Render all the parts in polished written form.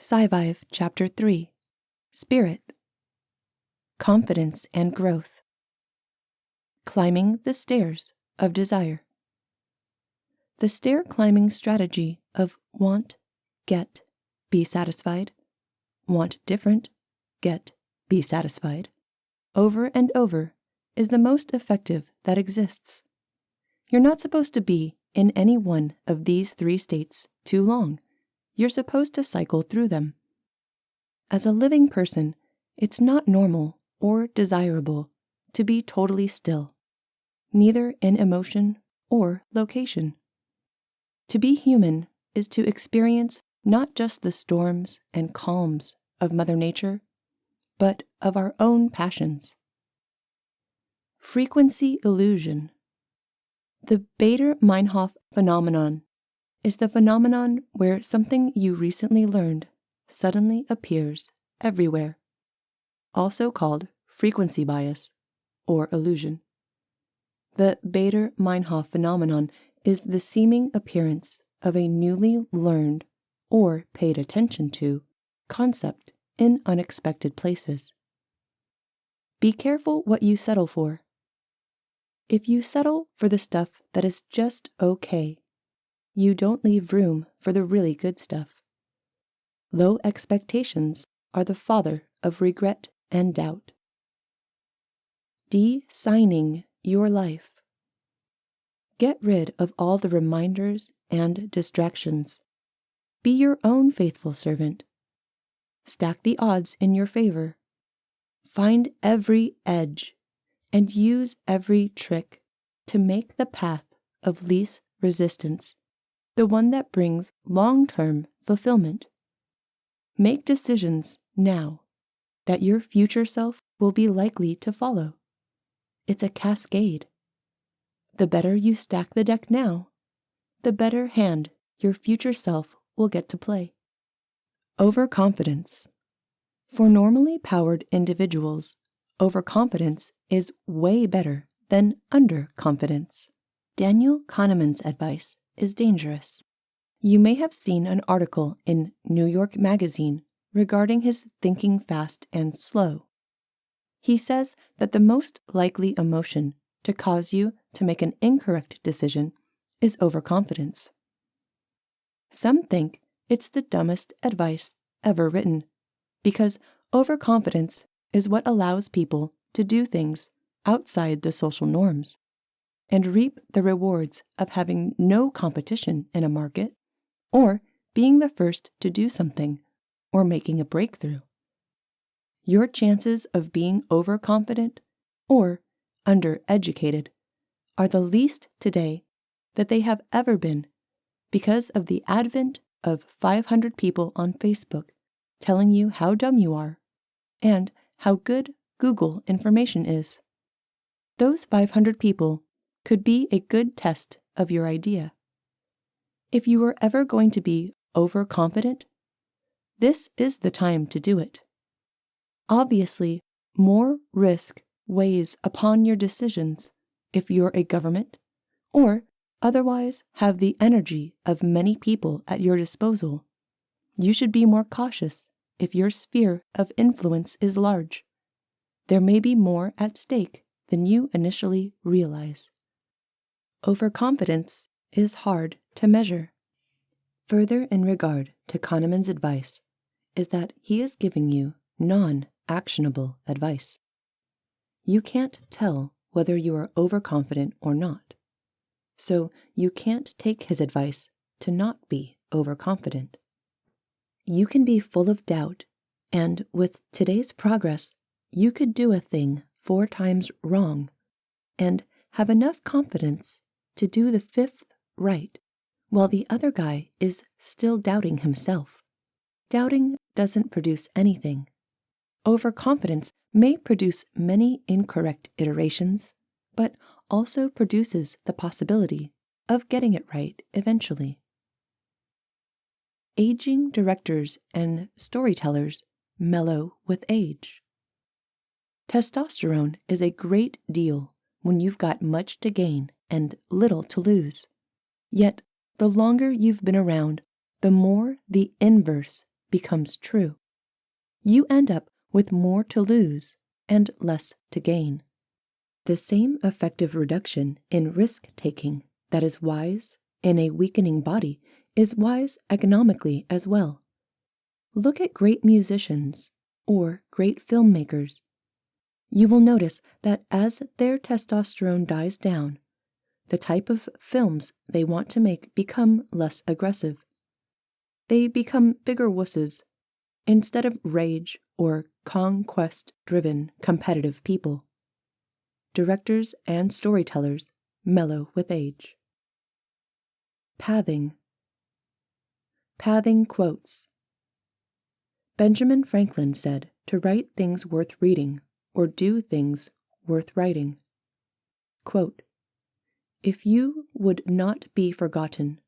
SciVive Chapter 3, Spirit, Confidence and Growth, Climbing the Stairs of Desire. The stair-climbing strategy of want, get, be satisfied, want different, get, be satisfied, over and over is the most effective that exists. You're not supposed to be in any one of these three states too long. You're supposed to cycle through them. As a living person, it's not normal or desirable to be totally still, neither in emotion or location. To be human is to experience not just the storms and calms of Mother Nature, but of our own passions. Frequency illusion. The Bader-Meinhof phenomenon is the phenomenon where something you recently learned suddenly appears everywhere, also called frequency bias or illusion. The Bader-Meinhof phenomenon is the seeming appearance of a newly learned or paid attention to concept in unexpected places. Be careful what you settle for. If you settle for the stuff that is just okay, you don't leave room for the really good stuff. Low expectations are the father of regret and doubt. De-signing your life. Get rid of all the reminders and distractions. Be your own faithful servant. Stack the odds in your favor. Find every edge and use every trick to make the path of least resistance the one that brings long-term fulfillment. Make decisions now that your future self will be likely to follow. It's a cascade. The better you stack the deck now, the better hand your future self will get to play. Overconfidence. For normally powered individuals, overconfidence is way better than underconfidence. Daniel Kahneman's advice is dangerous. You may have seen an article in New York Magazine regarding his thinking fast and slow. He says that the most likely emotion to cause you to make an incorrect decision is overconfidence. Some think it's the dumbest advice ever written, because overconfidence is what allows people to do things outside the social norms and reap the rewards of having no competition in a market, or being the first to do something, or making a breakthrough. Your chances of being overconfident or undereducated are the least today that they have ever been because of the advent of 500 people on Facebook telling you how dumb you are and how good Google information is. Those 500 people could be a good test of your idea. If you were ever going to be overconfident, this is the time to do it. Obviously, more risk weighs upon your decisions if you're a government or otherwise have the energy of many people at your disposal. You should be more cautious if your sphere of influence is large. There may be more at stake than you initially realize. Overconfidence is hard to measure. Further in regard to Kahneman's advice is that he is giving you non-actionable advice. You can't tell whether you are overconfident or not, so you can't take his advice to not be overconfident. You can be full of doubt, and with today's progress, you could do a thing 4 times wrong and have enough confidence to do the 5th right, while the other guy is still doubting himself. Doubting doesn't produce anything. Overconfidence may produce many incorrect iterations, but also produces the possibility of getting it right eventually. Aging directors and storytellers mellow with age. Testosterone is a great deal when you've got much to gain and little to lose. Yet, the longer you've been around, the more the inverse becomes true. You end up with more to lose and less to gain. The same effective reduction in risk-taking that is wise in a weakening body is wise economically as well. Look at great musicians or great filmmakers. You will notice that as their testosterone dies down, the type of films they want to make become less aggressive. They become bigger wusses instead of rage or conquest-driven competitive people. Directors and storytellers mellow with age. Pathing. Pathing quotes. Benjamin Franklin said to write things worth reading or do things worth writing. Quote, "If you would not be forgotten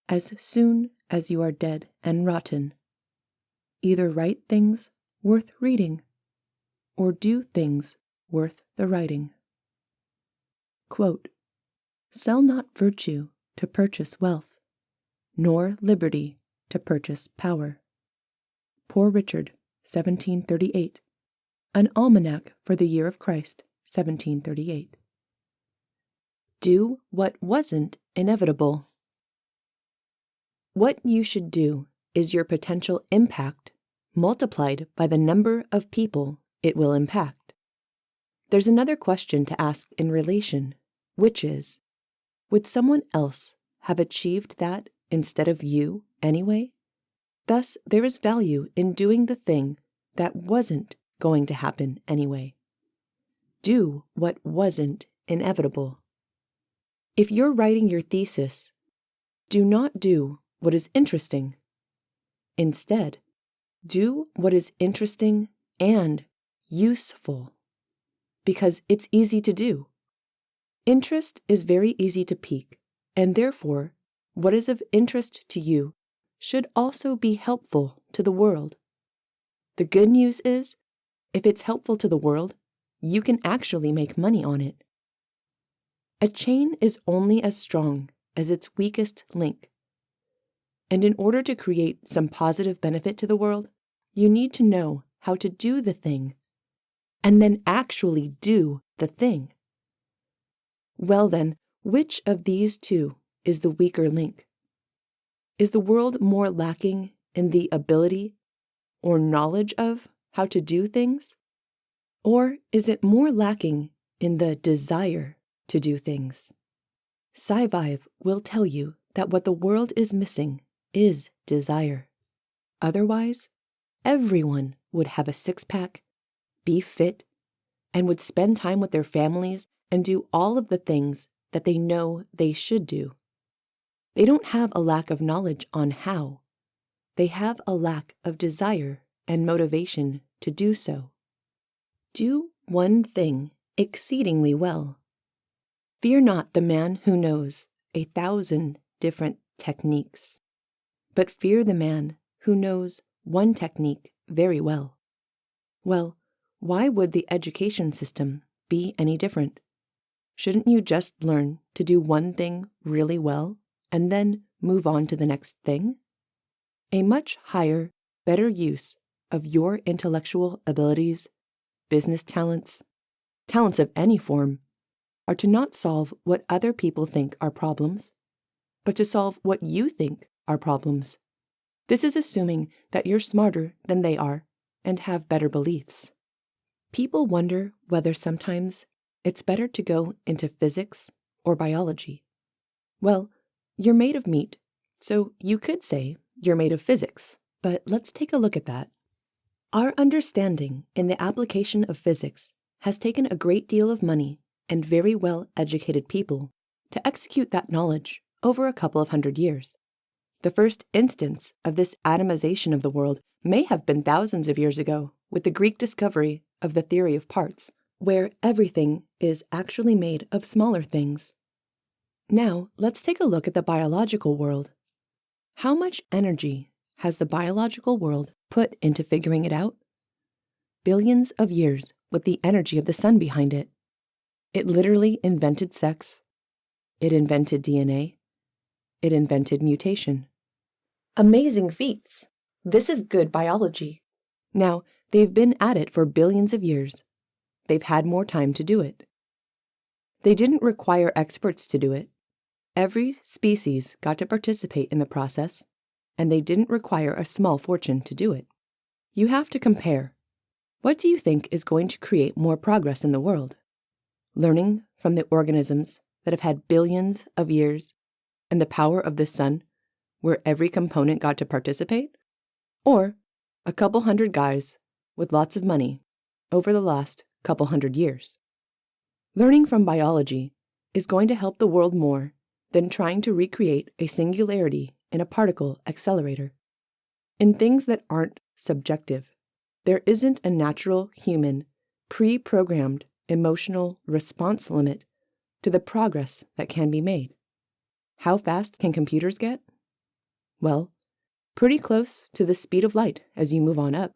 as soon as you are dead and rotten, either write things worth reading or do things worth the writing." Quote, "Sell not virtue to purchase wealth, nor liberty to purchase power." Poor Richard, 1738. An Almanac for the Year of Christ, 1738. Do what wasn't inevitable. What you should do is your potential impact multiplied by the number of people it will impact. There's another question to ask in relation, which is, would someone else have achieved that instead of you anyway? Thus, there is value in doing the thing that wasn't going to happen anyway. Do what wasn't inevitable. If you're writing your thesis, do not do what is interesting. Instead, do what is interesting and useful, because it's easy to do. Interest is very easy to pique, and therefore, what is of interest to you should also be helpful to the world. The good news is, if it's helpful to the world, you can actually make money on it. A chain is only as strong as its weakest link. And in order to create some positive benefit to the world, you need to know how to do the thing, and then actually do the thing. Well then, which of these two is the weaker link? Is the world more lacking in the ability or knowledge of how to do things? Or is it more lacking in the desire to do things? SciVive will tell you that what the world is missing is desire. Otherwise, everyone would have a six-pack, be fit, and would spend time with their families and do all of the things that they know they should do. They don't have a lack of knowledge on how. They have a lack of desire and motivation to do so. Do one thing exceedingly well. Fear not the man who knows 1,000 different techniques, but fear the man who knows one technique very well. Well, why would the education system be any different? Shouldn't you just learn to do one thing really well and then move on to the next thing? A much higher, better use of your intellectual abilities, business talents, talents of any form, are to not solve what other people think are problems, but to solve what you think are problems. This is assuming that you're smarter than they are and have better beliefs. People wonder whether sometimes it's better to go into physics or biology. Well, you're made of meat, so you could say you're made of physics, but let's take a look at that. Our understanding in the application of physics has taken a great deal of money and very well-educated people to execute that knowledge over a couple of 100 years. The first instance of this atomization of the world may have been thousands of years ago with the Greek discovery of the theory of parts, where everything is actually made of smaller things. Now, let's take a look at the biological world. How much energy has the biological world put into figuring it out? Billions of years with the energy of the sun behind it. It literally invented sex. It invented DNA. It invented mutation. Amazing feats, This is good biology. Now, they've been at it for billions of years. They've had more time to do it. They didn't require experts to do it. Every species got to participate in the process, and they didn't require a small fortune to do it. You have to compare. What do you think is going to create more progress in the world? Learning from the organisms that have had billions of years and the power of the sun, where every component got to participate? Or a couple hundred guys with lots of money over the last couple hundred years? Learning from biology is going to help the world more than trying to recreate a singularity in a particle accelerator. In things that aren't subjective, there isn't a natural human, pre-programmed emotional response limit to the progress that can be made. How fast can computers get? Well, pretty close to the speed of light as you move on up.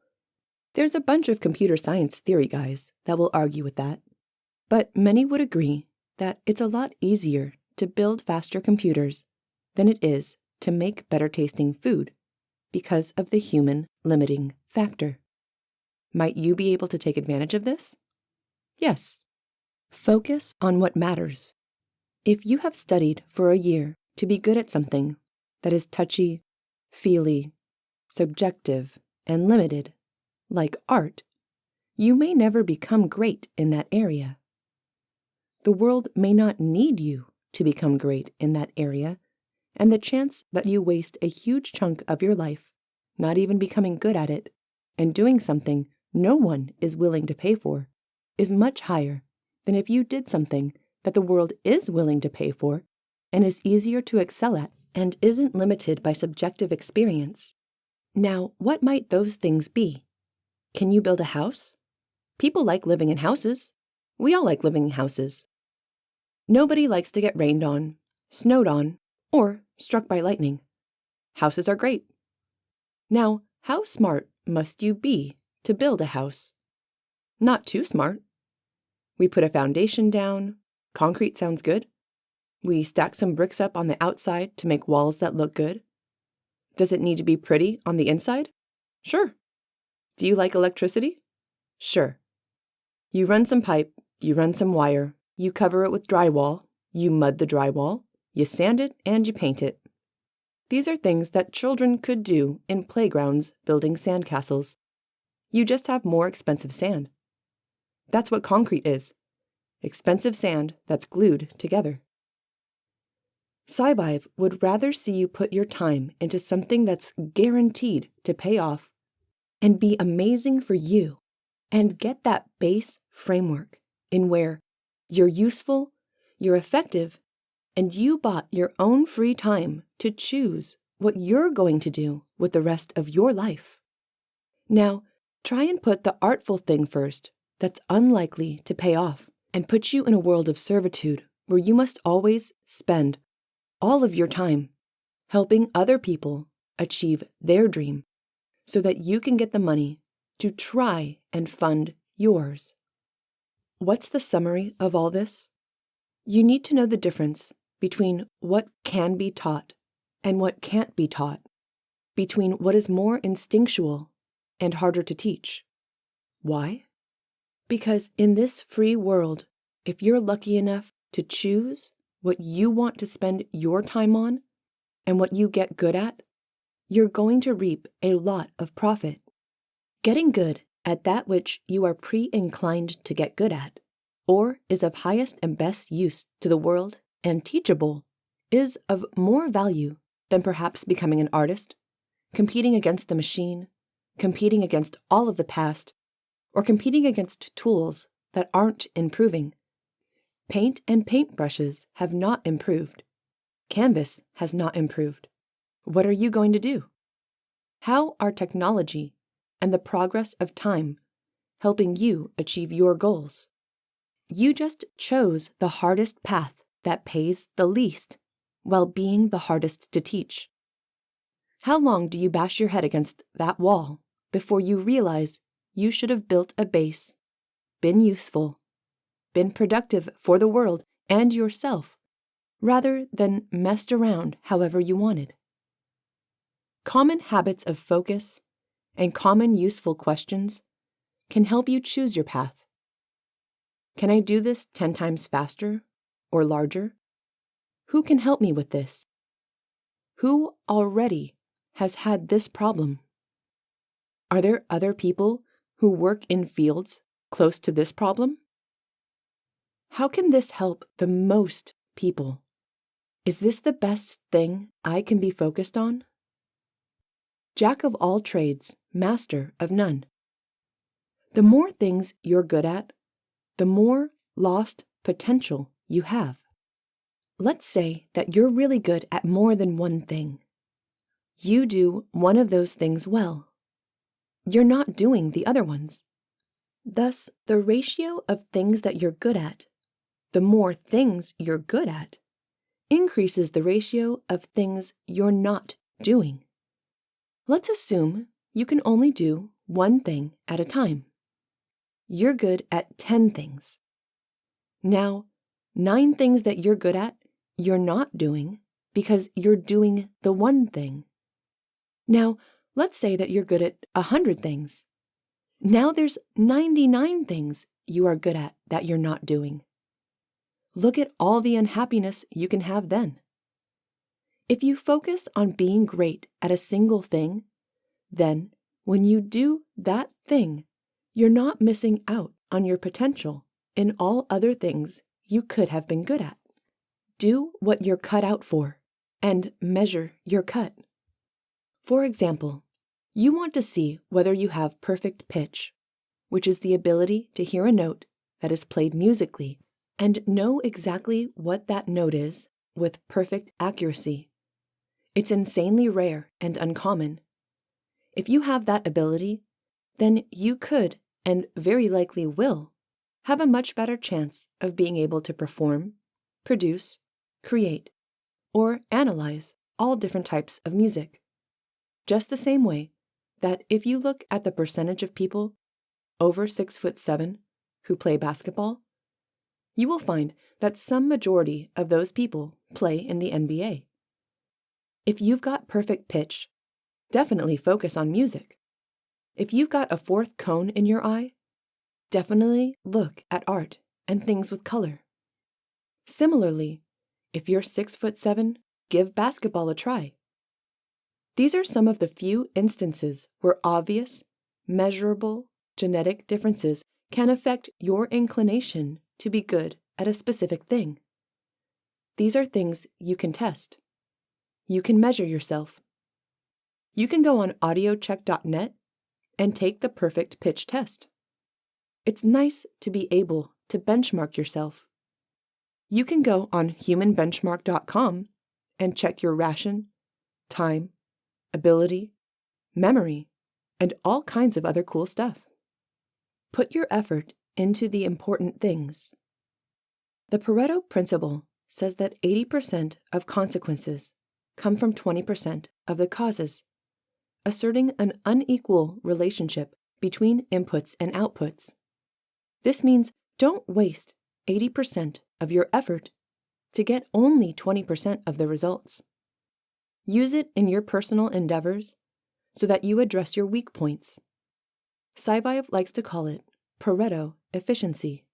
There's a bunch of computer science theory guys that will argue with that, but many would agree that it's a lot easier to build faster computers than it is to make better tasting food because of the human limiting factor. Might you be able to take advantage of this? Yes. Focus on what matters. If you have studied for a year to be good at something that is touchy, feely, subjective, and limited, like art, you may never become great in that area. The world may not need you to become great in that area, and the chance that you waste a huge chunk of your life not even becoming good at it and doing something no one is willing to pay for is much higher than if you did something that the world is willing to pay for and is easier to excel at and isn't limited by subjective experience. Now, what might those things be? Can you build a house? People like living in houses. We all like living in houses. Nobody likes to get rained on, snowed on, or struck by lightning. Houses are great. Now, how smart must you be to build a house? Not too smart. We put a foundation down. Concrete sounds good. We stack some bricks up on the outside to make walls that look good. Does it need to be pretty on the inside? Sure. Do you like electricity? Sure. You run some pipe, you run some wire, you cover it with drywall, you mud the drywall, you sand it, and you paint it. These are things that children could do in playgrounds building sandcastles. You just have more expensive sand. That's what concrete is. Expensive sand that's glued together. SciVive would rather see you put your time into something that's guaranteed to pay off and be amazing for you and get that base framework in where you're useful, you're effective, and you bought your own free time to choose what you're going to do with the rest of your life. Now, try and put the artful thing first that's unlikely to pay off and put you in a world of servitude where you must always spend all of your time helping other people achieve their dream so that you can get the money to try and fund yours. What's the summary of all this? You need to know the difference between what can be taught and what can't be taught, between what is more instinctual and harder to teach. Why? Because in this free world, if you're lucky enough to choose what you want to spend your time on and what you get good at, you're going to reap a lot of profit. Getting good at that which you are pre-inclined to get good at, or is of highest and best use to the world and teachable, is of more value than perhaps becoming an artist, competing against the machine, competing against all of the past, or competing against tools that aren't improving. Paint and paintbrushes have not improved. Canvas has not improved. What are you going to do? How are technology and the progress of time helping you achieve your goals? You just chose the hardest path that pays the least while being the hardest to teach. How long do you bash your head against that wall before you realize you should have built a base, been useful, been productive for the world and yourself, rather than messed around however you wanted? Common habits of focus and common useful questions can help you choose your path. Can I do this 10 times faster or larger? Who can help me with this? Who already has had this problem? Are there other people who work in fields close to this problem? How can this help the most people? Is this the best thing I can be focused on? Jack of all trades, master of none. The more things you're good at, the more lost potential you have. Let's say that you're really good at more than one thing. You do one of those things well. You're not doing the other ones. Thus, the ratio of things that you're good at, the more things you're good at, increases the ratio of things you're not doing. Let's assume you can only do one thing at a time. You're good at 10 things. Now, 9 things that you're good at, you're not doing because you're doing the one thing. Now, let's say that you're good at 100 things. Now there's 99 things you are good at that you're not doing. Look at all the unhappiness you can have then. If you focus on being great at a single thing, then when you do that thing, you're not missing out on your potential in all other things you could have been good at. Do what you're cut out for and measure your cut. For example, you want to see whether you have perfect pitch, which is the ability to hear a note that is played musically and know exactly what that note is with perfect accuracy. It's insanely rare and uncommon. If you have that ability, then you could, and very likely will, have a much better chance of being able to perform, produce, create, or analyze all different types of music. Just the same way that if you look at the percentage of people over 6'7" who play basketball, you will find that some majority of those people play in the NBA. If you've got perfect pitch, definitely focus on music. If you've got a fourth cone in your eye, definitely look at art and things with color. Similarly, if you're 6'7", give basketball a try. These are some of the few instances where obvious, measurable genetic differences can affect your inclination to be good at a specific thing. These are things you can test. You can measure yourself. You can go on audiocheck.net and take the perfect pitch test. It's nice to be able to benchmark yourself. You can go on humanbenchmark.com and check your ration, time, ability, memory, and all kinds of other cool stuff. Put your effort into the important things. The Pareto principle says that 80% of consequences come from 20% of the causes, asserting an unequal relationship between inputs and outputs. This means don't waste 80% of your effort to get only 20% of the results. Use it in your personal endeavors so that you address your weak points. SciVive likes to call it Pareto efficiency.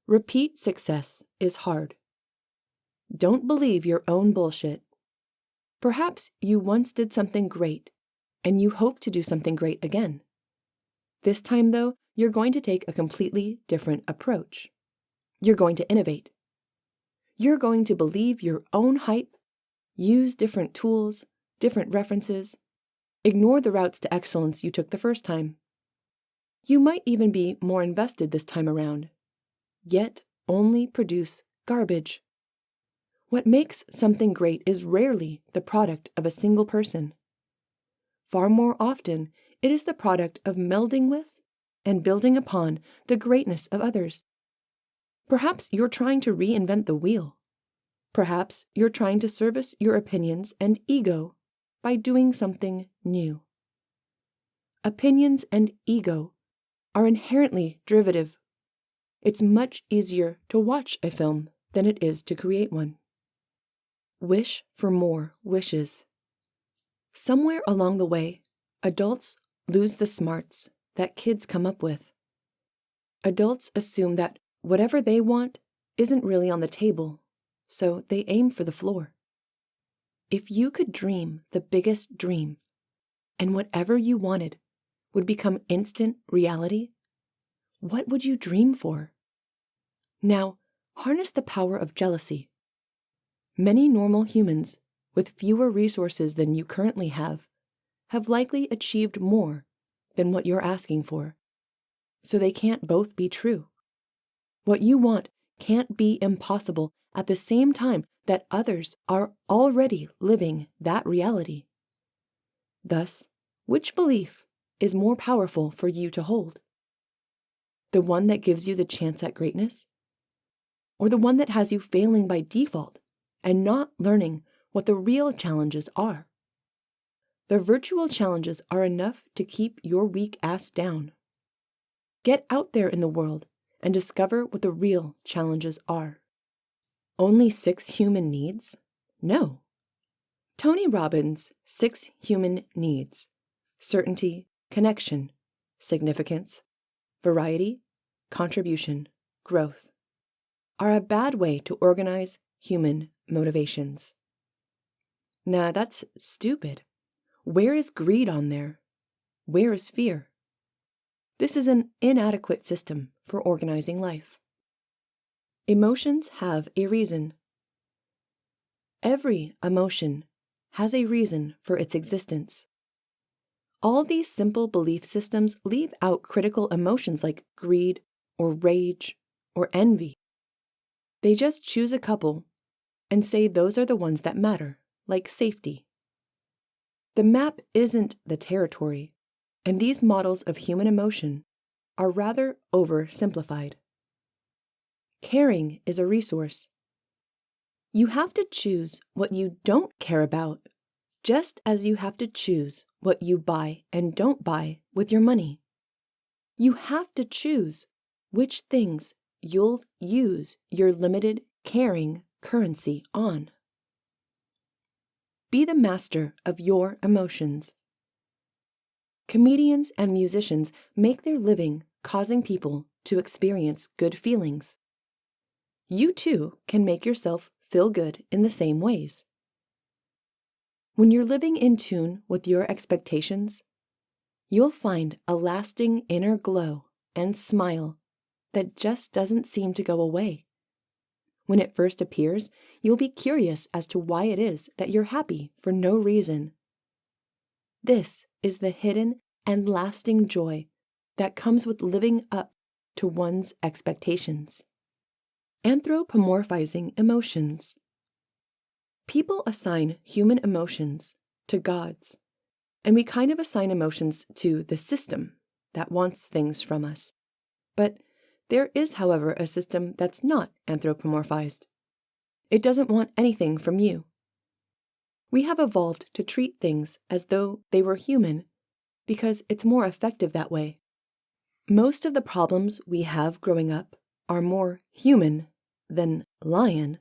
Repeat success is hard. Don't believe your own bullshit. Perhaps you once did something great, and you hope to do something great again. This time, though, you're going to take a completely different approach. You're going to innovate. You're going to believe your own hype, use different tools, different references, ignore the routes to excellence you took the first time. You might even be more invested this time around, yet only produce garbage. What makes something great is rarely the product of a single person. Far more often, it is the product of melding with and building upon the greatness of others. Perhaps you're trying to reinvent the wheel. Perhaps you're trying to service your opinions and ego by doing something new. Opinions and ego are inherently derivative. It's much easier to watch a film than it is to create one. Wish for more wishes. Somewhere along the way, adults lose the smarts that kids come up with. Adults assume that whatever they want isn't really on the table, so they aim for the floor. If you could dream the biggest dream, and whatever you wanted would become instant reality, what would you dream for? Now, harness the power of jealousy. Many normal humans with fewer resources than you currently have likely achieved more than what you're asking for, so they can't both be true. What you want can't be impossible at the same time that others are already living that reality. Thus, which belief is more powerful for you to hold? The one that gives you the chance at greatness? Or the one that has you failing by default and not learning what the real challenges are? The virtual challenges are enough to keep your weak ass down. Get out there in the world and discover what the real challenges are. Only 6 human needs? No. Tony Robbins' 6 human needs: certainty, connection, significance, variety, contribution, growth, are a bad way to organize human motivations. Nah, that's stupid. Where is greed on there? Where is fear? This is an inadequate system for organizing life. Emotions have a reason. Every emotion has a reason for its existence. All these simple belief systems leave out critical emotions like greed or rage or envy. They just choose a couple and say those are the ones that matter, like safety. The map isn't the territory, and these models of human emotion are rather oversimplified. Caring is a resource. You have to choose what you don't care about, just as you have to choose what you buy and don't buy with your money. You have to choose which things you'll use your limited caring currency on. Be the master of your emotions. Comedians and musicians make their living causing people to experience good feelings. You too can make yourself feel good in the same ways. When you're living in tune with your expectations, you'll find a lasting inner glow and smile that just doesn't seem to go away. When it first appears, you'll be curious as to why it is that you're happy for no reason. This is the hidden and lasting joy that comes with living up to one's expectations. Anthropomorphizing emotions. People assign human emotions to gods, and we kind of assign emotions to the system that wants things from us. But there is, however, a system that's not anthropomorphized. It doesn't want anything from you. We have evolved to treat things as though they were human because it's more effective that way. Most of the problems we have growing up are more human than lion,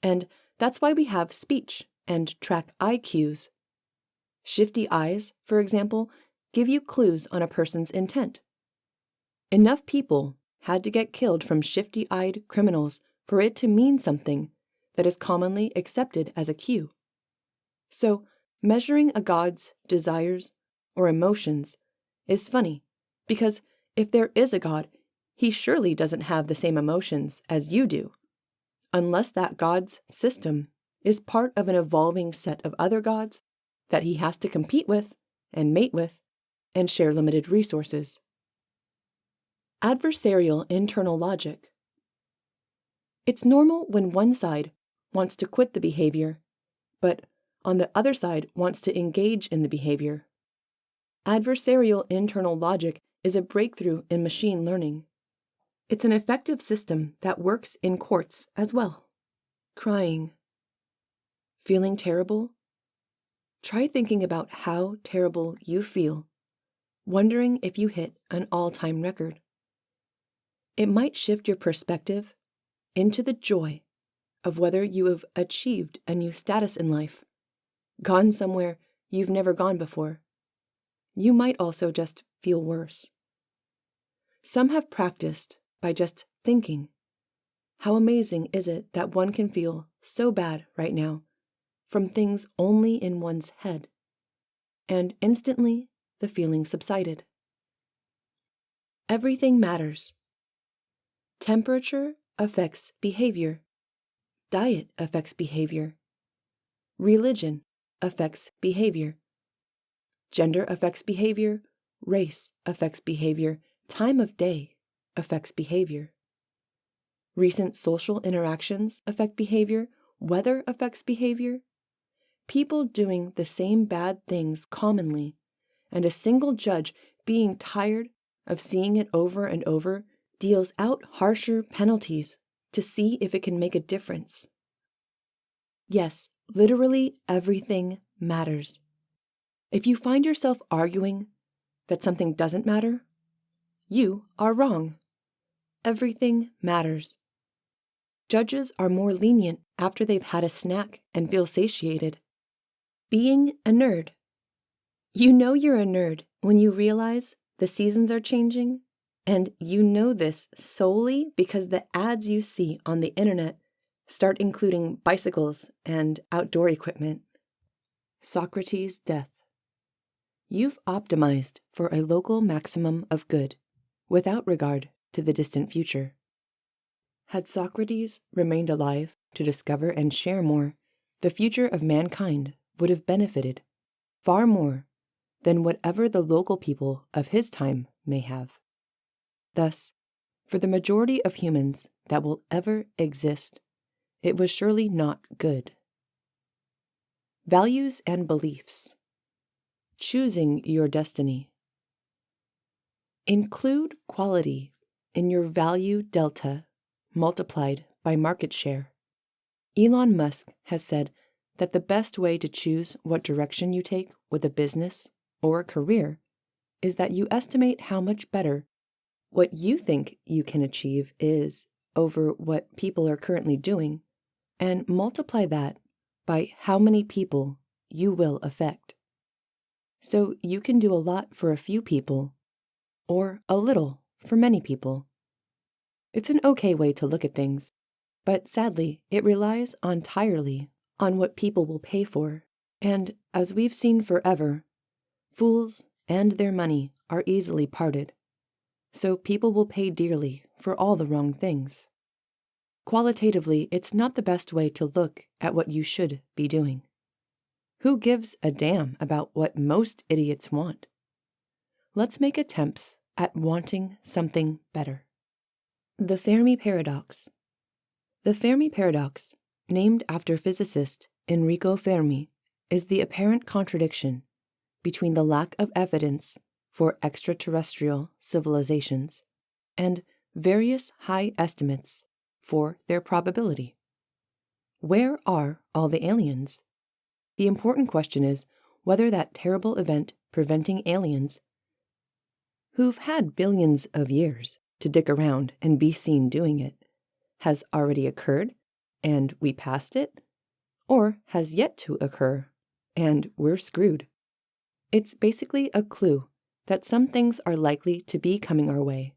and that's why we have speech and track eye cues. Shifty eyes, for example, give you clues on a person's intent. Enough people had to get killed from shifty-eyed criminals for it to mean something that is commonly accepted as a cue. So, measuring a god's desires or emotions is funny, because if there is a god, he surely doesn't have the same emotions as you do, unless that god's system is part of an evolving set of other gods that he has to compete with and mate with and share limited resources. Adversarial internal logic. It's normal when one side wants to quit the behavior, but on the other side wants to engage in the behavior. Adversarial internal logic is a breakthrough in machine learning. It's an effective system that works in courts as well. Crying. Feeling terrible? Try thinking about how terrible you feel, wondering if you hit an all-time record. It might shift your perspective into the joy of whether you have achieved a new status in life, gone somewhere you've never gone before. You might also just feel worse. Some have practiced by just thinking. How amazing is it that one can feel so bad right now from things only in one's head, and instantly the feeling subsided. Everything matters. Temperature affects behavior. Diet affects behavior. Religion affects behavior. Gender affects behavior. Race affects behavior. Time of day affects behavior. Recent social interactions affect behavior. Weather affects behavior. People doing the same bad things commonly, and a single judge being tired of seeing it over and over, deals out harsher penalties to see if it can make a difference. Yes, literally everything matters. If you find yourself arguing that something doesn't matter, you are wrong. Everything matters. Judges are more lenient after they've had a snack and feel satiated. Being a nerd. You know you're a nerd when you realize the seasons are changing, and you know this solely because the ads you see on the internet start including bicycles and outdoor equipment. Socrates' death. You've optimized for a local maximum of good, without regard to the distant future. Had Socrates remained alive to discover and share more, the future of mankind would have benefited far more than whatever the local people of his time may have. Thus, for the majority of humans that will ever exist, it was surely not good. Values and beliefs. Choosing your destiny. Include quality in your value delta multiplied by market share. Elon Musk has said that the best way to choose what direction you take with a business or a career is that you estimate how much better what you think you can achieve is over what people are currently doing, and multiply that by how many people you will affect. So you can do a lot for a few people, or a little for many people. It's an okay way to look at things, but sadly, it relies entirely on what people will pay for, and as we've seen forever, fools and their money are easily parted, so people will pay dearly for all the wrong things. Qualitatively, it's not the best way to look at what you should be doing. Who gives a damn about what most idiots want? Let's make attempts at wanting something better. The Fermi Paradox. The Fermi Paradox, named after physicist Enrico Fermi, is the apparent contradiction between the lack of evidence for extraterrestrial civilizations and various high estimates for their probability. Where are all the aliens? The important question is whether that terrible event preventing aliens, who've had billions of years to dick around and be seen doing it, has already occurred and we passed it, or has yet to occur and we're screwed. It's basically a clue that some things are likely to be coming our way,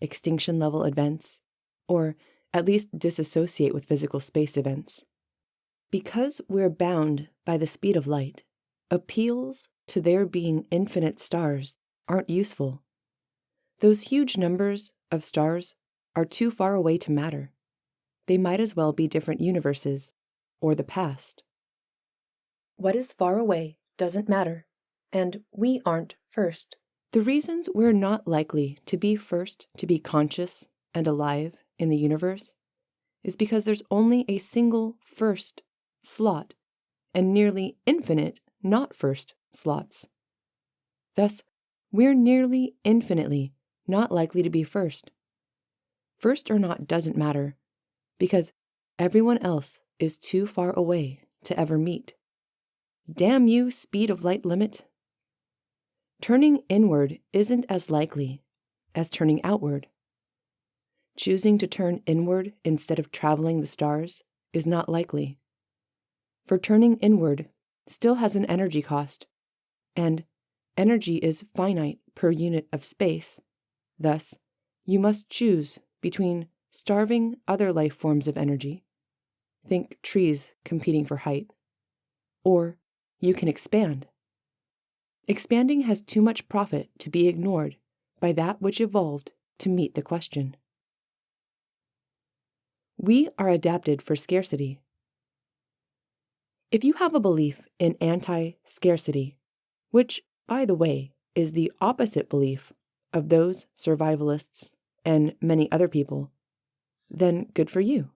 extinction level events, or at least disassociate with physical space events. Because we're bound by the speed of light, appeals to there being infinite stars aren't useful. Those huge numbers of stars are too far away to matter. They might as well be different universes or the past. What is far away doesn't matter, and we aren't first. The reasons we're not likely to be first to be conscious and alive in the universe is because there's only a single first slot and nearly infinite not first slots. Thus, we're nearly infinitely not likely to be first. First or not doesn't matter, because everyone else is too far away to ever meet. Damn you, speed of light limit. Turning inward isn't as likely as turning outward. Choosing to turn inward instead of traveling the stars is not likely. For turning inward still has an energy cost, and energy is finite per unit of space. Thus, you must choose between starving other life forms of energy, think trees competing for height, or you can expand. Expanding has too much profit to be ignored by that which evolved to meet the question. We are adapted for scarcity. If you have a belief in anti-scarcity, which, by the way, is the opposite belief of those survivalists and many other people, then good for you.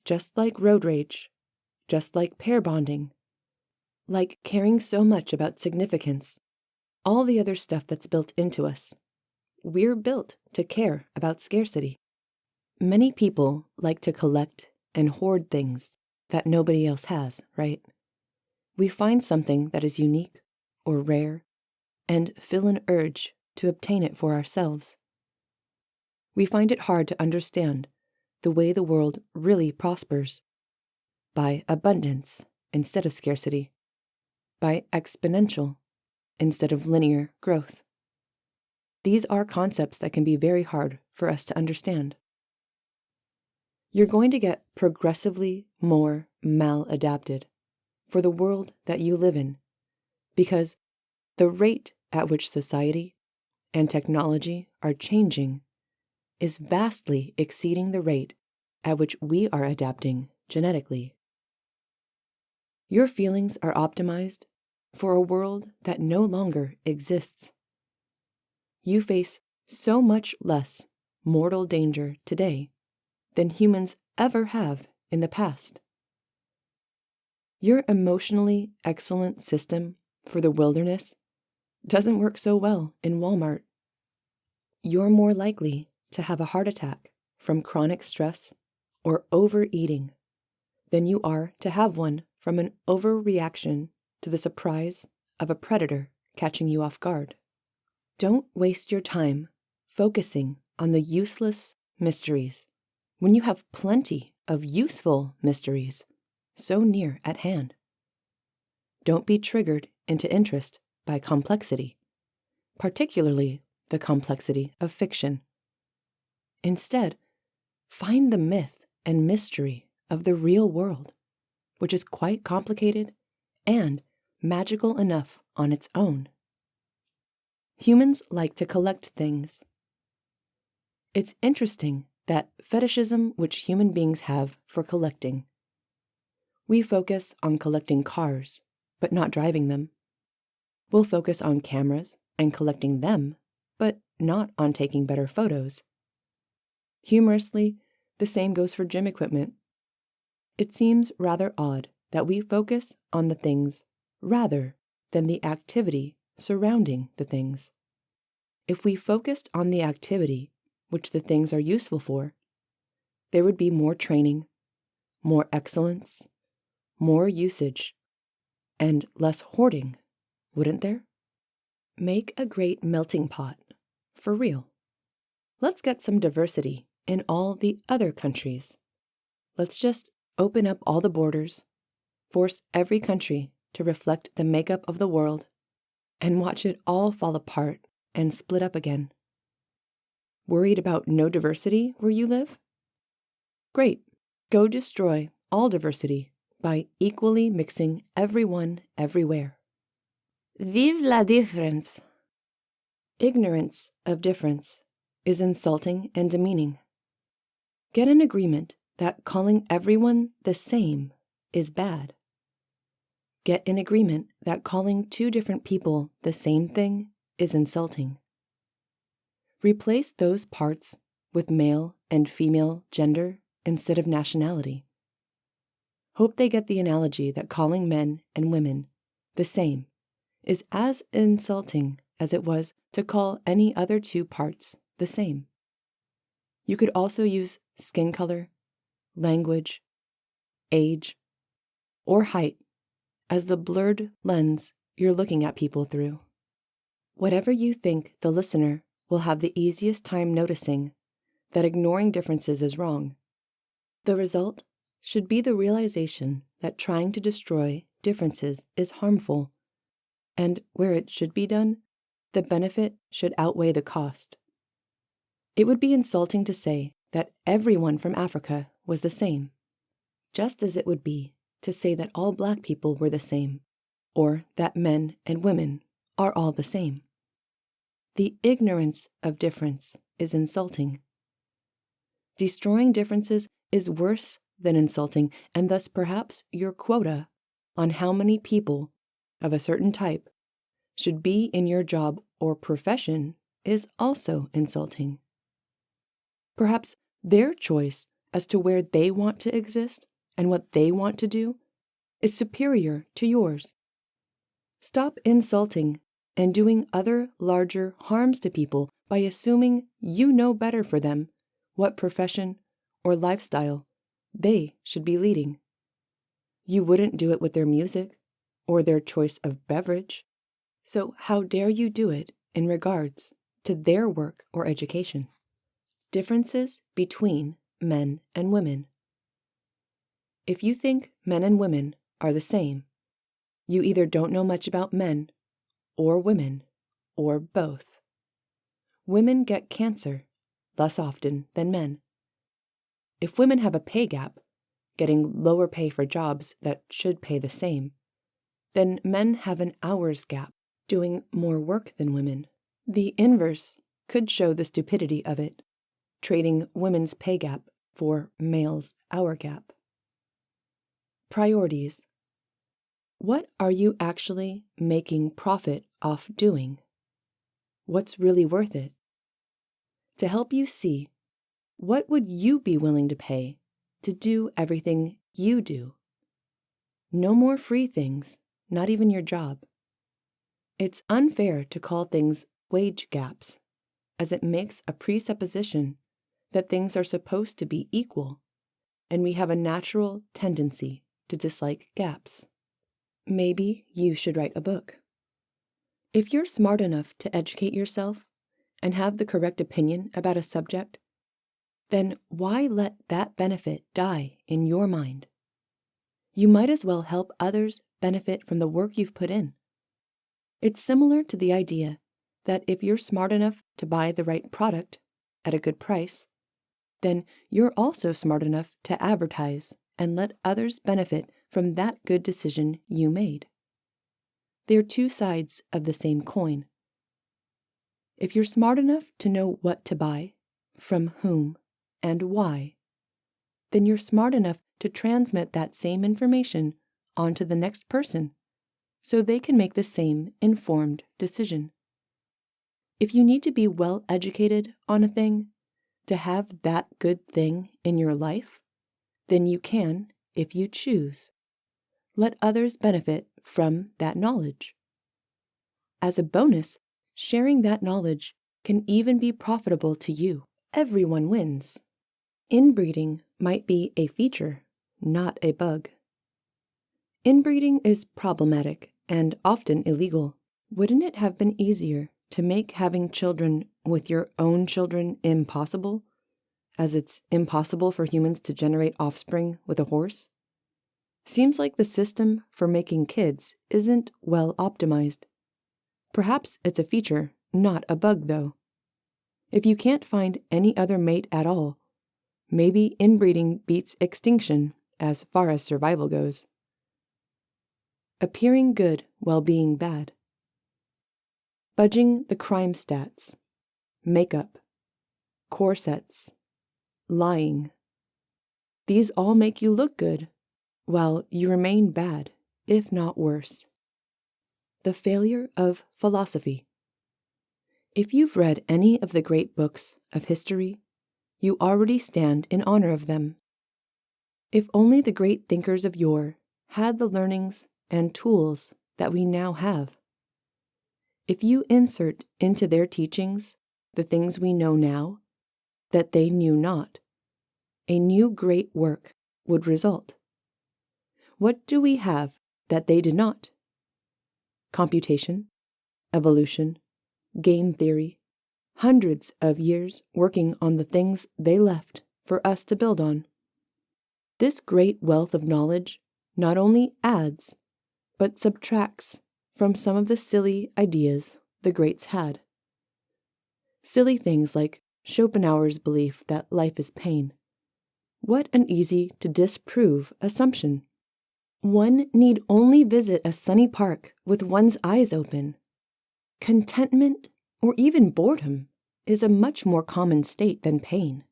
Just like road rage, just like pair bonding, like caring so much about significance, all the other stuff that's built into us, we're built to care about scarcity. Many people like to collect and hoard things that nobody else has, right? We find something that is unique or rare and feel an urge to obtain it for ourselves. We find it hard to understand the way the world really prospers, by abundance instead of scarcity, by exponential instead of linear growth. These are concepts that can be very hard for us to understand. You're going to get progressively more maladapted for the world that you live in, because the rate at which society and technology are changing is vastly exceeding the rate at which we are adapting genetically. Your feelings are optimized for a world that no longer exists. You face so much less mortal danger today than humans ever have in the past. Your emotionally excellent system for the wilderness doesn't work so well in Walmart. You're more likely to have a heart attack from chronic stress or overeating than you are to have one from an overreaction to the surprise of a predator catching you off guard. Don't waste your time focusing on the useless mysteries when you have plenty of useful mysteries so near at hand. Don't be triggered into interest by complexity, particularly the complexity of fiction. Instead, find the myth and mystery of the real world, which is quite complicated and magical enough on its own. Humans like to collect things. It's interesting that fetishism which human beings have for collecting. We focus on collecting cars, but not driving them. We'll focus on cameras and collecting them, but not on taking better photos. Humorously, the same goes for gym equipment. It seems rather odd that we focus on the things rather than the activity surrounding the things. If we focused on the activity which the things are useful for, there would be more training, more excellence, more usage, and less hoarding, wouldn't there? Make a great melting pot, for real. Let's get some diversity in all the other countries. Let's just open up all the borders, force every country to reflect the makeup of the world, and watch it all fall apart and split up again. Worried about no diversity where you live? Great, go destroy all diversity by equally mixing everyone everywhere. Vive la différence! Ignorance of difference is insulting and demeaning. Get an agreement that calling everyone the same is bad. Get an agreement that calling two different people the same thing is insulting. Replace those parts with male and female gender instead of nationality. Hope they get the analogy that calling men and women the same is as insulting as it was to call any other two parts the same. You could also use skin color, language, age, or height as the blurred lens you're looking at people through. Whatever you think the listener will have the easiest time noticing that ignoring differences is wrong. The result should be the realization that trying to destroy differences is harmful, and where it should be done, the benefit should outweigh the cost. It would be insulting to say that everyone from Africa was the same, just as it would be to say that all Black people were the same, or that men and women are all the same. The ignorance of difference is insulting. Destroying differences is worse than insulting, and thus perhaps your quota on how many people of a certain type should be in your job or profession is also insulting. Perhaps their choice as to where they want to exist and what they want to do is superior to yours. Stop insulting and doing other larger harms to people by assuming you know better for them what profession or lifestyle they should be leading. You wouldn't do it with their music or their choice of beverage, so how dare you do it in regards to their work or education? Differences between men and women. If you think men and women are the same, you either don't know much about men or women, or both. Women get cancer less often than men. If women have a pay gap, getting lower pay for jobs that should pay the same, then men have an hours gap, doing more work than women. The inverse could show the stupidity of it, trading women's pay gap for males' hour gap. Priorities. What are you actually making profit off doing? What's really worth it? To help you see, what would you be willing to pay to do everything you do? No more free things, not even your job. It's unfair to call things wage gaps, as it makes a presupposition that things are supposed to be equal, and we have a natural tendency to dislike gaps. Maybe you should write a book. If you're smart enough to educate yourself and have the correct opinion about a subject, then why let that benefit die in your mind? You might as well help others benefit from the work you've put in. It's similar to the idea that if you're smart enough to buy the right product at a good price, then you're also smart enough to advertise and let others benefit from that good decision you made. They're two sides of the same coin. If you're smart enough to know what to buy, from whom, and why, then you're smart enough to transmit that same information onto the next person so they can make the same informed decision. If you need to be well educated on a thing to have that good thing in your life, then you can, if you choose, let others benefit from that knowledge. As a bonus, sharing that knowledge can even be profitable to you. Everyone wins. Inbreeding might be a feature, not a bug. Inbreeding is problematic and often illegal. Wouldn't it have been easier to make having children with your own children impossible, as it's impossible for humans to generate offspring with a horse? Seems like the system for making kids isn't well optimized. Perhaps it's a feature, not a bug, though. If you can't find any other mate at all, maybe inbreeding beats extinction as far as survival goes. Appearing good while being bad. Budging the crime stats. Makeup. Corsets. Lying. These all make you look good, while you remain bad, if not worse. The failure of philosophy. If you've read any of the great books of history, you already stand in honor of them. If only the great thinkers of yore had the learnings and tools that we now have. If you insert into their teachings the things we know now, that they knew not, a new great work would result. What do we have that they did not? Computation, evolution, game theory, hundreds of years working on the things they left for us to build on. This great wealth of knowledge not only adds, but subtracts from some of the silly ideas the greats had. Silly things like Schopenhauer's belief that life is pain. What an easy to disprove assumption. One need only visit a sunny park with one's eyes open. Contentment, or even boredom, is a much more common state than pain.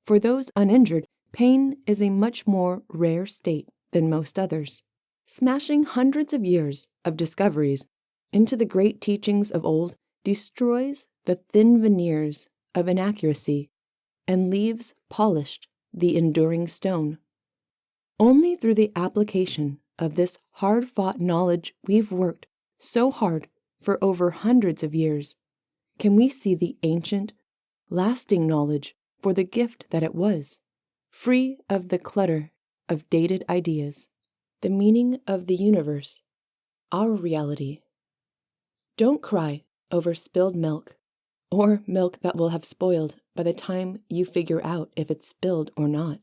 For those uninjured, pain is a much more rare state than most others. Smashing hundreds of years of discoveries into the great teachings of old destroys the thin veneers of inaccuracy and leaves polished the enduring stone. Only through the application of this hard-fought knowledge we've worked so hard for over hundreds of years can we see the ancient, lasting knowledge for the gift that it was, free of the clutter of dated ideas, the meaning of the universe, our reality. Don't cry over spilled milk, or milk that will have spoiled by the time you figure out if it's spilled or not.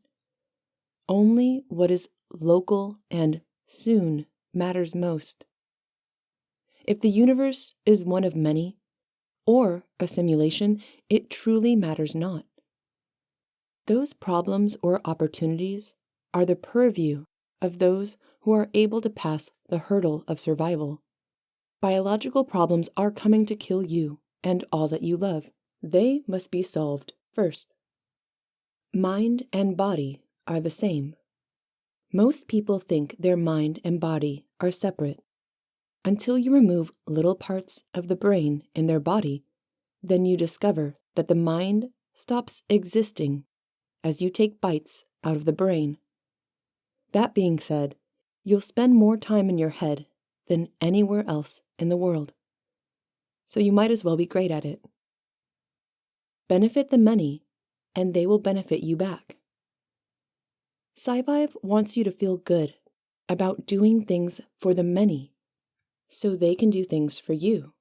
Only what is local and soon matters most. If the universe is one of many, or a simulation, it truly matters not. Those problems or opportunities are the purview of those who are able to pass the hurdle of survival. Biological problems are coming to kill you and all that you love. They must be solved first. Mind and body are the same. Most people think their mind and body are separate. Until you remove little parts of the brain in their body, then you discover that the mind stops existing as you take bites out of the brain. That being said, you'll spend more time in your head than anywhere else in the world. So you might as well be great at it. Benefit the many, and they will benefit you back. SciVive wants you to feel good about doing things for the many, so they can do things for you.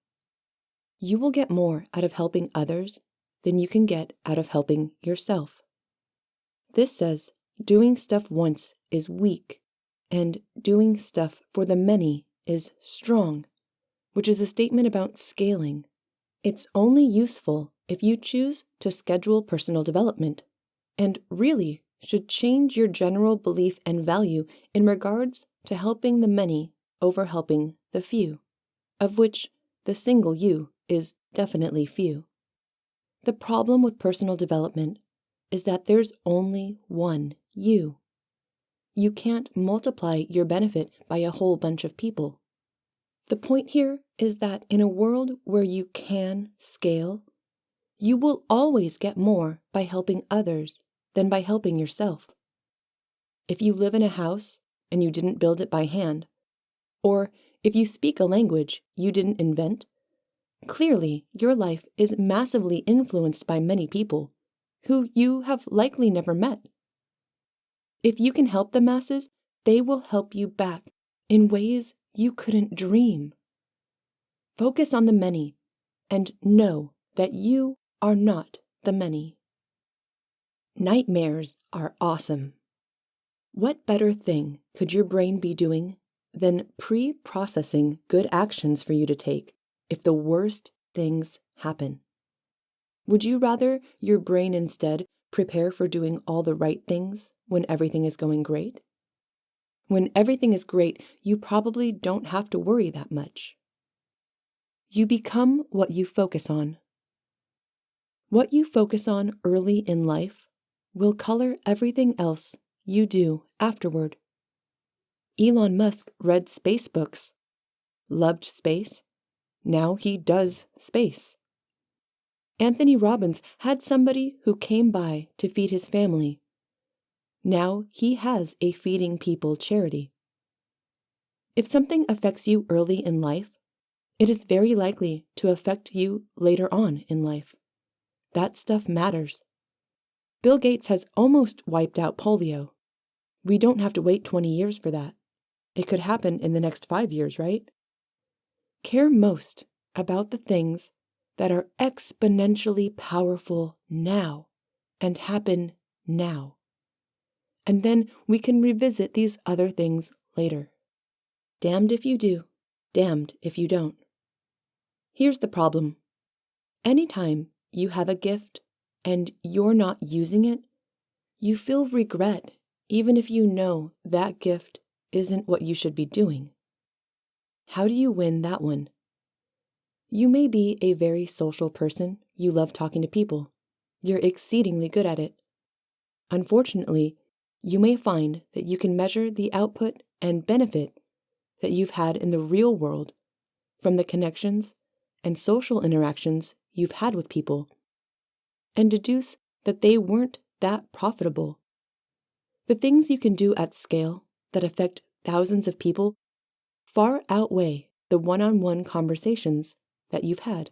You will get more out of helping others than you can get out of helping yourself. This says doing stuff once is weak, and doing stuff for the many is strong, which is a statement about scaling. It's only useful if you choose to schedule personal development, and really should change your general belief and value in regards to helping the many over helping the few, of which the single you is definitely few. The problem with personal development is that there's only one you. You can't multiply your benefit by a whole bunch of people. The point here is that in a world where you can scale, you will always get more by helping others than by helping yourself. If you live in a house and you didn't build it by hand, or if you speak a language you didn't invent, clearly your life is massively influenced by many people who you have likely never met. If you can help the masses, they will help you back in ways you couldn't dream. Focus on the many and know that you are not the many. Nightmares are awesome. What better thing could your brain be doing than pre-processing good actions for you to take if the worst things happen? Would you rather your brain instead prepare for doing all the right things when everything is going great? When everything is great, you probably don't have to worry that much. You become what you focus on. What you focus on early in life will color everything else you do afterward. Elon Musk read space books, loved space, now he does space. Anthony Robbins had somebody who came by to feed his family. Now he has a feeding people charity. If something affects you early in life, it is very likely to affect you later on in life. That stuff matters. Bill Gates has almost wiped out polio. We don't have to wait 20 years for that. It could happen in the next 5 years, right? Care most about the things that are exponentially powerful now and happen now. And then we can revisit these other things later. Damned if you do, damned if you don't. Here's the problem. Anytime you have a gift and you're not using it, you feel regret even if you know that gift isn't what you should be doing. How do you win that one? You may be a very social person. You love talking to people. You're exceedingly good at it. Unfortunately, you may find that you can measure the output and benefit that you've had in the real world from the connections and social interactions you've had with people, and deduce that they weren't that profitable. The things you can do at scale that affect thousands of people far outweigh the one-on-one conversations that you've had.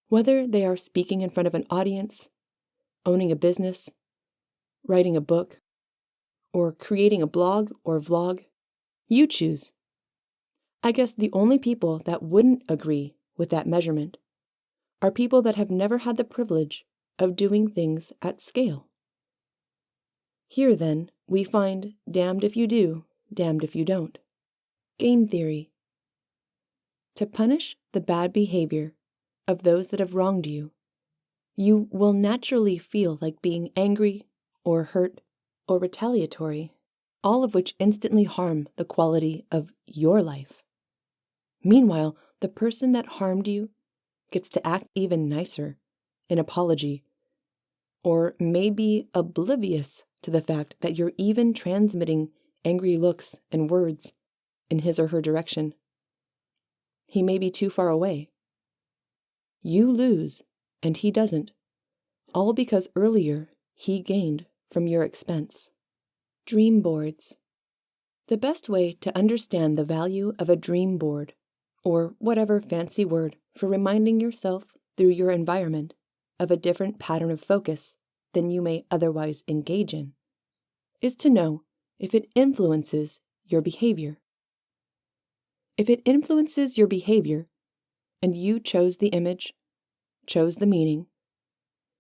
Whether they are speaking in front of an audience, owning a business, writing a book, or creating a blog or vlog, you choose. I guess the only people that wouldn't agree with that measurement are people that have never had the privilege of doing things at scale. Here, then, we find damned if you do, damned if you don't. Game theory. To punish the bad behavior of those that have wronged you, you will naturally feel like being angry or hurt or retaliatory, all of which instantly harm the quality of your life. Meanwhile, the person that harmed you gets to act even nicer in apology, or may be oblivious to the fact that you're even transmitting angry looks and words in his or her direction. He may be too far away. You lose, and he doesn't, all because earlier he gained from your expense. Dream boards. The best way to understand the value of a dream board, or whatever fancy word for reminding yourself through your environment of a different pattern of focus than you may otherwise engage in, is to know if it influences your behavior. If it influences your behavior, and you chose the image, chose the meaning,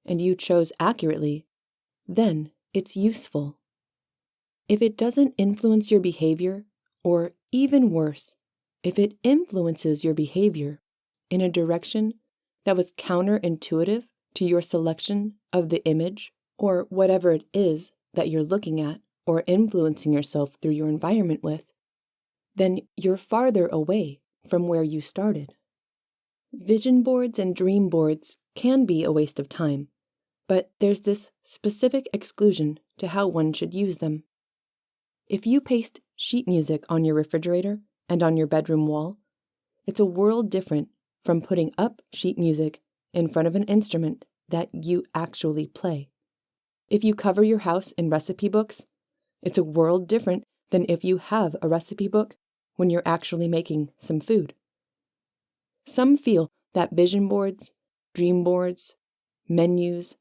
and you chose accurately, then it's useful. If it doesn't influence your behavior, or even worse, if it influences your behavior in a direction that was counterintuitive to your selection of the image or whatever it is that you're looking at or influencing yourself through your environment with, then you're farther away from where you started. Vision boards and dream boards can be a waste of time, but there's this specific exclusion to how one should use them. If you paste sheet music on your refrigerator and on your bedroom wall, it's a world different from putting up sheet music in front of an instrument that you actually play. If you cover your house in recipe books, it's a world different than if you have a recipe book when you're actually making some food. Some feel that vision boards, dream boards, menus,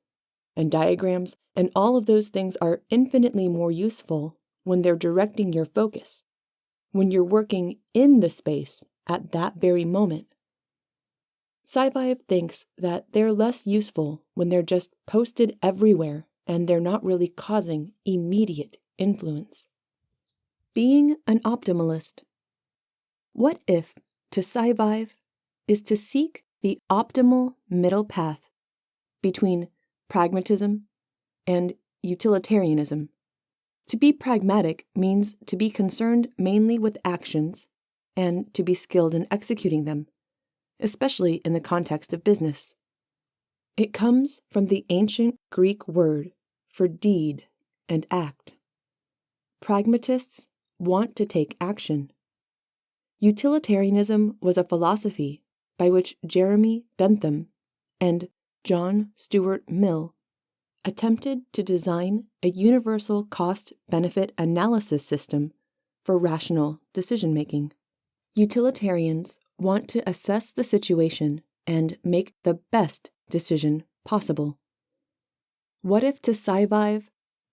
and diagrams, and all of those things are infinitely more useful when they're directing your focus, when you're working in the space at that very moment. SciVive thinks that they're less useful when they're just posted everywhere and they're not really causing immediate influence. Being an optimalist. What if to SciVive is to seek the optimal middle path between pragmatism and utilitarianism? To be pragmatic means to be concerned mainly with actions and to be skilled in executing them, especially in the context of business. It comes from the ancient Greek word for deed and act. Pragmatists want to take action. Utilitarianism was a philosophy by which Jeremy Bentham and John Stuart Mill attempted to design a universal cost-benefit analysis system for rational decision-making. Utilitarians want to assess the situation and make the best decision possible. What if to SciVive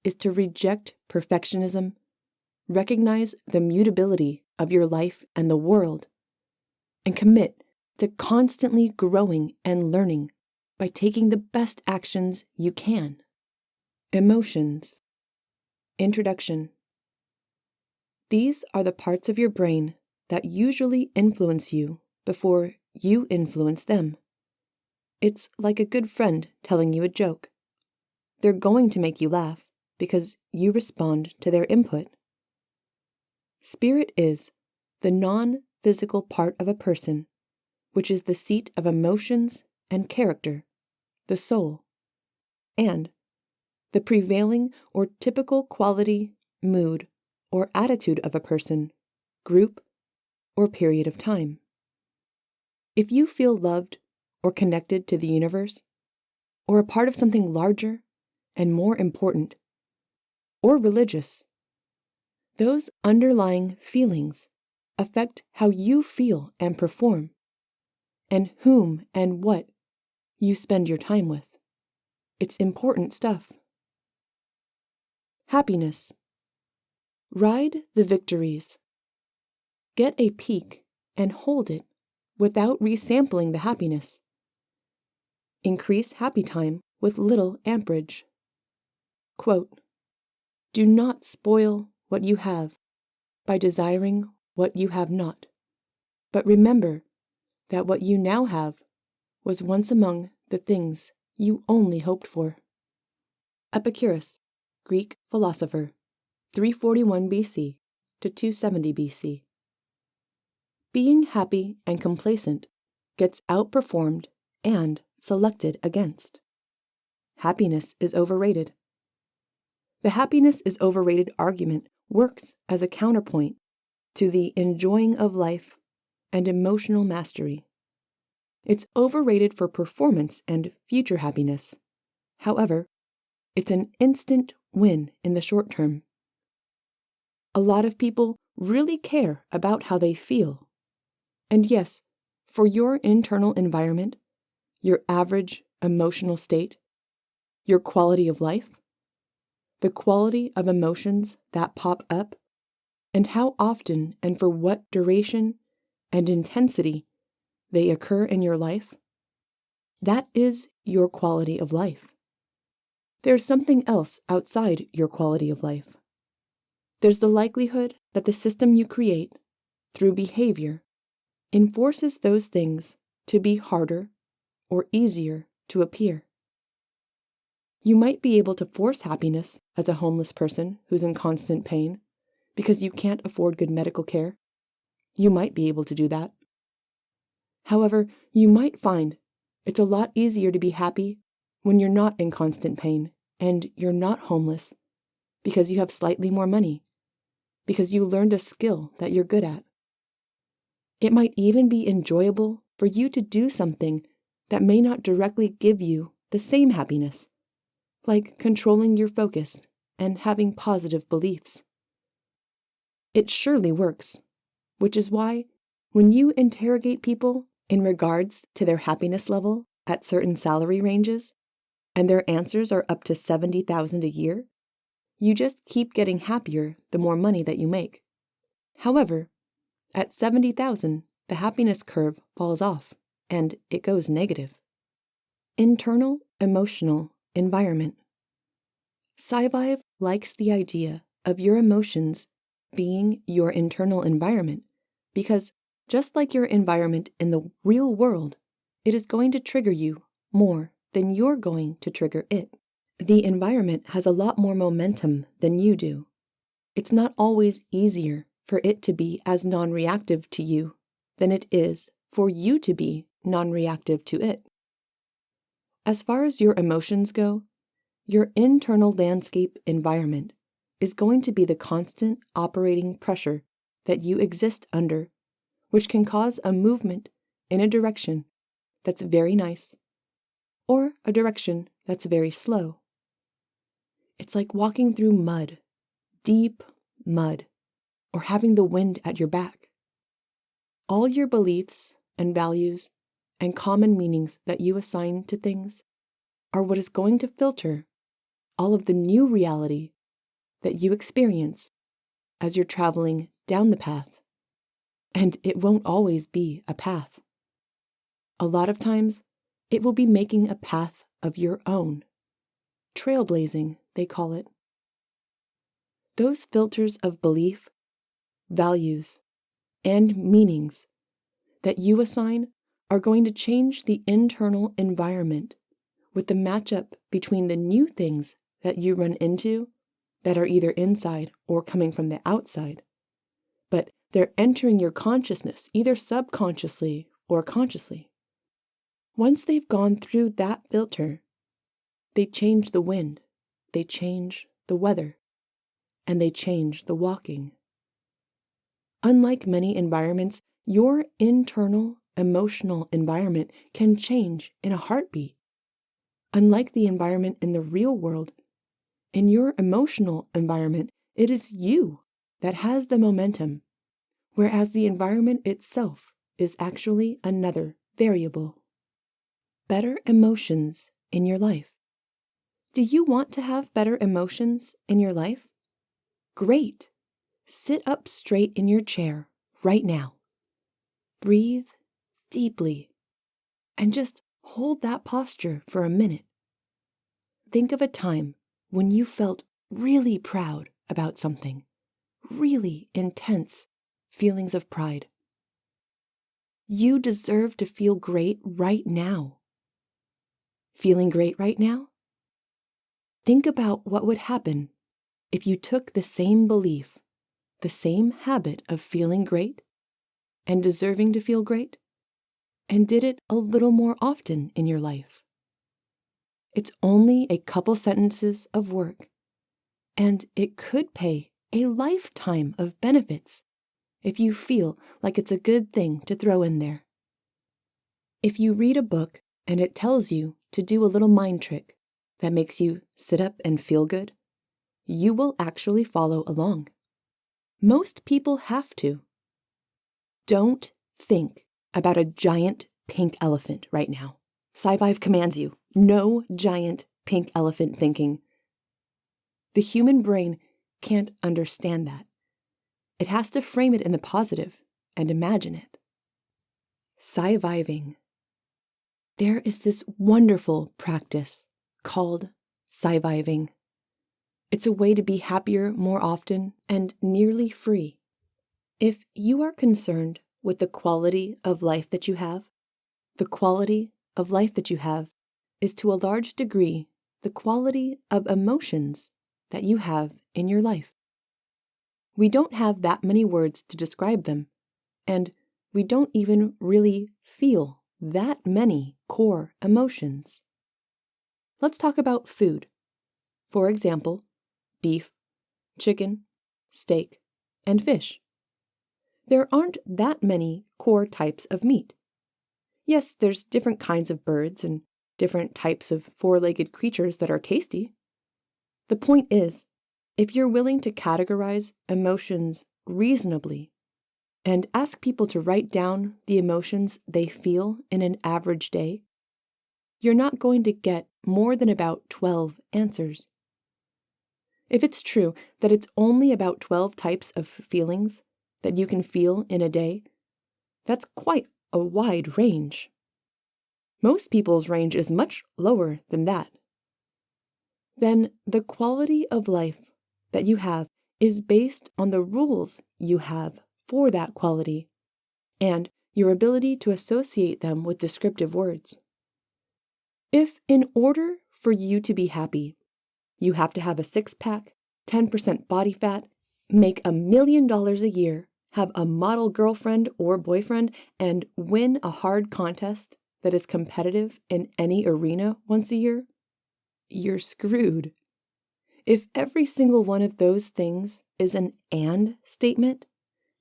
is to reject perfectionism, recognize the mutability of your life and the world, and commit to constantly growing and learning by taking the best actions you can? Emotions. Introduction. These are the parts of your brain that usually influence you before you influence them. It's like a good friend telling you a joke. They're going to make you laugh because you respond to their input. Spirit is the non-physical part of a person, which is the seat of emotions and character, the soul, and the prevailing or typical quality, mood, or attitude of a person, group, or period of time. If you feel loved or connected to the universe, or a part of something larger and more important, or religious, those underlying feelings affect how you feel and perform, and whom and what you spend your time with. It's important stuff. Happiness. Ride the victories. Get a peak and hold it without resampling the happiness. Increase happy time with little amperage. Quote, "Do not spoil what you have by desiring what you have not, but remember that what you now have was once among the things you only hoped for." Epicurus, Greek philosopher, 341 BC to 270 BC. Being happy and complacent gets outperformed and selected against. Happiness is overrated. The happiness is overrated argument works as a counterpoint to the enjoying of life and emotional mastery. It's overrated for performance and future happiness. However, it's an instant win in the short term. A lot of people really care about how they feel. And yes, for your internal environment, your average emotional state, your quality of life, the quality of emotions that pop up, and how often and for what duration and intensity they occur in your life, that is your quality of life. There's something else outside your quality of life. There's the likelihood that the system you create, through behavior, enforces those things to be harder or easier to appear. You might be able to force happiness as a homeless person who's in constant pain because you can't afford good medical care. You might be able to do that. However, you might find it's a lot easier to be happy when you're not in constant pain and you're not homeless because you have slightly more money, because you learned a skill that you're good at. It might even be enjoyable for you to do something that may not directly give you the same happiness, like controlling your focus and having positive beliefs. It surely works, which is why when you interrogate people in regards to their happiness level at certain salary ranges, and their answers are up to $70,000 a year, you just keep getting happier the more money that you make. However, at $70,000, the happiness curve falls off and it goes negative. Internal emotional environment. SciVive likes the idea of your emotions being your internal environment because just like your environment in the real world, it is going to trigger you more than you're going to trigger it. The environment has a lot more momentum than you do. It's not always easier for it to be as non-reactive to you than it is for you to be non-reactive to it. As far as your emotions go, your internal landscape environment is going to be the constant operating pressure that you exist under, which can cause a movement in a direction that's very nice or a direction that's very slow. It's like walking through mud, deep mud, or having the wind at your back. All your beliefs and values and common meanings that you assign to things are what is going to filter all of the new reality that you experience as you're traveling down the path. And it won't always be a path. A lot of times, it will be making a path of your own. Trailblazing, they call it. Those filters of belief, values, and meanings that you assign are going to change the internal environment with the matchup between the new things that you run into that are either inside or coming from the outside, but they're entering your consciousness either subconsciously or consciously. Once they've gone through that filter, they change the wind, they change the weather, and they change the walking. Unlike many environments, your internal emotional environment can change in a heartbeat. Unlike the environment in the real world, in your emotional environment, it is you that has the momentum, whereas the environment itself is actually another variable. Better emotions in your life. Do you want to have better emotions in your life? Great. Sit up straight in your chair right now. Breathe deeply and just hold that posture for a minute. Think of a time when you felt really proud about something, really intense feelings of pride. You deserve to feel great right now. Feeling great right now? Think about what would happen if you took the same belief, the same habit of feeling great and deserving to feel great, and did it a little more often in your life. It's only a couple sentences of work, and it could pay a lifetime of benefits if you feel like it's a good thing to throw in there. If you read a book and it tells you to do a little mind trick that makes you sit up and feel good, you will actually follow along. Most people have to. Don't think about a giant pink elephant right now. SciVive commands you, no giant pink elephant thinking. The human brain can't understand that. It has to frame it in the positive and imagine it. SciViving. There is this wonderful practice called SciViving. It's a way to be happier more often and nearly free. If you are concerned with the quality of life that you have, the quality of life that you have is to a large degree the quality of emotions that you have in your life. We don't have that many words to describe them, and we don't even really feel that many core emotions. Let's talk about food. For example, beef, chicken, steak, and fish. There aren't that many core types of meat. Yes, there's different kinds of birds and different types of four-legged creatures that are tasty. The point is, if you're willing to categorize emotions reasonably and ask people to write down the emotions they feel in an average day, you're not going to get more than about 12 answers. If it's true that it's only about 12 types of feelings that you can feel in a day, that's quite a wide range. Most people's range is much lower than that. Then the quality of life that you have is based on the rules you have for that quality and your ability to associate them with descriptive words. If in order for you to be happy, you have to have a six-pack, 10% body fat, make $1 million a year, have a model girlfriend or boyfriend, and win a hard contest that is competitive in any arena once a year, you're screwed. If every single one of those things is an and statement,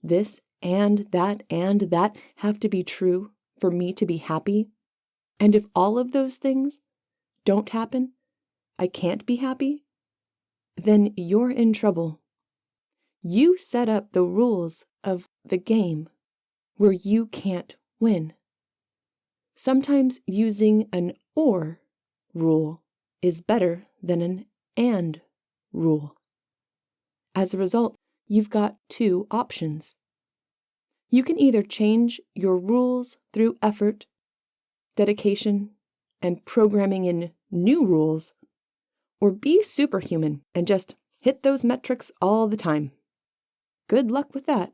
this and that have to be true for me to be happy, and if all of those things don't happen, I can't be happy, then you're in trouble. You set up the rules of the game where you can't win. Sometimes using an or rule is better than an and rule. As a result, you've got two options. You can either change your rules through effort, dedication, and programming in new rules, or be superhuman and just hit those metrics all the time. Good luck with that.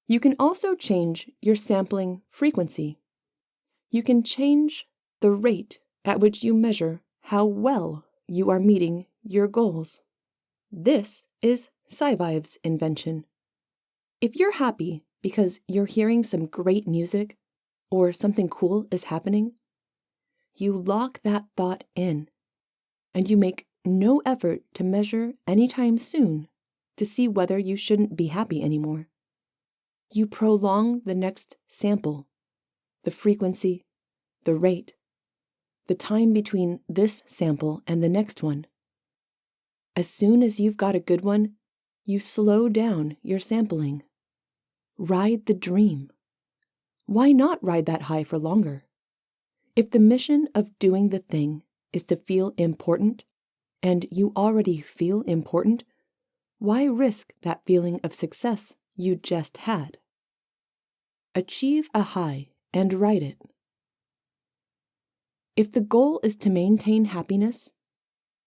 You can also change your sampling frequency. You can change the rate at which you measure how well you are meeting your goals. This is SciVive's invention. If you're happy because you're hearing some great music or something cool is happening, you lock that thought in and you make no effort to measure anytime soon to see whether you shouldn't be happy anymore. You prolong the next sample, the frequency, the rate, the time between this sample and the next one. As soon as you've got a good one, you slow down your sampling. Ride the dream. Why not ride that high for longer? If the mission of doing the thing is to feel important, and you already feel important, why risk that feeling of success you just had? Achieve a high and ride it. If the goal is to maintain happiness,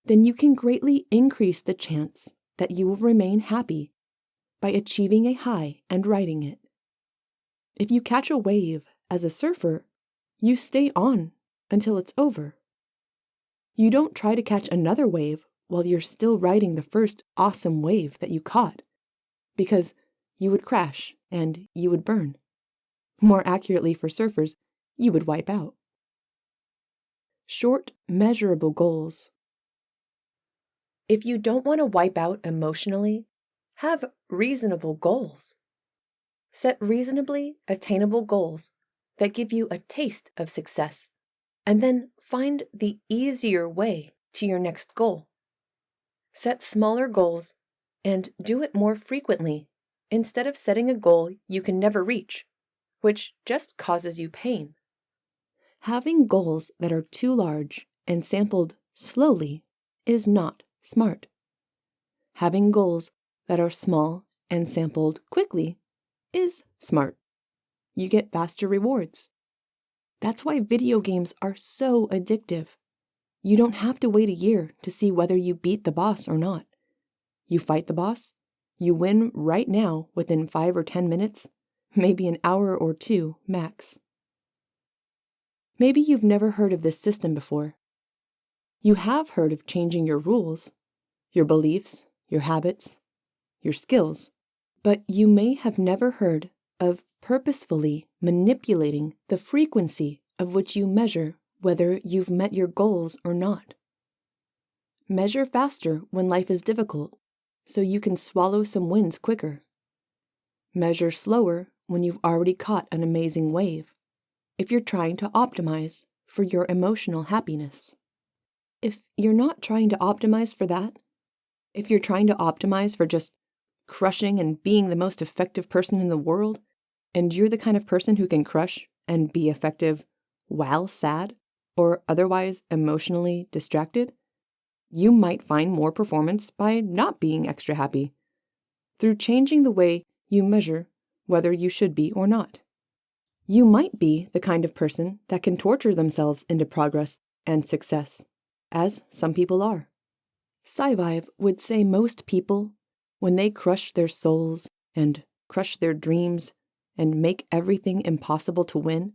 then you can greatly increase the chance that you will remain happy by achieving a high and riding it. If you catch a wave as a surfer, you stay on until it's over. You don't try to catch another wave while you're still riding the first awesome wave that you caught, because you would crash and you would burn. More accurately for surfers, you would wipe out. Short, measurable goals. If you don't want to wipe out emotionally, have reasonable goals. Set reasonably attainable goals that give you a taste of success, and then find the easier way to your next goal. Set smaller goals and do it more frequently instead of setting a goal you can never reach, which just causes you pain. Having goals that are too large and sampled slowly is not smart. Having goals that are small and sampled quickly is smart. You get faster rewards. That's why video games are so addictive. You don't have to wait a year to see whether you beat the boss or not. You fight the boss, you win right now within 5 or 10 minutes, maybe an hour or 2 max. Maybe you've never heard of this system before. You have heard of changing your rules, your beliefs, your habits, your skills, but you may have never heard of purposefully manipulating the frequency of which you measure whether you've met your goals or not. Measure faster when life is difficult, so you can swallow some wins quicker. Measure slower when you've already caught an amazing wave, if you're trying to optimize for your emotional happiness. If you're not trying to optimize for that, if you're trying to optimize for just crushing and being the most effective person in the world, and you're the kind of person who can crush and be effective while sad or otherwise emotionally distracted, you might find more performance by not being extra happy, through changing the way you measure whether you should be or not. You might be the kind of person that can torture themselves into progress and success, as some people are. SciVive would say most people, when they crush their souls and crush their dreams and make everything impossible to win,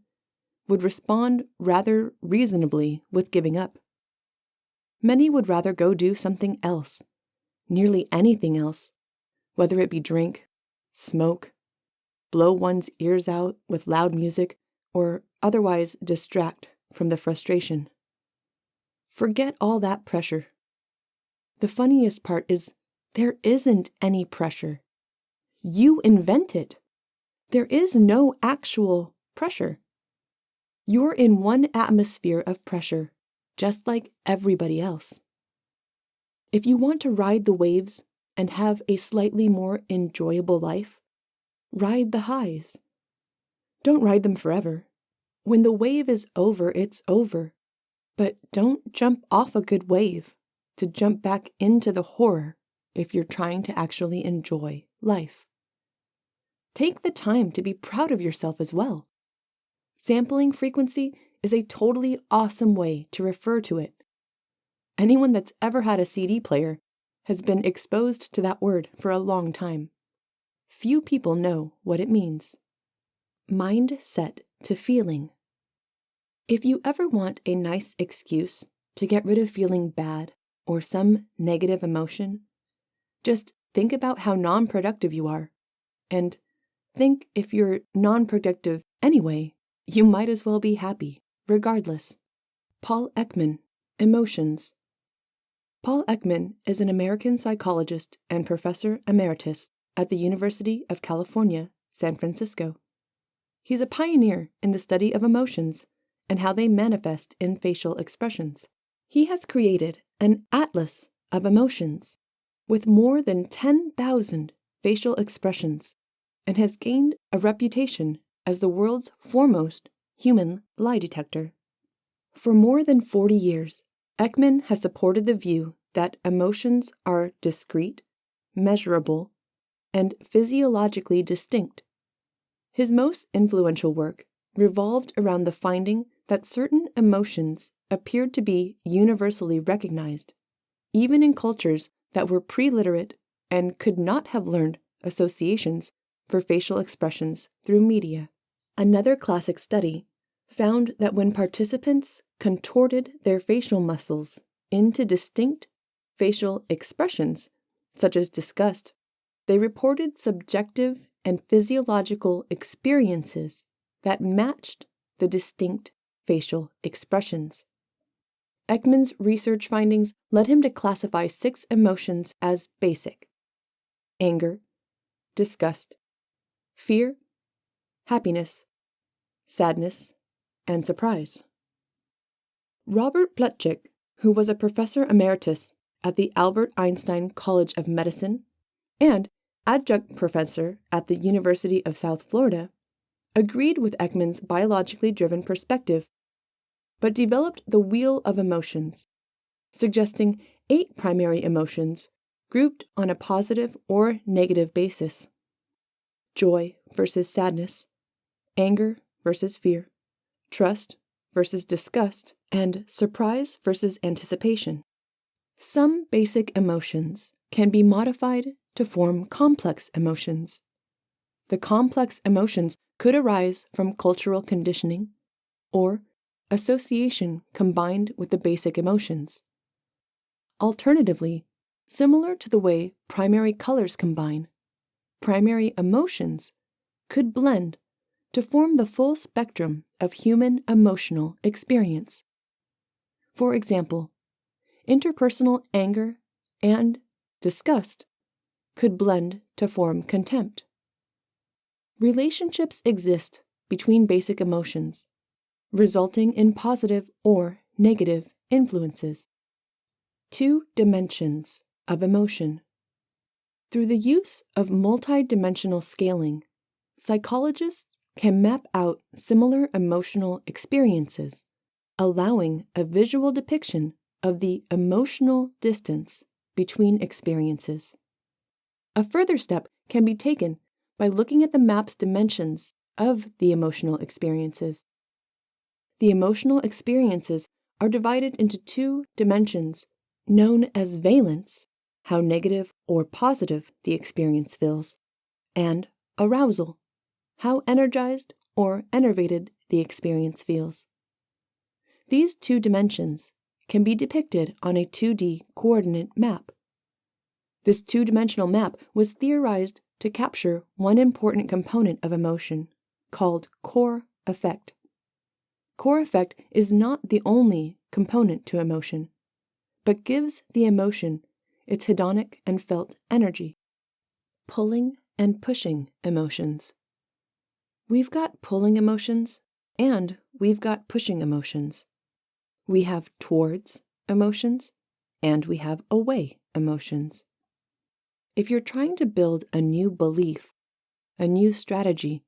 would respond rather reasonably with giving up. Many would rather go do something else, nearly anything else, whether it be drink, smoke, blow one's ears out with loud music, or otherwise distract from the frustration. Forget all that pressure. The funniest part is there isn't any pressure. You invent it. There is no actual pressure. You're in one atmosphere of pressure, just like everybody else. If you want to ride the waves and have a slightly more enjoyable life, ride the highs. Don't ride them forever. When the wave is over, it's over. But don't jump off a good wave to jump back into the horror if you're trying to actually enjoy life. Take the time to be proud of yourself as well. Sampling frequency is a totally awesome way to refer to it. Anyone that's ever had a CD player has been exposed to that word for a long time. Few people know what it means. Mind set to feeling. If you ever want a nice excuse to get rid of feeling bad or some negative emotion, just think about how non-productive you are, and think if you're non-productive anyway, you might as well be happy, regardless. Paul Ekman, Emotions. Paul Ekman is an American psychologist and professor emeritus at the University of California, San Francisco. He's a pioneer in the study of emotions and how they manifest in facial expressions. He has created an atlas of emotions with more than 10,000 facial expressions and has gained a reputation as the world's foremost human lie detector. For more than 40 years, Ekman has supported the view that emotions are discrete, measurable, and physiologically distinct. His most influential work revolved around the finding that certain emotions appeared to be universally recognized, even in cultures that were pre-literate and could not have learned associations for facial expressions through media. Another classic study found that when participants contorted their facial muscles into distinct facial expressions, such as disgust, they reported subjective and physiological experiences that matched the distinct facial expressions. Ekman's research findings led him to classify 6 emotions as basic: anger, disgust, fear, happiness, sadness, and surprise. Robert Plutchik, who was a professor emeritus at the Albert Einstein College of Medicine and adjunct professor at the University of South Florida, agreed with Ekman's biologically driven perspective, but developed the wheel of emotions, suggesting 8 primary emotions grouped on a positive or negative basis: joy versus sadness, anger versus fear, trust versus disgust, and surprise versus anticipation. Some basic emotions can be modified to form complex emotions. The complex emotions could arise from cultural conditioning or association combined with the basic emotions. Alternatively, similar to the way primary colors combine, primary emotions could blend to form the full spectrum of human emotional experience. For example, interpersonal anger and disgust could blend to form contempt. Relationships exist between basic emotions, resulting in positive or negative influences. 2 dimensions of emotion. Through the use of multidimensional scaling, psychologists can map out similar emotional experiences, allowing a visual depiction of the emotional distance between experiences. A further step can be taken by looking at the map's dimensions of the emotional experiences. The emotional experiences are divided into 2 dimensions known as valence, how negative or positive the experience feels, and arousal, how energized or enervated the experience feels. These 2 dimensions can be depicted on a 2D coordinate map. This 2-dimensional map was theorized to capture one important component of emotion, called core affect. Core affect is not the only component to emotion, but gives the emotion its hedonic and felt energy. Pulling and pushing emotions. We've got pulling emotions and we've got pushing emotions. We have towards emotions and we have away emotions. If you're trying to build a new belief, a new strategy,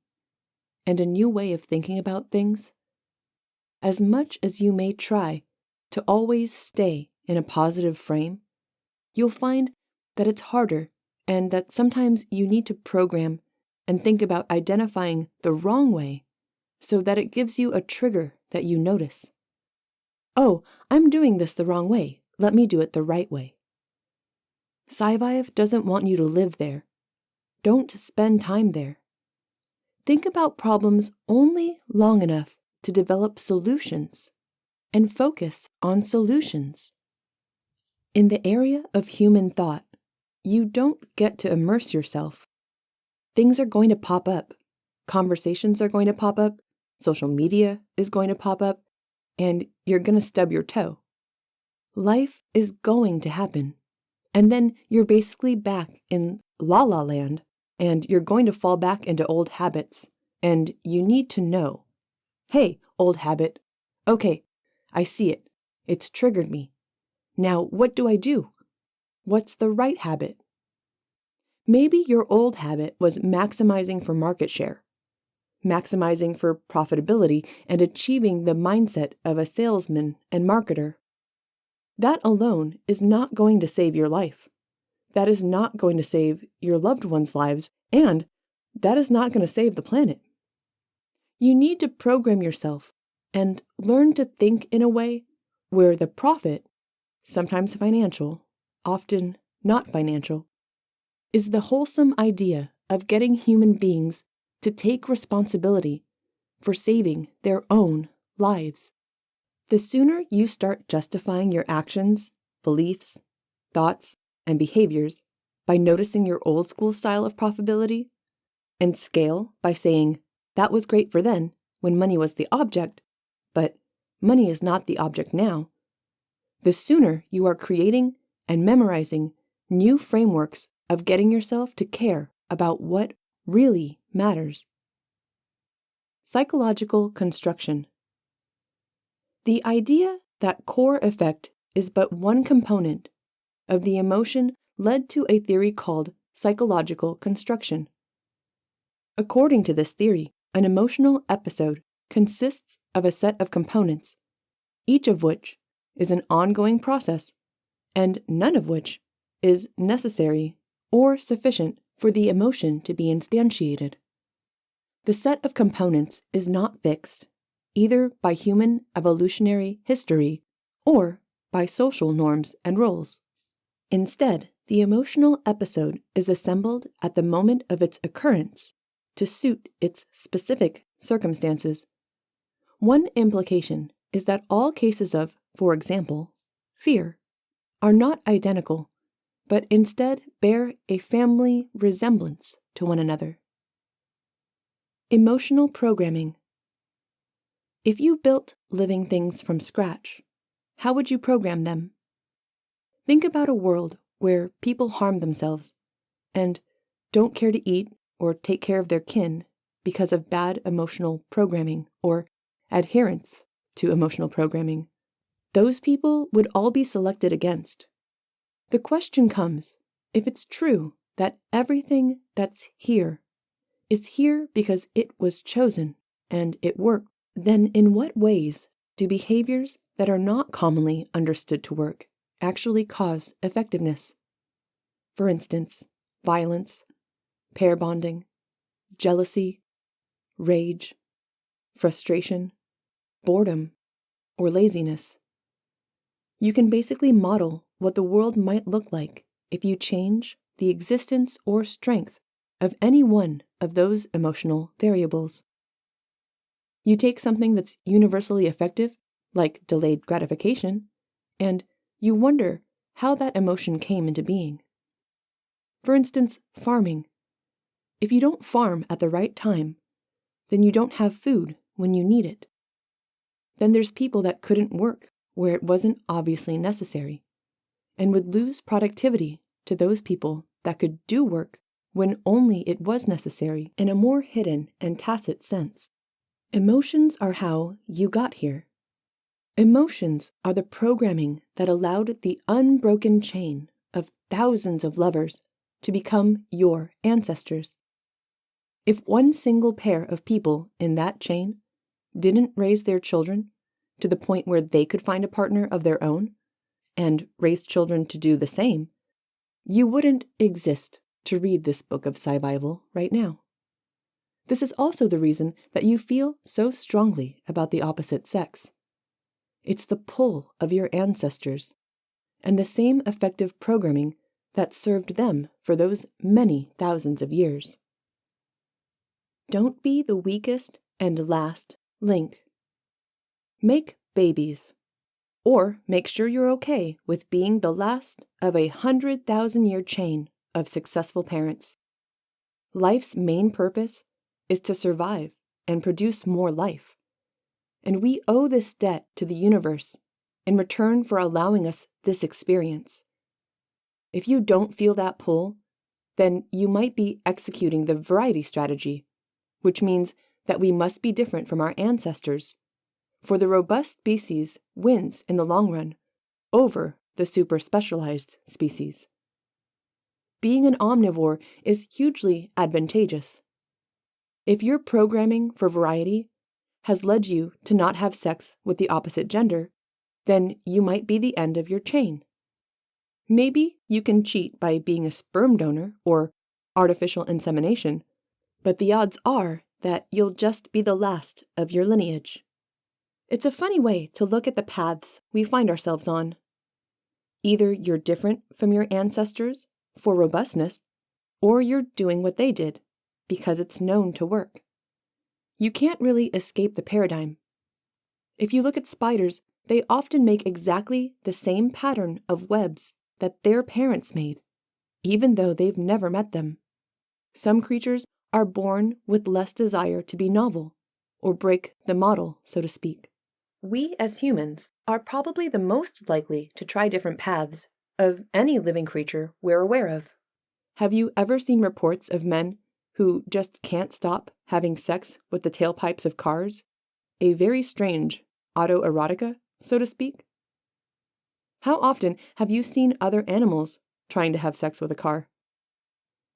and a new way of thinking about things, as much as you may try to always stay in a positive frame, you'll find that it's harder and that sometimes you need to program and think about identifying the wrong way so that it gives you a trigger that you notice. Oh, I'm doing this the wrong way. Let me do it the right way. SciVive doesn't want you to live there. don't spend time there. Think about problems only long enough to develop solutions and focus on solutions. In the area of human thought, you don't get to immerse yourself. Things are going to pop up. Conversations are going to pop up. Social media is going to pop up. And you're going to stub your toe. Life is going to happen. And then you're basically back in la la land, and you're going to fall back into old habits. And you need to know, hey, old habit, okay, I see it. It's triggered me. Now, what do I do? What's the right habit? Maybe your old habit was maximizing for market share, maximizing for profitability, and achieving the mindset of a salesman and marketer. That alone is not going to save your life. That is not going to save your loved ones' lives, and that is not going to save the planet. You need to program yourself and learn to think in a way where the profit, sometimes financial, often not financial, is the wholesome idea of getting human beings to take responsibility for saving their own lives. The sooner you start justifying your actions, beliefs, thoughts, and behaviors by noticing your old school style of profitability, and scale by saying, that was great for then, when money was the object, but money is not the object now, the sooner you are creating and memorizing new frameworks of getting yourself to care about what really matters. Psychological construction. The idea that core effect is but one component of the emotion led to a theory called psychological construction. According to this theory, an emotional episode consists of a set of components, each of which is an ongoing process, and none of which is necessary or sufficient for the emotion to be instantiated. The set of components is not fixed, either by human evolutionary history or by social norms and roles. Instead, the emotional episode is assembled at the moment of its occurrence to suit its specific circumstances. One implication is that all cases of, for example, fear, are not identical, but instead bear a family resemblance to one another. Emotional programming. If you built living things from scratch, how would you program them? Think about a world where people harm themselves and don't care to eat or take care of their kin because of bad emotional programming or adherence to emotional programming. Those people would all be selected against. The question comes, if it's true that everything that's here is here because it was chosen and it worked, then in what ways do behaviors that are not commonly understood to work actually cause effectiveness? For instance, violence, pair bonding, jealousy, rage, frustration, boredom, or laziness. You can basically model what the world might look like if you change the existence or strength of any one of those emotional variables. You take something that's universally effective, like delayed gratification, and you wonder how that emotion came into being. For instance, farming. If you don't farm at the right time, then you don't have food when you need it. Then there's people that couldn't work where it wasn't obviously necessary, and would lose productivity to those people that could do work when only it was necessary in a more hidden and tacit sense. Emotions are how you got here. Emotions are the programming that allowed the unbroken chain of thousands of lovers to become your ancestors. If one single pair of people in that chain didn't raise their children to the point where they could find a partner of their own and raise children to do the same, you wouldn't exist to read this book of SciVive right now. This is also the reason that you feel so strongly about the opposite sex. It's the pull of your ancestors, and the same effective programming that served them for those many thousands of years. Don't be the weakest and last link. Make babies, or make sure you're okay with being the last of a 100,000-year chain of successful parents. Life's main purpose is to survive and produce more life. And we owe this debt to the universe in return for allowing us this experience. If you don't feel that pull, then you might be executing the variety strategy, which means that we must be different from our ancestors, for the robust species wins in the long run over the super specialized species. Being an omnivore is hugely advantageous. If your programming for variety has led you to not have sex with the opposite gender, then you might be the end of your chain. Maybe you can cheat by being a sperm donor or artificial insemination, but the odds are that you'll just be the last of your lineage. It's a funny way to look at the paths we find ourselves on. Either you're different from your ancestors for robustness, or you're doing what they did because it's known to work. You can't really escape the paradigm. If you look at spiders, they often make exactly the same pattern of webs that their parents made, even though they've never met them. Some creatures are born with less desire to be novel, or break the model, so to speak. We as humans are probably the most likely to try different paths of any living creature we're aware of. Have you ever seen reports of men who just can't stop having sex with the tailpipes of cars? A very strange autoerotica, so to speak. How often have you seen other animals trying to have sex with a car?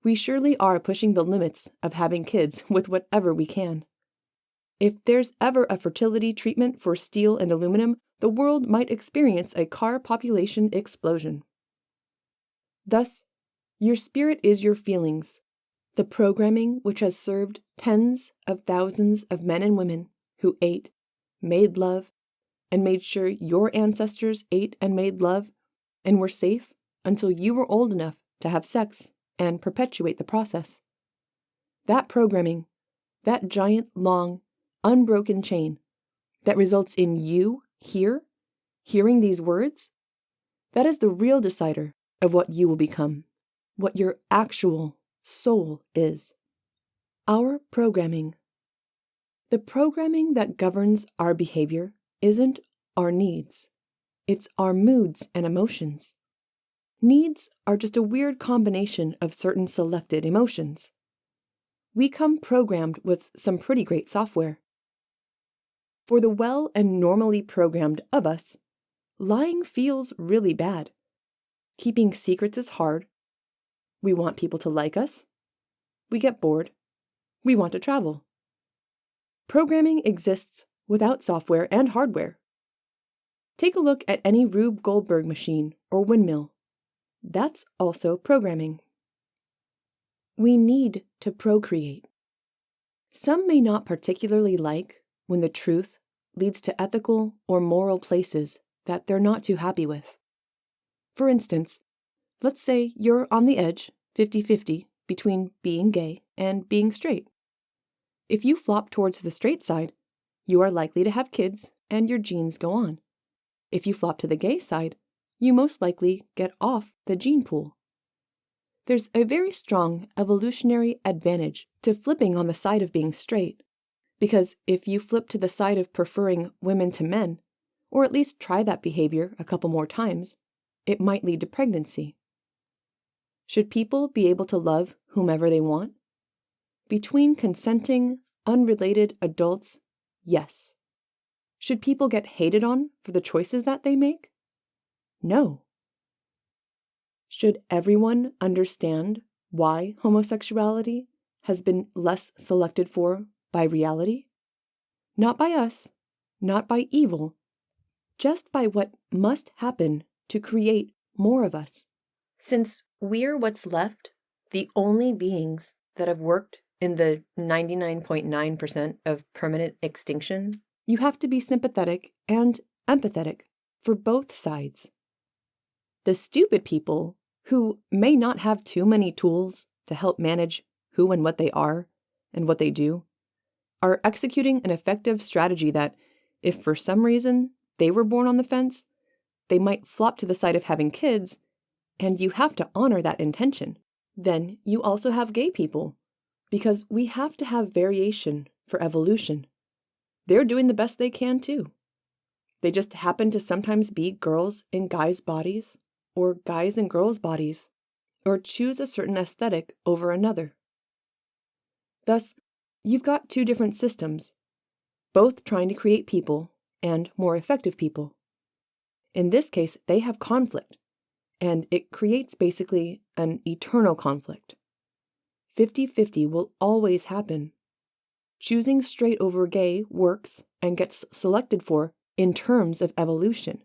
We surely are pushing the limits of having kids with whatever we can. If there's ever a fertility treatment for steel and aluminum, the world might experience a car population explosion. Thus, your spirit is your feelings, the programming which has served tens of thousands of men and women who ate, made love, and made sure your ancestors ate and made love and were safe until you were old enough to have sex and perpetuate the process. That programming, that giant, long, unbroken chain that results in you here, hearing these words, that is the real decider of what you will become, what your actual soul is. Our programming. The programming that governs our behavior isn't our needs. It's our moods and emotions. Needs are just a weird combination of certain selected emotions. We come programmed with some pretty great software. For the well and normally programmed of us, lying feels really bad. Keeping secrets is hard. We want people to like us. We get bored. We want to travel. Programming exists without software and hardware. Take a look at any Rube Goldberg machine or windmill. That's also programming. We need to procreate. Some may not particularly like when the truth leads to ethical or moral places that they're not too happy with. For instance, let's say you're on the edge, 50-50, between being gay and being straight. If you flop towards the straight side, you are likely to have kids and your genes go on. If you flop to the gay side, you most likely get off the gene pool. There's a very strong evolutionary advantage to flipping on the side of being straight, because if you flip to the side of preferring women to men, or at least try that behavior a couple more times, it might lead to pregnancy. Should people be able to love whomever they want? Between consenting, unrelated adults, yes. Should people get hated on for the choices that they make? No. Should everyone understand why homosexuality has been less selected for by reality? Not by us, not by evil, just by what must happen to create more of us. Since we're what's left, the only beings that have worked in the 99.9% of permanent extinction, you have to be sympathetic and empathetic for both sides. The stupid people who may not have too many tools to help manage who and what they are and what they do, are executing an effective strategy that, if for some reason they were born on the fence, they might flop to the side of having kids, and you have to honor that intention. Then you also have gay people, because we have to have variation for evolution. They're doing the best they can too. They just happen to sometimes be girls in guys' bodies, or guys in girls' bodies, or choose a certain aesthetic over another. Thus, you've got two different systems, both trying to create people and more effective people. In this case, they have conflict, and it creates basically an eternal conflict. 50-50 will always happen. Choosing straight over gay works and gets selected for in terms of evolution.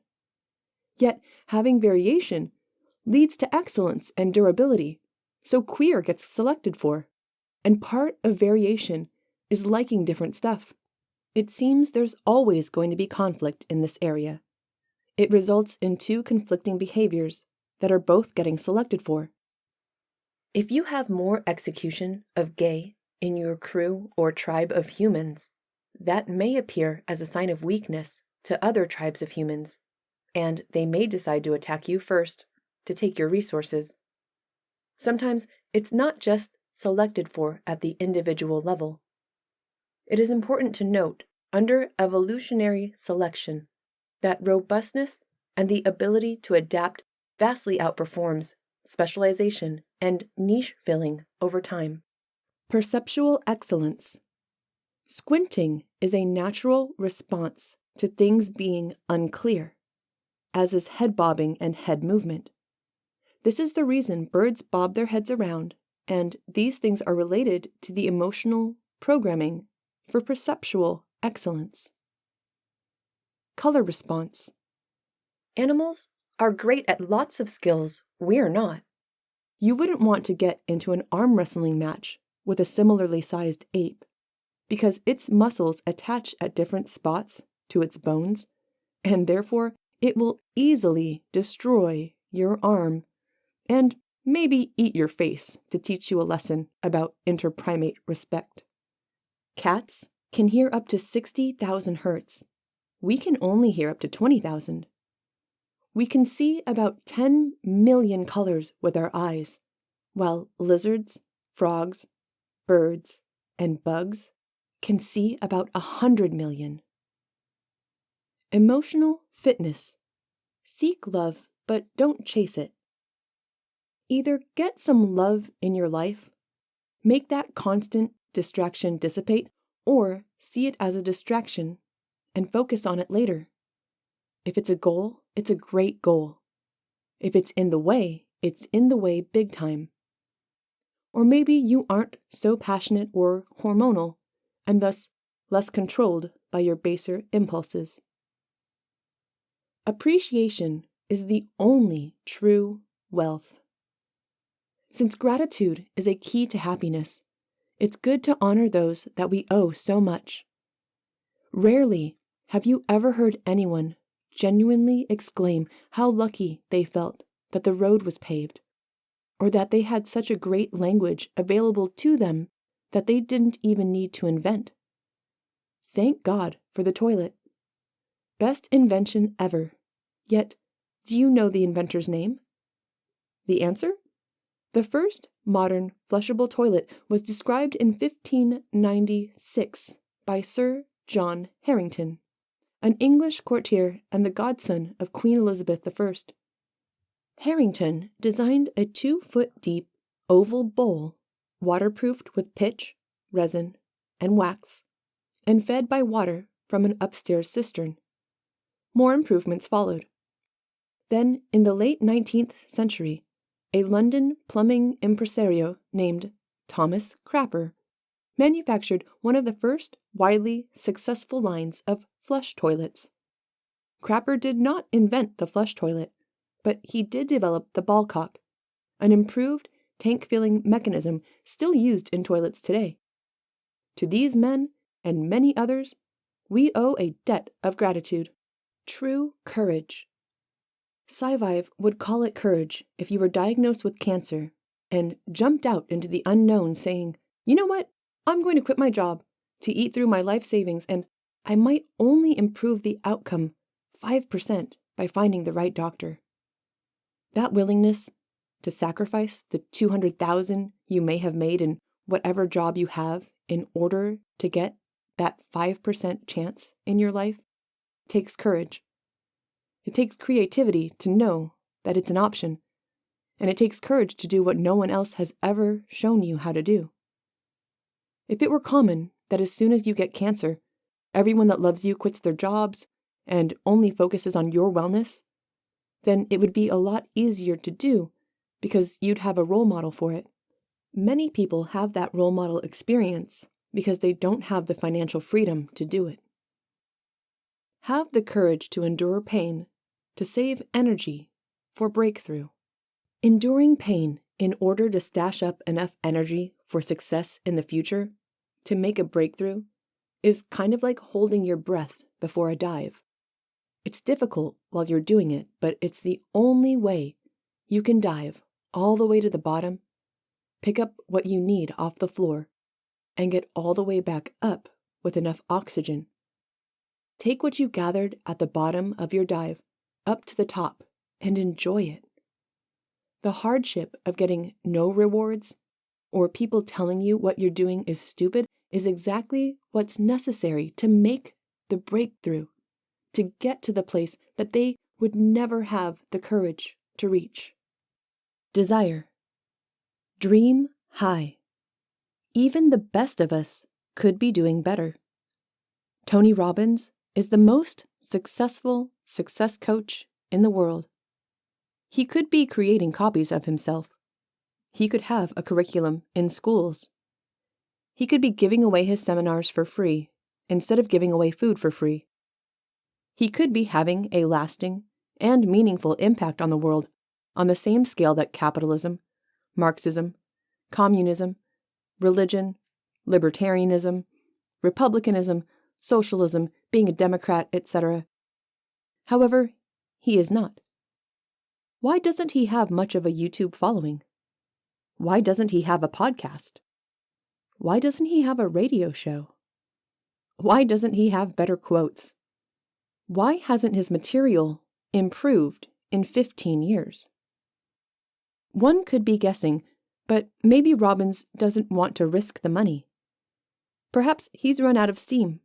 Yet, having variation leads to excellence and durability, so queer gets selected for. And part of variation is liking different stuff. It seems there's always going to be conflict in this area. It results in two conflicting behaviors that are both getting selected for. If you have more execution of gay in your crew or tribe of humans, that may appear as a sign of weakness to other tribes of humans, and they may decide to attack you first to take your resources. Sometimes it's not just selected for at the individual level. It is important to note, under evolutionary selection, that robustness and the ability to adapt vastly outperforms specialization and niche filling over time. Perceptual excellence. Squinting is a natural response to things being unclear, as is head bobbing and head movement. This is the reason birds bob their heads around, and these things are related to the emotional programming for perceptual excellence. Color response. Animals are great at lots of skills we're not. You wouldn't want to get into an arm wrestling match with a similarly sized ape, because its muscles attach at different spots to its bones, and therefore it will easily destroy your arm, and maybe eat your face to teach you a lesson about interprimate respect. Cats can hear up to 60,000 hertz. We can only hear up to 20,000. We can see about 10 million colors with our eyes, while lizards, frogs, birds, and bugs can see about 100 million. Emotional fitness. Seek love, but don't chase it. Either get some love in your life, make that constant distraction dissipate, or see it as a distraction and focus on it later. If it's a goal, it's a great goal. If it's in the way, it's in the way big time. Or maybe you aren't so passionate or hormonal, and thus less controlled by your baser impulses. Appreciation is the only true wealth. Since gratitude is a key to happiness, it's good to honor those that we owe so much. Rarely have you ever heard anyone genuinely exclaim how lucky they felt that the road was paved, or that they had such a great language available to them that they didn't even need to invent. Thank God for the toilet. Best invention ever. Yet, do you know the inventor's name? The answer? The first modern flushable toilet was described in 1596 by Sir John Harrington, an English courtier and the godson of Queen Elizabeth I. Harrington designed a 2-foot-deep oval bowl, waterproofed with pitch, resin, and wax, and fed by water from an upstairs cistern. More improvements followed. Then, in the late 19th century, a London plumbing impresario named Thomas Crapper manufactured one of the first widely successful lines of flush toilets. Crapper did not invent the flush toilet, but he did develop the ballcock, an improved tank-filling mechanism still used in toilets today. To these men, and many others, we owe a debt of gratitude. True courage. SciVive would call it courage if you were diagnosed with cancer and jumped out into the unknown saying, you know what? I'm going to quit my job to eat through my life savings, and I might only improve the outcome 5% by finding the right doctor. That willingness to sacrifice the $200,000 you may have made in whatever job you have in order to get that 5% chance in your life takes courage. It takes creativity to know that it's an option, and it takes courage to do what no one else has ever shown you how to do. If it were common that as soon as you get cancer, everyone that loves you quits their jobs and only focuses on your wellness, then it would be a lot easier to do because you'd have a role model for it. Many people have that role model experience because they don't have the financial freedom to do it. Have the courage to endure pain, to save energy for breakthrough. Enduring pain in order to stash up enough energy for success in the future, to make a breakthrough, is kind of like holding your breath before a dive. It's difficult while you're doing it, but it's the only way you can dive all the way to the bottom, pick up what you need off the floor, and get all the way back up with enough oxygen. Take what you gathered at the bottom of your dive up to the top and enjoy it. The hardship of getting no rewards or people telling you what you're doing is stupid is exactly what's necessary to make the breakthrough, to get to the place that they would never have the courage to reach. Desire. Dream high. Even the best of us could be doing better. Tony Robbins is the most successful success coach in the world. He could be creating copies of himself. He could have a curriculum in schools. He could be giving away his seminars for free instead of giving away food for free. He could be having a lasting and meaningful impact on the world on the same scale that capitalism, Marxism, communism, religion, libertarianism, republicanism, socialism, being a Democrat, etc. However, he is not. Why doesn't he have much of a YouTube following? Why doesn't he have a podcast? Why doesn't he have a radio show? Why doesn't he have better quotes? Why hasn't his material improved in 15 years? One could be guessing, but maybe Robbins doesn't want to risk the money. Perhaps he's run out of steam.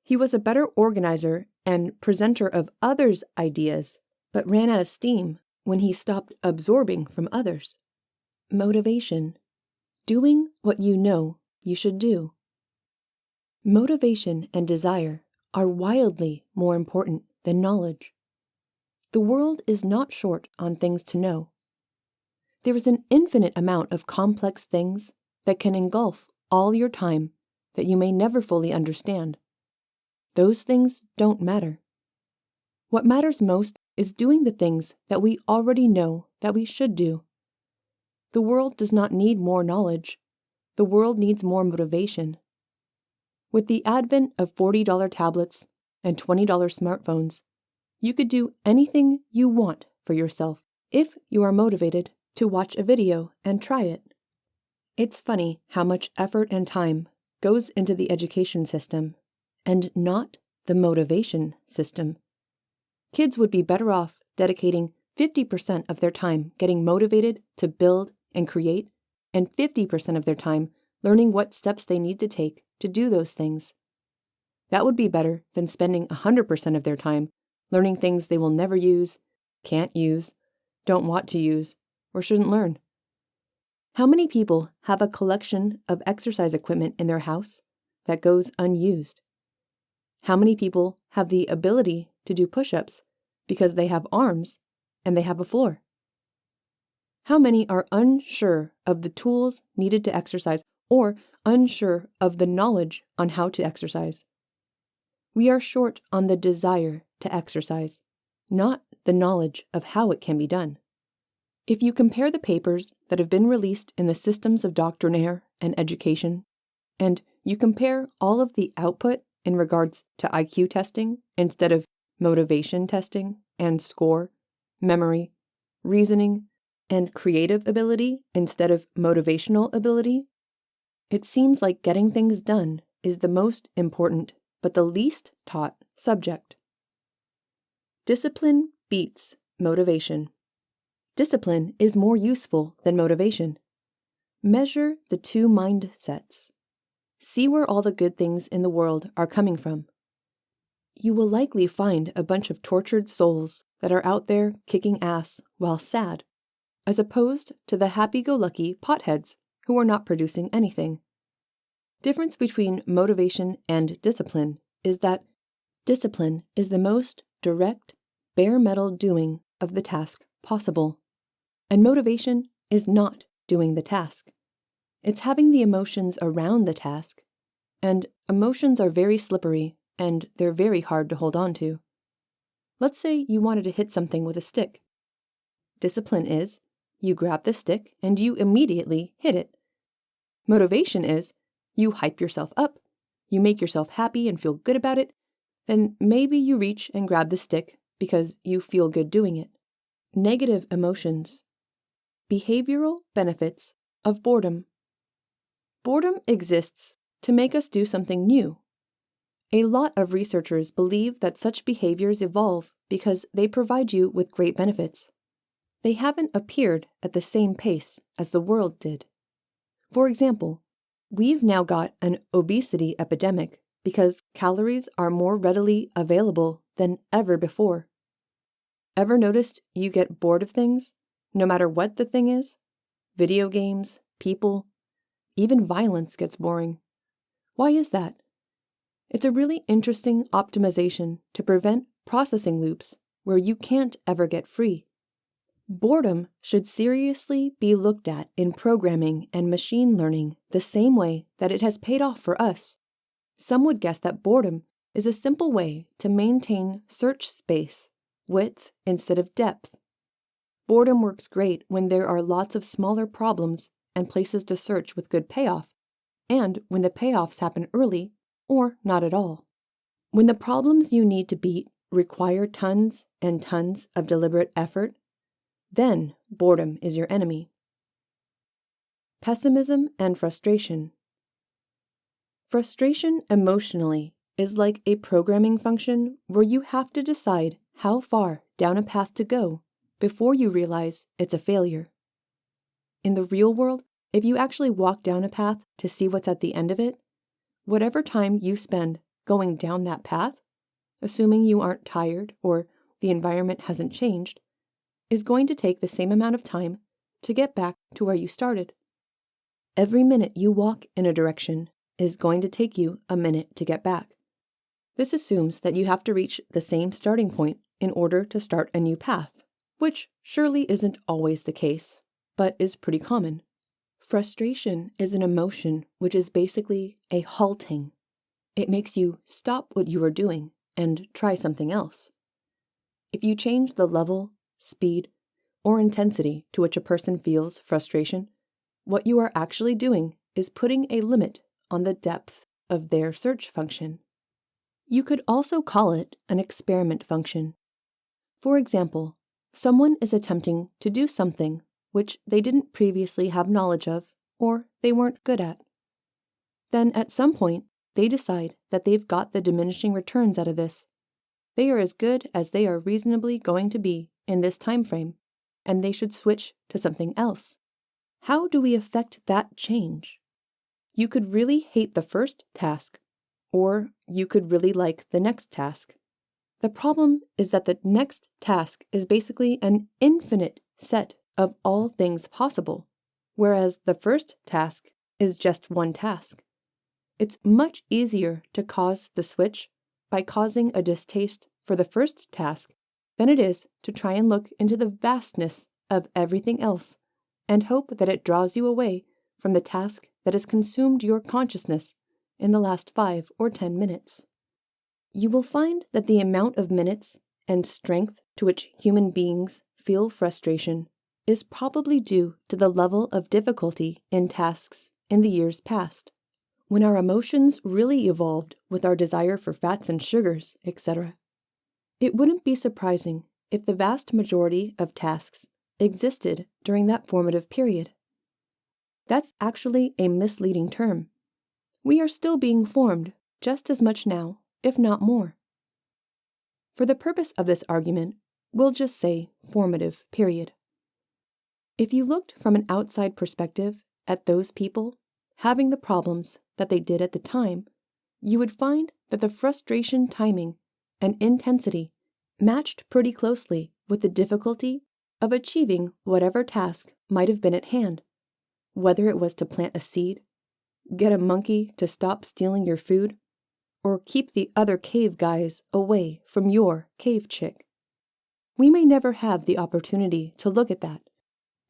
He was a better organizer and presenter of others' ideas, but ran out of steam when he stopped absorbing from others. Motivation. Doing what you know you should do. Motivation and desire are wildly more important than knowledge. The world is not short on things to know. There is an infinite amount of complex things that can engulf all your time that you may never fully understand. Those things don't matter. What matters most is doing the things that we already know that we should do. The world does not need more knowledge. The world needs more motivation. With the advent of $40 tablets and $20 smartphones, you could do anything you want for yourself if you are motivated to watch a video and try it. It's funny how much effort and time goes into the education system and not the motivation system. Kids would be better off dedicating 50% of their time getting motivated to build and create, and 50% of their time learning what steps they need to take to do those things. That would be better than spending 100% of their time learning things they will never use, can't use, don't want to use, or shouldn't learn. How many people have a collection of exercise equipment in their house that goes unused? How many people have the ability to do push-ups because they have arms and they have a floor? How many are unsure of the tools needed to exercise or unsure of the knowledge on how to exercise? We are short on the desire to exercise, not the knowledge of how it can be done. If you compare the papers that have been released in the systems of doctrinaire and education, and you compare all of the output in regards to IQ testing instead of motivation testing and score, memory, reasoning, and creative ability instead of motivational ability, it seems like getting things done is the most important but the least taught subject. Discipline beats motivation. Discipline is more useful than motivation. Measure the two mindsets. See where all the good things in the world are coming from. You will likely find a bunch of tortured souls that are out there kicking ass while sad, as opposed to the happy-go-lucky potheads who are not producing anything. Difference between motivation and discipline is that discipline is the most direct, bare metal doing of the task possible, and motivation is not doing the task. It's having the emotions around the task, and emotions are very slippery and they're very hard to hold on to. Let's say you wanted to hit something with a stick. Discipline is, you grab the stick and you immediately hit it. Motivation is, you hype yourself up, you make yourself happy and feel good about it, then maybe you reach and grab the stick because you feel good doing it. Negative emotions. Behavioral benefits of boredom. Boredom exists to make us do something new. A lot of researchers believe that such behaviors evolve because they provide you with great benefits. They haven't appeared at the same pace as the world did. For example, we've now got an obesity epidemic because calories are more readily available than ever before. Ever noticed you get bored of things, no matter what the thing is? Video games, people, even violence gets boring. Why is that? It's a really interesting optimization to prevent processing loops where you can't ever get free. Boredom should seriously be looked at in programming and machine learning the same way that it has paid off for us. Some would guess that boredom is a simple way to maintain search space, width instead of depth. Boredom works great when there are lots of smaller problems and places to search with good payoff, and when the payoffs happen early or not at all. When the problems you need to beat require tons and tons of deliberate effort, then boredom is your enemy. Pessimism and frustration. Frustration emotionally is like a programming function where you have to decide how far down a path to go before you realize it's a failure. In the real world, if you actually walk down a path to see what's at the end of it, whatever time you spend going down that path, assuming you aren't tired or the environment hasn't changed, is going to take the same amount of time to get back to where you started. Every minute you walk in a direction is going to take you a minute to get back. This assumes that you have to reach the same starting point in order to start a new path, which surely isn't always the case, but is pretty common. Frustration is an emotion which is basically a halting. It makes you stop what you are doing and try something else. If you change the level, speed, or intensity to which a person feels frustration, what you are actually doing is putting a limit on the depth of their search function. You could also call it an experiment function. For example, someone is attempting to do something which they didn't previously have knowledge of or they weren't good at. Then at some point, they decide that they've got the diminishing returns out of this. They are as good as they are reasonably going to be in this time frame, and they should switch to something else. How do we affect that change? You could really hate the first task, or you could really like the next task. The problem is that the next task is basically an infinite set of all things possible, whereas the first task is just one task. It's much easier to cause the switch by causing a distaste for the first task than it is to try and look into the vastness of everything else and hope that it draws you away from the task that has consumed your consciousness in the last 5 or 10 minutes. You will find that the amount of minutes and strength to which human beings feel frustration is probably due to the level of difficulty in tasks in the years past, when our emotions really evolved with our desire for fats and sugars, etc. It wouldn't be surprising if the vast majority of tasks existed during that formative period. That's actually a misleading term. We are still being formed just as much now, if not more. For the purpose of this argument, we'll just say formative period. If you looked from an outside perspective at those people having the problems that they did at the time, you would find that the frustration timing and intensity matched pretty closely with the difficulty of achieving whatever task might have been at hand, whether it was to plant a seed, get a monkey to stop stealing your food, or keep the other cave guys away from your cave chick. We may never have the opportunity to look at that,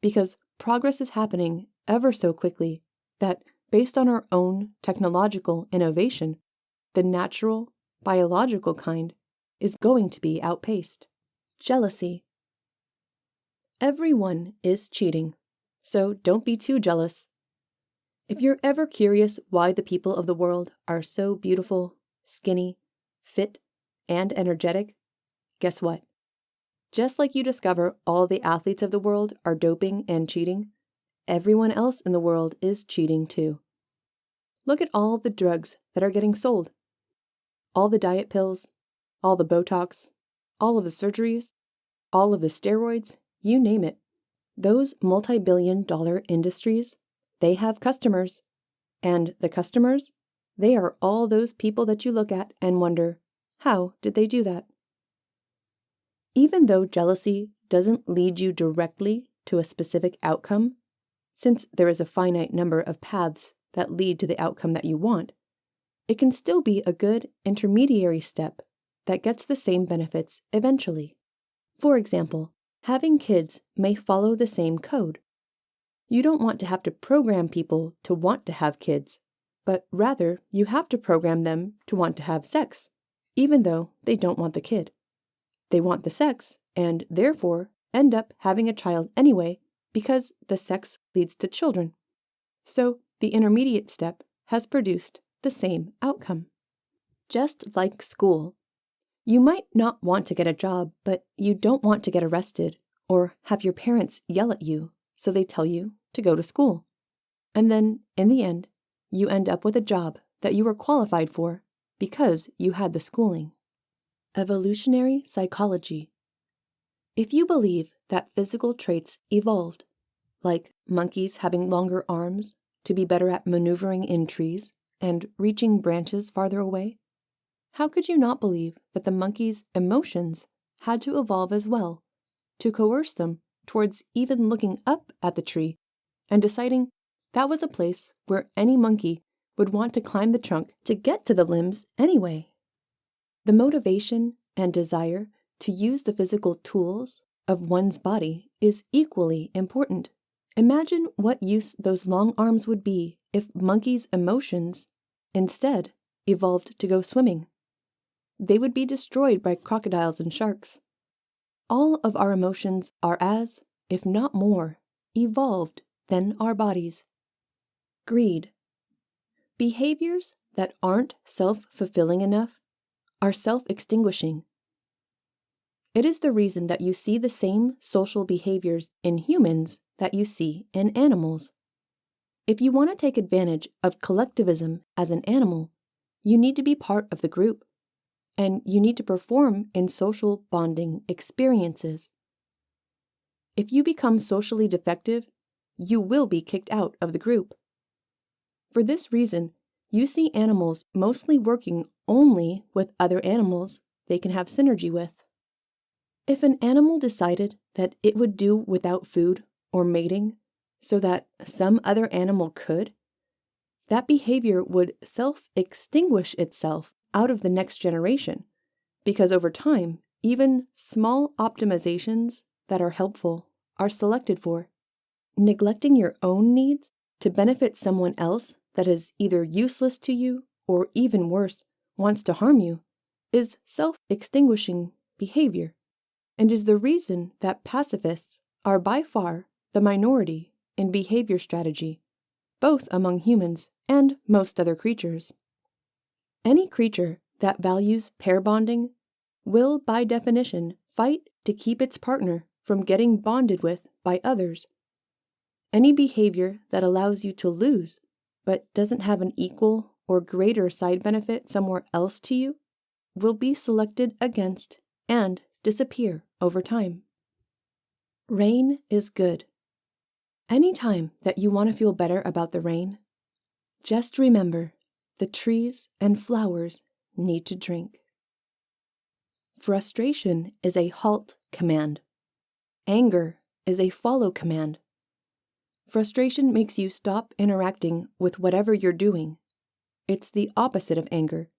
because progress is happening ever so quickly that, based on our own technological innovation, the natural, biological kind is going to be outpaced. Jealousy. Everyone is cheating, so don't be too jealous. If you're ever curious why the people of the world are so beautiful, skinny, fit, and energetic, guess what? Just like you discover all the athletes of the world are doping and cheating, everyone else in the world is cheating too. Look at all the drugs that are getting sold. All the diet pills, all the Botox, all of the surgeries, all of the steroids, you name it. Those multi-billion-dollar industries, they have customers. And the customers, they are all those people that you look at and wonder, how did they do that? Even though jealousy doesn't lead you directly to a specific outcome, since there is a finite number of paths that lead to the outcome that you want, it can still be a good intermediary step that gets the same benefits eventually. For example, having kids may follow the same code. You don't want to have to program people to want to have kids, but rather you have to program them to want to have sex, even though they don't want the kid. They want the sex, and therefore end up having a child anyway because the sex leads to children. So the intermediate step has produced the same outcome. Just like school, you might not want to get a job, but you don't want to get arrested or have your parents yell at you, so they tell you to go to school. And then, in the end, you end up with a job that you were qualified for because you had the schooling. Evolutionary psychology. If you believe that physical traits evolved, like monkeys having longer arms to be better at maneuvering in trees and reaching branches farther away, how could you not believe that the monkeys' emotions had to evolve as well, to coerce them towards even looking up at the tree and deciding that was a place where any monkey would want to climb the trunk to get to the limbs anyway? The motivation and desire to use the physical tools of one's body is equally important. Imagine what use those long arms would be if monkeys' emotions instead evolved to go swimming. They would be destroyed by crocodiles and sharks. All of our emotions are as, if not more, evolved than our bodies. Greed. Behaviors that aren't self-fulfilling enough are self-extinguishing. It is the reason that you see the same social behaviors in humans that you see in animals. If you want to take advantage of collectivism as an animal, you need to be part of the group, and you need to perform in social bonding experiences. If you become socially defective, you will be kicked out of the group. For this reason, you see animals mostly working only with other animals they can have synergy with. If an animal decided that it would do without food or mating so that some other animal could, that behavior would self-extinguish itself out of the next generation, because over time, even small optimizations that are helpful are selected for. Neglecting your own needs to benefit someone else that is either useless to you or, even worse, wants to harm you is self-extinguishing behavior, and is the reason that pacifists are by far the minority in behavior strategy, both among humans and most other creatures. Any creature that values pair bonding will, by definition, fight to keep its partner from getting bonded with by others. Any behavior that allows you to lose, but doesn't have an equal or greater side benefit somewhere else to you, will be selected against and disappear over time. Rain is good. Any time that you want to feel better about the rain, just remember the trees and flowers need to drink. Frustration is a halt command. Anger is a follow command. Frustration makes you stop interacting with whatever you're doing. It's the opposite of anger.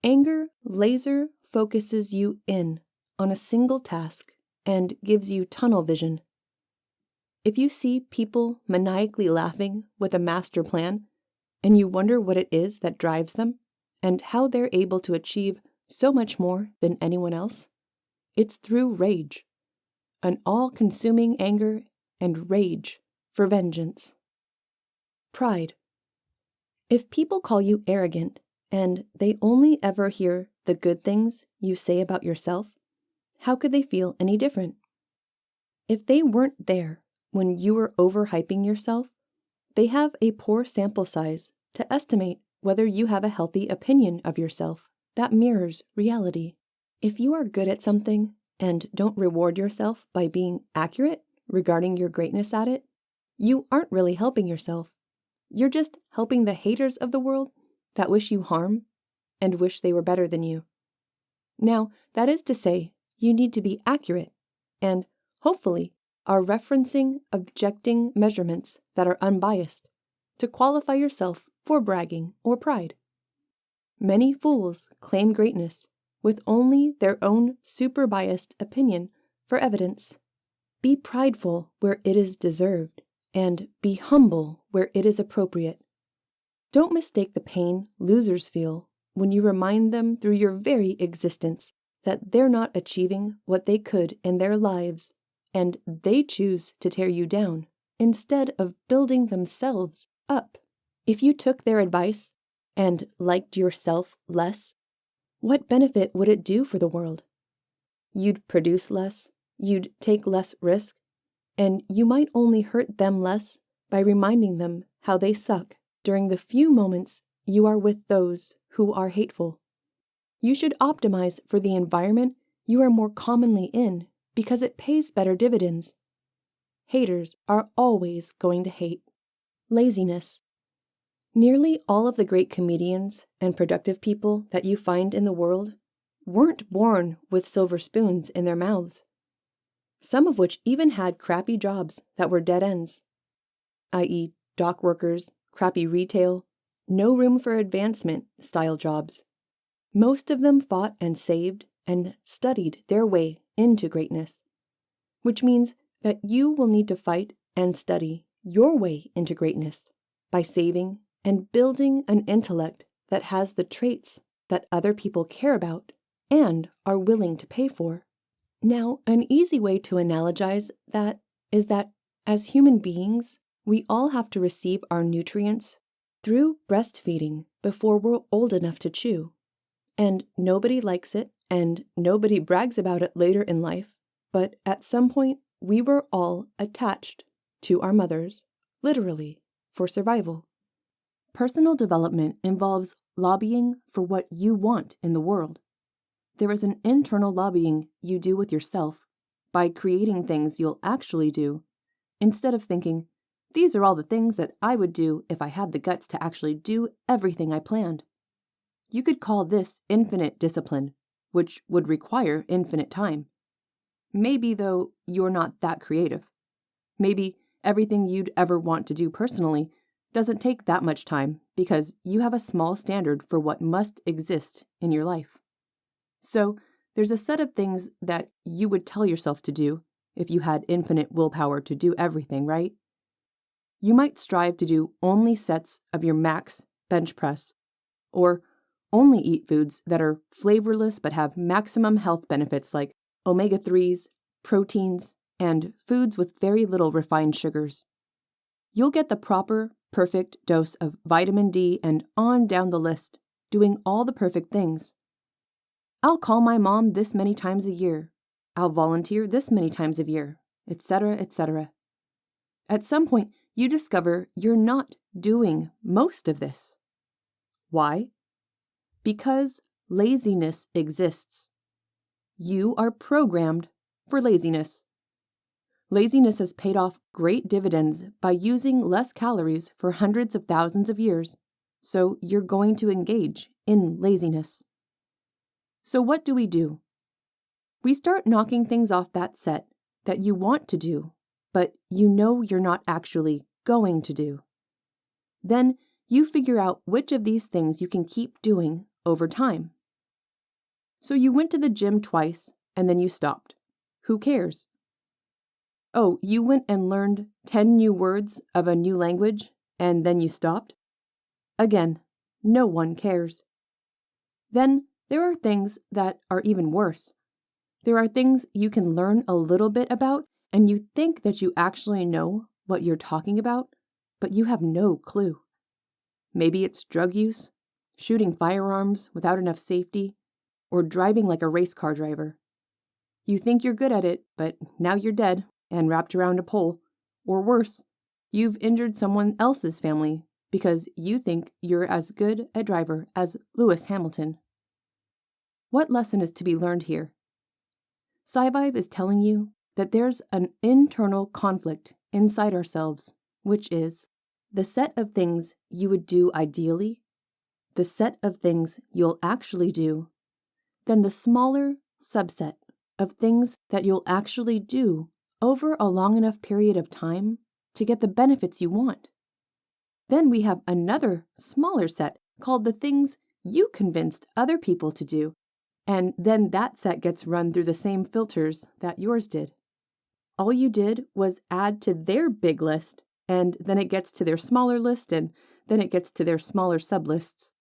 Anger laser focuses you in on a single task and gives you tunnel vision. If you see people maniacally laughing with a master plan, and you wonder what it is that drives them, and how they're able to achieve so much more than anyone else, it's through rage. An all-consuming anger and rage for vengeance. Pride. If people call you arrogant, and they only ever hear the good things you say about yourself, how could they feel any different? If they weren't there when you were overhyping yourself, they have a poor sample size to estimate whether you have a healthy opinion of yourself that mirrors reality. If you are good at something and don't reward yourself by being accurate regarding your greatness at it, you aren't really helping yourself. You're just helping the haters of the world that wish you harm and wish they were better than you. Now, that is to say, you need to be accurate and, hopefully, are referencing objecting measurements that are unbiased to qualify yourself for bragging or pride. Many fools claim greatness with only their own super-biased opinion for evidence. Be prideful where it is deserved, and be humble where it is appropriate. Don't mistake the pain losers feel when you remind them through your very existence that they're not achieving what they could in their lives, and they choose to tear you down instead of building themselves up. If you took their advice and liked yourself less, what benefit would it do for the world? You'd produce less, you'd take less risk, and you might only hurt them less by reminding them how they suck during the few moments you are with those who are hateful. You should optimize for the environment you are more commonly in because it pays better dividends. Haters are always going to hate. Laziness. Nearly all of the great comedians and productive people that you find in the world weren't born with silver spoons in their mouths, some of which even had crappy jobs that were dead ends, i.e. dock workers, crappy retail, no room for advancement style jobs. Most of them fought and saved and studied their way into greatness, which means that you will need to fight and study your way into greatness by saving and building an intellect that has the traits that other people care about and are willing to pay for. Now, an easy way to analogize that is that as human beings, we all have to receive our nutrients through breastfeeding before we're old enough to chew. And nobody likes it, and nobody brags about it later in life, but at some point, we were all attached to our mothers, literally, for survival. Personal development involves lobbying for what you want in the world. There is an internal lobbying you do with yourself by creating things you'll actually do, instead of thinking, these are all the things that I would do if I had the guts to actually do everything I planned. You could call this infinite discipline, which would require infinite time. Maybe, though, you're not that creative. Maybe everything you'd ever want to do personally doesn't take that much time because you have a small standard for what must exist in your life. So there's a set of things that you would tell yourself to do if you had infinite willpower to do everything, right? You might strive to do only sets of your max bench press, or only eat foods that are flavorless but have maximum health benefits like omega-3s, proteins, and foods with very little refined sugars. You'll get the proper, perfect dose of vitamin D and on down the list, doing all the perfect things. I'll call my mom this many times a year, I'll volunteer this many times a year, etc., etc. At some point, you discover you're not doing most of this. Why? Because laziness exists. You are programmed for laziness. Laziness has paid off great dividends by using less calories for hundreds of thousands of years, so you're going to engage in laziness. So what do? We start knocking things off that set that you want to do, but you know you're not actually going to do. Then you figure out which of these things you can keep doing over time. So you went to the gym twice and then you stopped. Who cares? Oh, you went and learned 10 new words of a new language and then you stopped? Again, no one cares. Then there are things that are even worse. There are things you can learn a little bit about and you think that you actually know what you're talking about, but you have no clue. Maybe it's drug use, shooting firearms without enough safety, or driving like a race car driver. You think you're good at it, but now you're dead and wrapped around a pole. Or worse, you've injured someone else's family because you think you're as good a driver as Lewis Hamilton. What lesson is to be learned here? SciVive is telling you that there's an internal conflict inside ourselves, which is the set of things you would do ideally, the set of things you'll actually do, then the smaller subset of things that you'll actually do over a long enough period of time to get the benefits you want. Then we have another smaller set called the things you convinced other people to do, and then that set gets run through the same filters that yours did. All you did was add to their big list, and then it gets to their smaller list, and then it gets to their smaller sublists.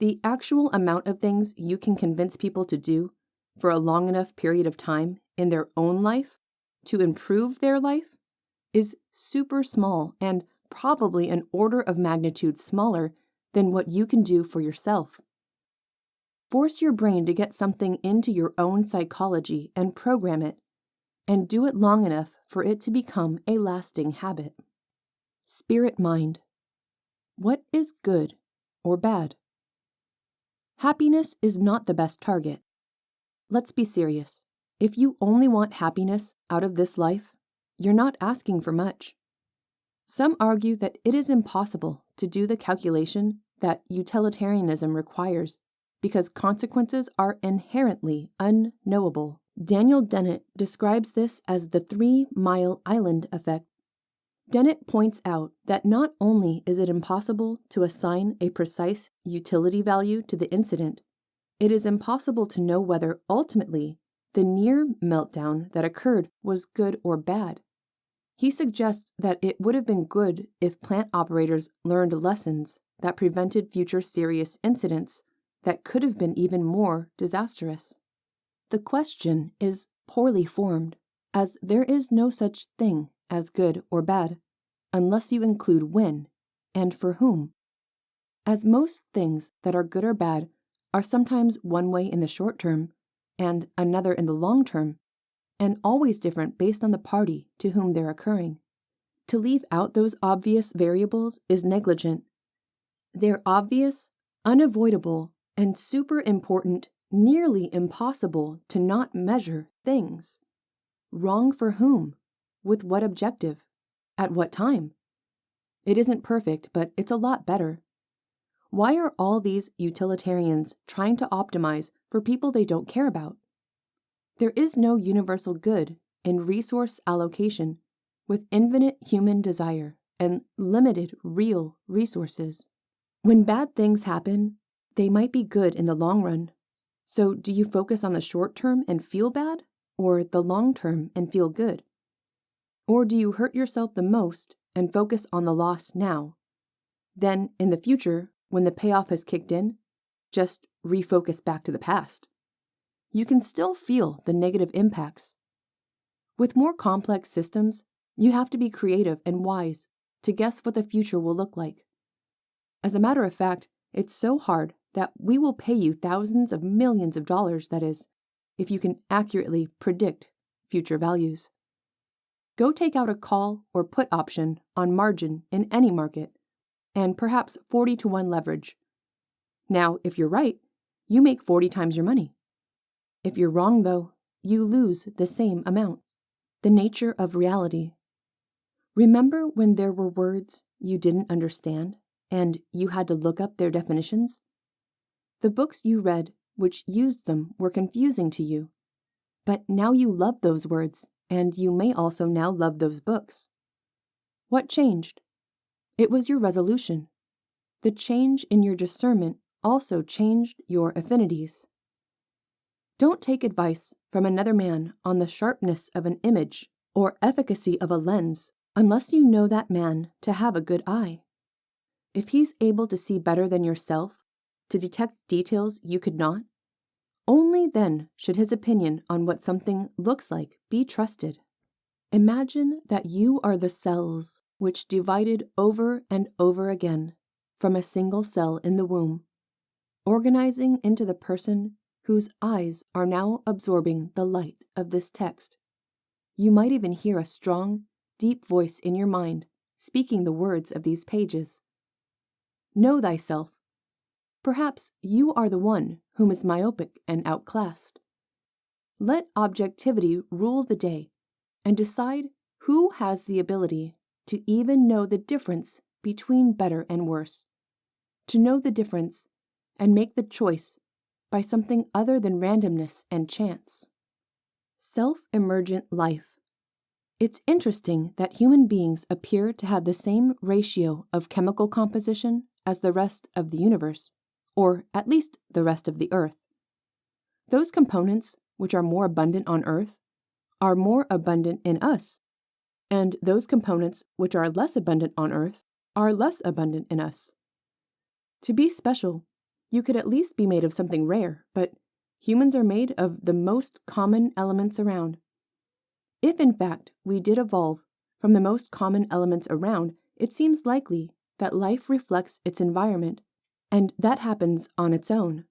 The actual amount of things you can convince people to do for a long enough period of time in their own life to improve their life is super small and probably an order of magnitude smaller than what you can do for yourself. Force your brain to get something into your own psychology and program it, and do it long enough for it to become a lasting habit. Spirit mind. What is good or bad? Happiness is not the best target. Let's be serious. If you only want happiness out of this life, you're not asking for much. Some argue that it is impossible to do the calculation that utilitarianism requires because consequences are inherently unknowable. Daniel Dennett describes this as the 3-mile island effect. Dennett points out that not only is it impossible to assign a precise utility value to the incident, it is impossible to know whether ultimately the near meltdown that occurred was good or bad. He suggests that it would have been good if plant operators learned lessons that prevented future serious incidents that could have been even more disastrous. The question is poorly formed, as there is no such thing as good or bad, unless you include when and for whom. As most things that are good or bad are sometimes one way in the short term and another in the long term, and always different based on the party to whom they're occurring. To leave out those obvious variables is negligent. They're obvious, unavoidable, and super important, nearly impossible to not measure things. Wrong for whom? With what objective? At what time? It isn't perfect, but it's a lot better. Why are all these utilitarians trying to optimize for people they don't care about? There is no universal good in resource allocation with infinite human desire and limited real resources. When bad things happen, they might be good in the long run. So do you focus on the short term and feel bad, or the long term and feel good? Or do you hurt yourself the most and focus on the loss now? Then, in the future, when the payoff has kicked in, just refocus back to the past. You can still feel the negative impacts. With more complex systems, you have to be creative and wise to guess what the future will look like. As a matter of fact, it's so hard that we will pay you thousands of millions of dollars, that is, if you can accurately predict future values. Go take out a call or put option on margin in any market, and perhaps 40-to-1 leverage. Now, if you're right, you make 40 times your money. If you're wrong, though, you lose the same amount. The nature of reality. Remember when there were words you didn't understand and you had to look up their definitions? The books you read which used them were confusing to you, but now you love those words, and you may also now love those books. What changed? It was your resolution. The change in your discernment also changed your affinities. Don't take advice from another man on the sharpness of an image or efficacy of a lens unless you know that man to have a good eye. If he's able to see better than yourself, to detect details you could not, only then should his opinion on what something looks like be trusted. Imagine that you are the cells which divided over and over again from a single cell in the womb, organizing into the person whose eyes are now absorbing the light of this text. You might even hear a strong, deep voice in your mind speaking the words of these pages. Know thyself. Perhaps you are the one whom is myopic and outclassed. Let objectivity rule the day and decide who has the ability to even know the difference between better and worse, to know the difference and make the choice by something other than randomness and chance. Self-emergent life. It's interesting that human beings appear to have the same ratio of chemical composition as the rest of the universe, or at least the rest of the earth. Those components which are more abundant on earth are more abundant in us, and those components which are less abundant on earth are less abundant in us. To be special, you could at least be made of something rare, but humans are made of the most common elements around. If in fact we did evolve from the most common elements around, it seems likely that life reflects its environment, and that happens on its own.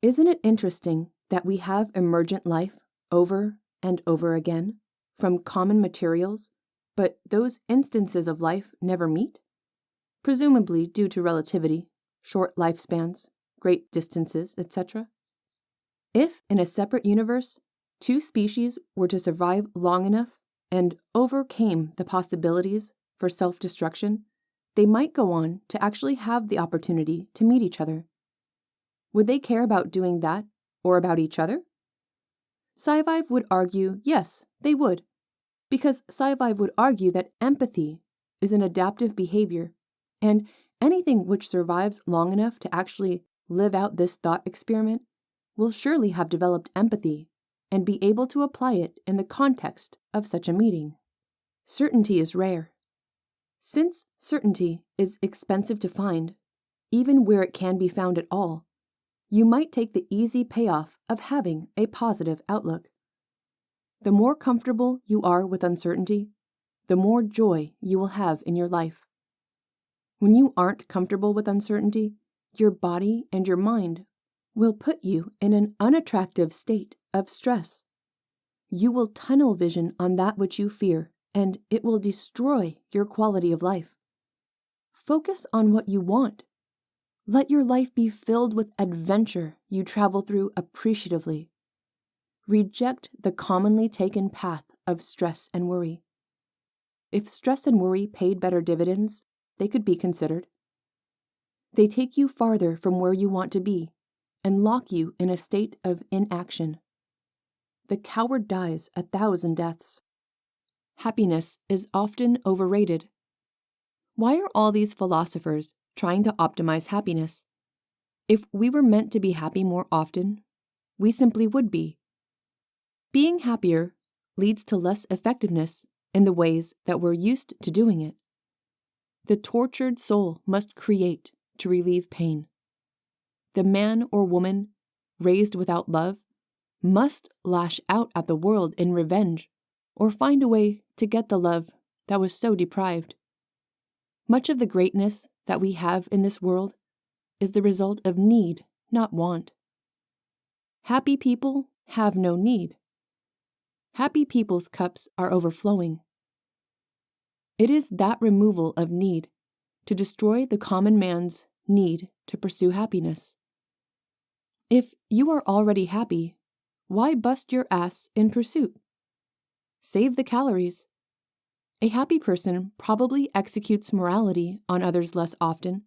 Isn't it interesting that we have emergent life over and over again from common materials, but those instances of life never meet? Presumably due to relativity, short lifespans, great distances, etc. If in a separate universe, two species were to survive long enough and overcame the possibilities for self-destruction, they might go on to actually have the opportunity to meet each other. Would they care about doing that or about each other? SciVive would argue yes, they would, because SciVive would argue that empathy is an adaptive behavior, and anything which survives long enough to actually live out this thought experiment will surely have developed empathy and be able to apply it in the context of such a meeting. Certainty is rare. Since certainty is expensive to find, even where it can be found at all, you might take the easy payoff of having a positive outlook. The more comfortable you are with uncertainty, the more joy you will have in your life. When you aren't comfortable with uncertainty, your body and your mind will put you in an unattractive state of stress. You will tunnel vision on that which you fear, and it will destroy your quality of life. Focus on what you want. Let your life be filled with adventure you travel through appreciatively. Reject the commonly taken path of stress and worry. If stress and worry paid better dividends, they could be considered. They take you farther from where you want to be and lock you in a state of inaction. The coward dies 1,000 deaths. Happiness is often overrated. Why are all these philosophers trying to optimize happiness? If we were meant to be happy more often, we simply would be. Being happier leads to less effectiveness in the ways that we're used to doing it. The tortured soul must create to relieve pain. The man or woman raised without love must lash out at the world in revenge or find a way to get the love that was so deprived. Much of the greatness that we have in this world is the result of need, not want. Happy people have no need. happy people's cups are overflowing. It is that removal of need to destroy the common man's need to pursue happiness. If you are already happy, why bust your ass in pursuit? Save the calories. A happy person probably executes morality on others less often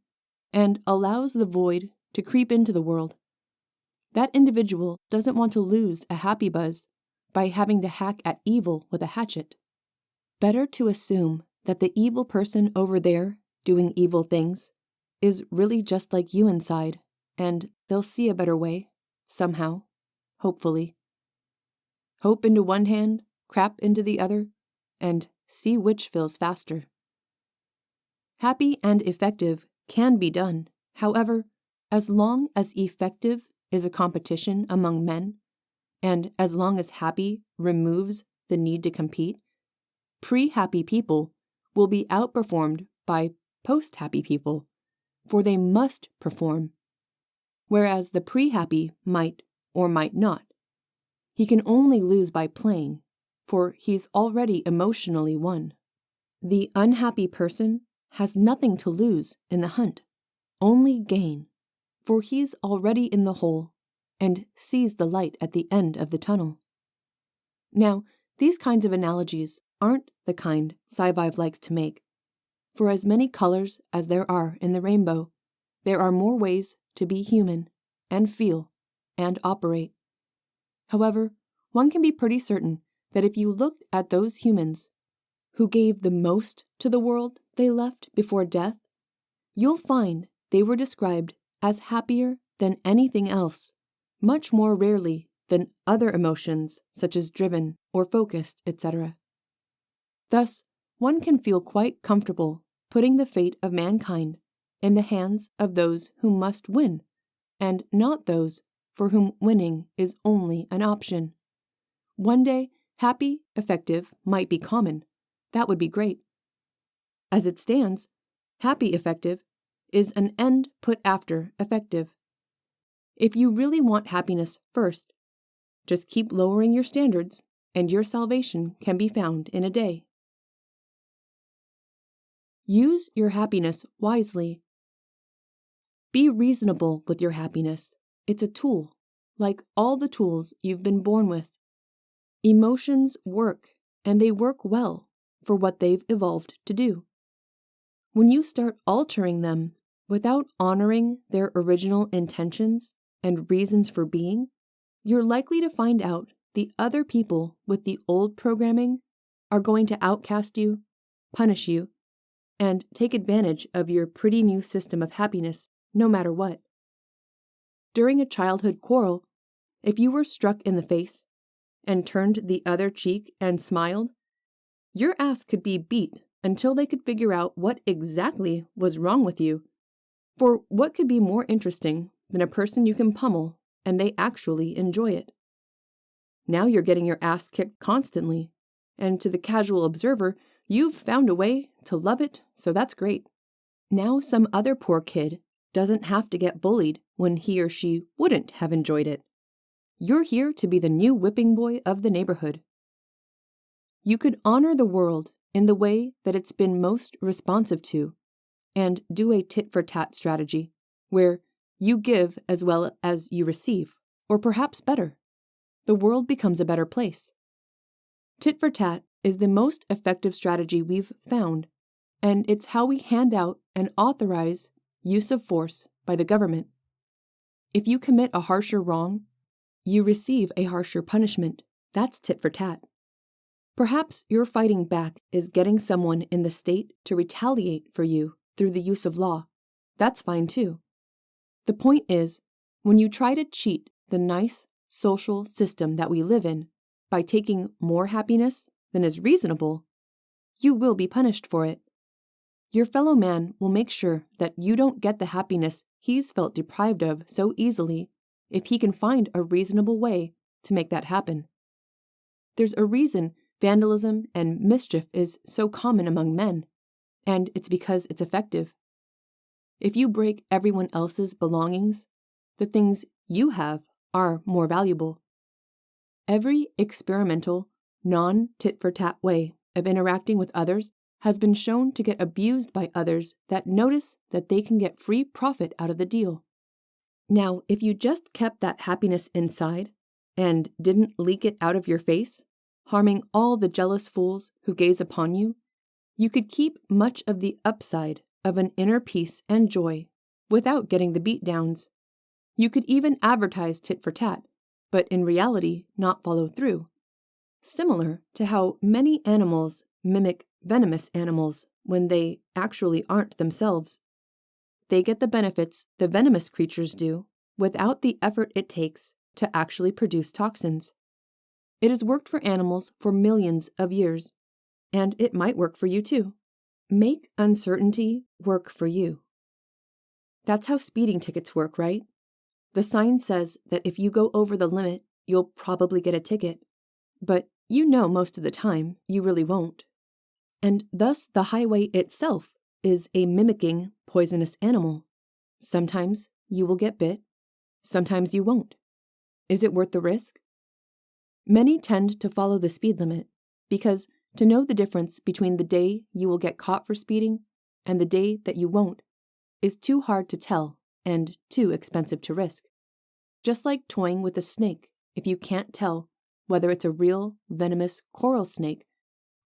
and allows the void to creep into the world. That individual doesn't want to lose a happy buzz by having to hack at evil with a hatchet. Better to assume that the evil person over there doing evil things is really just like you inside, and they'll see a better way, somehow, hopefully. Hope into one hand, crap into the other, and see which fills faster. Happy and effective can be done. However, as long as effective is a competition among men, and as long as happy removes the need to compete, pre-happy people will be outperformed by post-happy people, for they must perform, whereas the pre-happy might or might not. He can only lose by playing, for he's already emotionally won. The unhappy person has nothing to lose in the hunt, only gain, for he's already in the hole and sees the light at the end of the tunnel. Now, these kinds of analogies aren't the kind SciVive likes to make. For as many colors as there are in the rainbow, there are more ways to be human and feel and operate. However, one can be pretty certain that if you looked at those humans who gave the most to the world they left before death, you'll find they were described as happier than anything else, much more rarely than other emotions such as driven or focused, etc. Thus, one can feel quite comfortable putting the fate of mankind in the hands of those who must win, and not those for whom winning is only an option. One day, happy, effective might be common. That would be great. As it stands, happy effective is an end put after effective. If you really want happiness first, just keep lowering your standards and your salvation can be found in a day. Use your happiness wisely. Be reasonable with your happiness. It's a tool, like all the tools you've been born with. Emotions work, and they work well for what they've evolved to do. When you start altering them without honoring their original intentions and reasons for being, you're likely to find out the other people with the old programming are going to outcast you, punish you, and take advantage of your pretty new system of happiness no matter what. During a childhood quarrel, if you were struck in the face and turned the other cheek and smiled, your ass could be beat until they could figure out what exactly was wrong with you. For what could be more interesting than a person you can pummel and they actually enjoy it? Now you're getting your ass kicked constantly, and to the casual observer, you've found a way to love it, so that's great. Now some other poor kid doesn't have to get bullied when he or she wouldn't have enjoyed it. You're here to be the new whipping boy of the neighborhood. You could honor the world in the way that it's been most responsive to, and do a tit-for-tat strategy, where you give as well as you receive, or perhaps better. The world becomes a better place. Tit-for-tat is the most effective strategy we've found, and it's how we hand out and authorize use of force by the government. If you commit a harsher wrong, you receive a harsher punishment. That's tit-for-tat. Perhaps your fighting back is getting someone in the state to retaliate for you through the use of law. That's fine too. The point is, when you try to cheat the nice social system that we live in by taking more happiness than is reasonable, you will be punished for it. Your fellow man will make sure that you don't get the happiness he's felt deprived of so easily if he can find a reasonable way to make that happen. There's a reason vandalism and mischief is so common among men, and it's because it's effective. If you break everyone else's belongings, the things you have are more valuable. Every experimental, non-tit-for-tat way of interacting with others has been shown to get abused by others that notice that they can get free profit out of the deal. Now, if you just kept that happiness inside and didn't leak it out of your face, harming all the jealous fools who gaze upon you, you could keep much of the upside of an inner peace and joy without getting the beatdowns. You could even advertise tit for tat, but in reality not follow through. Similar to how many animals mimic venomous animals when they actually aren't themselves. They get the benefits the venomous creatures do without the effort it takes to actually produce toxins. It has worked for animals for millions of years, and it might work for you too. Make uncertainty work for you. That's how speeding tickets work, right? The sign says that if you go over the limit, you'll probably get a ticket, but you know most of the time you really won't. And thus the highway itself is a mimicking poisonous animal. Sometimes you will get bit, sometimes you won't. Is it worth the risk? Many tend to follow the speed limit because to know the difference between the day you will get caught for speeding and the day that you won't is too hard to tell and too expensive to risk. Just like toying with a snake if you can't tell whether it's a real venomous coral snake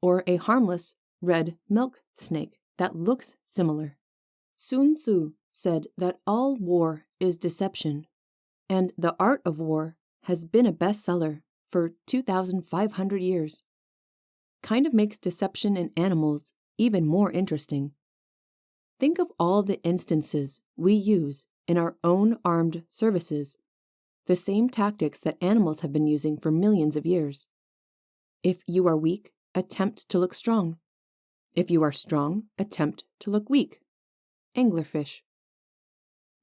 or a harmless red milk snake that looks similar. Sun Tzu said that all war is deception, and The Art of War has been a bestseller for 2,500 years. Kind of makes deception in animals even more interesting. Think of all the instances we use in our own armed services, the same tactics that animals have been using for millions of years. If you are weak, attempt to look strong. If you are strong, attempt to look weak. Anglerfish.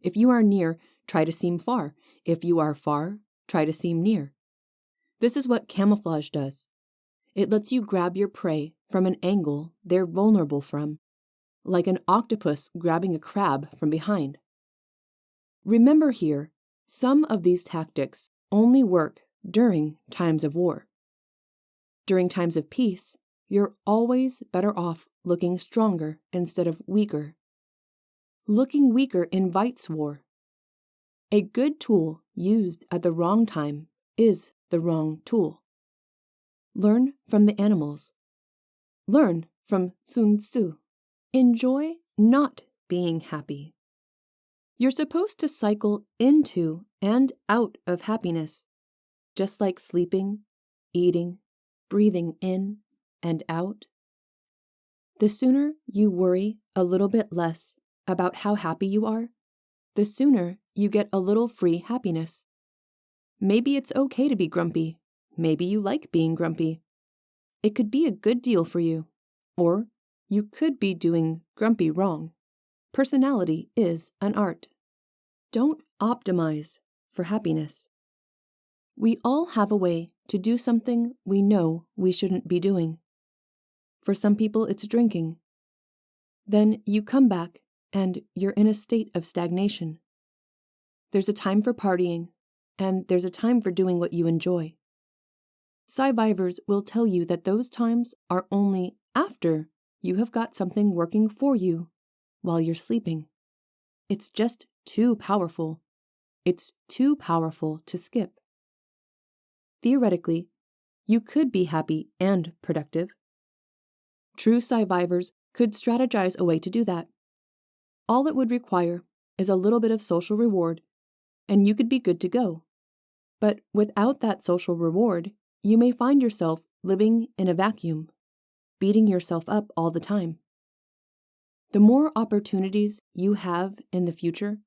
If you are near, try to seem far. If you are far, try to seem near. This is what camouflage does. It lets you grab your prey from an angle they're vulnerable from, like an octopus grabbing a crab from behind. Remember here, some of these tactics only work during times of war. During times of peace, you're always better off looking stronger instead of weaker. Looking weaker invites war. A good tool used at the wrong time is the wrong tool. Learn from the animals. Learn from Sun Tzu. Enjoy not being happy. You're supposed to cycle into and out of happiness, just like sleeping, eating, breathing in and out. The sooner you worry a little bit less about how happy you are, the sooner you get a little free happiness. Maybe it's okay to be grumpy. Maybe you like being grumpy. It could be a good deal for you, or you could be doing grumpy wrong. Personality is an art. Don't optimize for happiness. We all have a way to do something we know we shouldn't be doing. For some people, it's drinking. Then you come back and you're in a state of stagnation. There's a time for partying, and there's a time for doing what you enjoy. SciVivers will tell you that those times are only after you have got something working for you while you're sleeping. It's just too powerful. It's too powerful to skip. Theoretically, you could be happy and productive. True SciVivers could strategize a way to do that. All it would require is a little bit of social reward, and you could be good to go. But without that social reward, you may find yourself living in a vacuum, beating yourself up all the time. The more opportunities you have in the future,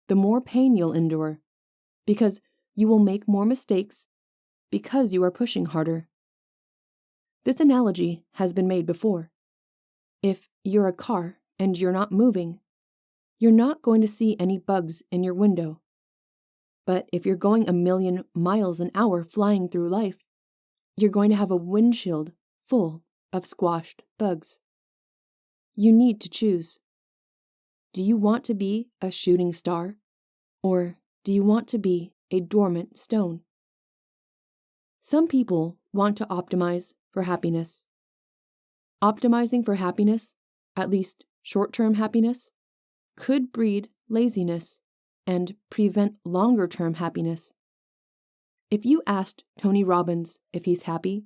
the more pain you'll endure, because you will make more mistakes because you are pushing harder. This analogy has been made before. If you're a car and you're not moving, you're not going to see any bugs in your window. But if you're going 1,000,000 miles an hour flying through life, you're going to have a windshield full of squashed bugs. You need to choose. Do you want to be a shooting star, or do you want to be a dormant stone? Some people want to optimize for happiness. Optimizing for happiness, at least short-term happiness, could breed laziness and prevent longer-term happiness. If you asked Tony Robbins if he's happy,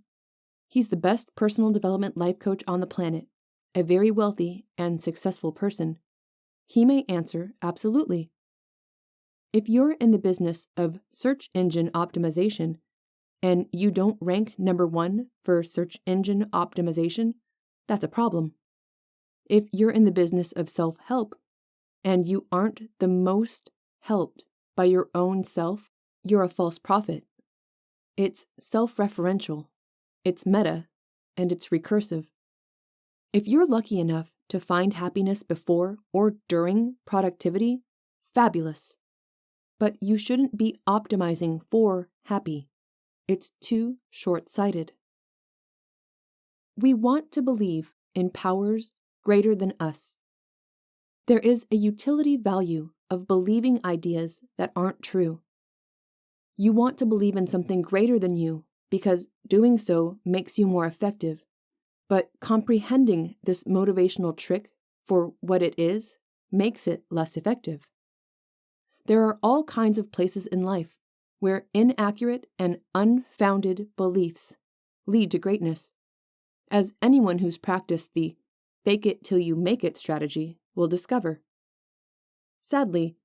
he's the best personal development life coach on the planet, a very wealthy and successful person. He may answer absolutely. If you're in the business of search engine optimization and you don't rank number 1 for search engine optimization, that's a problem. If you're in the business of self-help and you aren't the most helped by your own self, you're a false prophet. It's self-referential, it's meta, and it's recursive. If you're lucky enough to find happiness before or during productivity, fabulous. But you shouldn't be optimizing for happy. It's too short-sighted. We want to believe in powers greater than us. There is a utility value of believing ideas that aren't true. You want to believe in something greater than you because doing so makes you more effective. But comprehending this motivational trick for what it is makes it less effective. There are all kinds of places in life where inaccurate and unfounded beliefs lead to greatness, as anyone who's practiced the fake it till you make it strategy will discover. Sadly,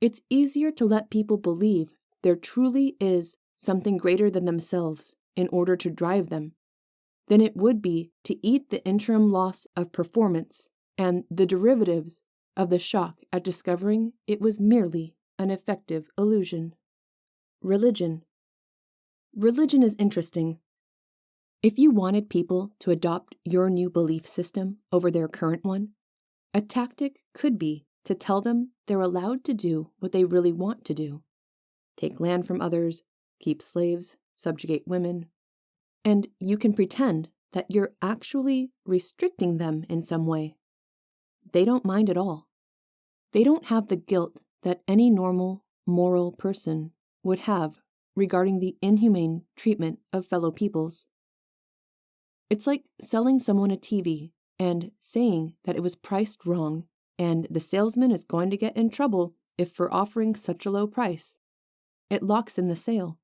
it's easier to let people believe there truly is something greater than themselves in order to drive them than it would be to eat the interim loss of performance and the derivatives of the shock at discovering it was merely an effective illusion. Religion. Religion is interesting. If you wanted people to adopt your new belief system over their current one, a tactic could be to tell them they're allowed to do what they really want to do. Take land from others, keep slaves, subjugate women, and you can pretend that you're actually restricting them in some way. They don't mind at all. They don't have the guilt that any normal, moral person would have regarding the inhumane treatment of fellow peoples. It's like selling someone a TV and saying that it was priced wrong and the salesman is going to get in trouble if for offering such a low price. It locks in the sale.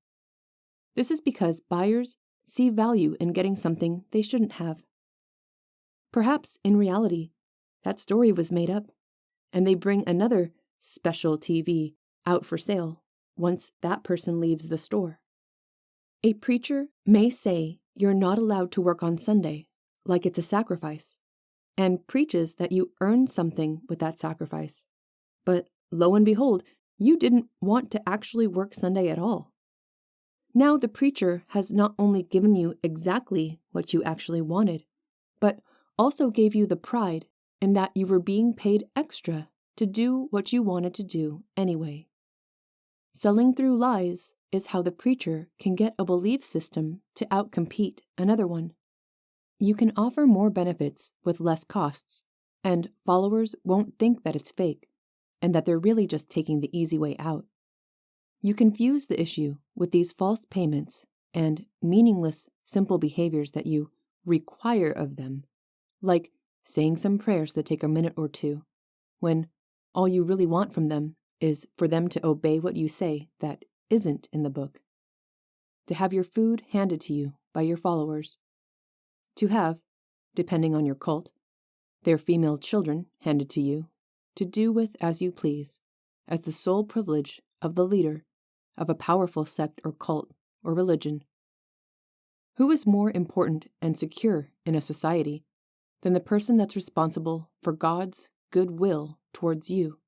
This is because buyers see value in getting something they shouldn't have. Perhaps, in reality, that story was made up, and they bring another special TV out for sale once that person leaves the store. A preacher may say you're not allowed to work on Sunday, like it's a sacrifice, and preaches that you earn something with that sacrifice. But lo and behold, you didn't want to actually work Sunday at all. Now the preacher has not only given you exactly what you actually wanted, but also gave you the pride in that you were being paid extra to do what you wanted to do anyway. Selling through lies is how the preacher can get a belief system to outcompete another one. You can offer more benefits with less costs, and followers won't think that it's fake, and that they're really just taking the easy way out. You confuse the issue with these false payments and meaningless, simple behaviors that you require of them, like saying some prayers that take a minute or two, when all you really want from them is for them to obey what you say that isn't in the book. To have your food handed to you by your followers. To have, depending on your cult, their female children handed to you, to do with as you please, as the sole privilege of the leader of a powerful sect or cult or religion. Who is more important and secure in a society than the person that's responsible for God's goodwill towards you?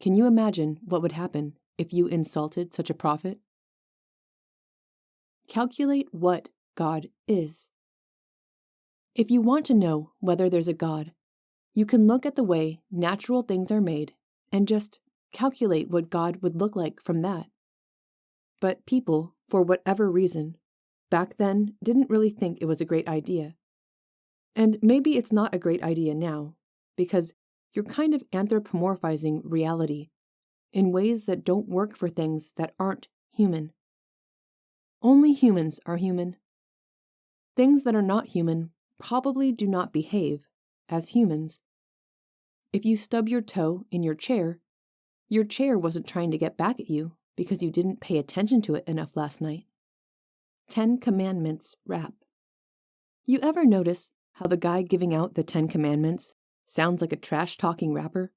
Can you imagine what would happen if you insulted such a prophet? Calculate what God is. If you want to know whether there's a God, you can look at the way natural things are made and just calculate what God would look like from that. But people, for whatever reason, back then didn't really think it was a great idea. And maybe it's not a great idea now, because you're kind of anthropomorphizing reality in ways that don't work for things that aren't human. Only humans are human. Things that are not human probably do not behave as humans. If you stub your toe in your chair wasn't trying to get back at you because you didn't pay attention to it enough last night. 10 Commandments rap. You ever notice how the guy giving out the 10 Commandments sounds like a trash-talking rapper?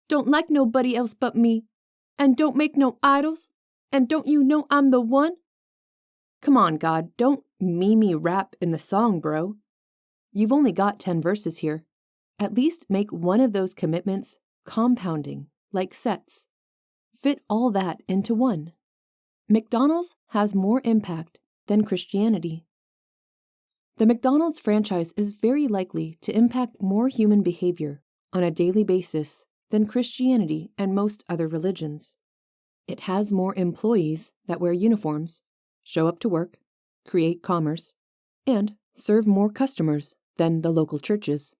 Don't like nobody else but me, and don't make no idols, and don't you know I'm the one? Come on, God, don't me rap in the song, bro. You've only got 10 verses here. At least make one of those commitments compounding, like sets. Fit all that into one. McDonald's has more impact than Christianity. The McDonald's franchise is very likely to impact more human behavior on a daily basis than Christianity and most other religions. It has more employees that wear uniforms, show up to work, create commerce, and serve more customers than the local churches.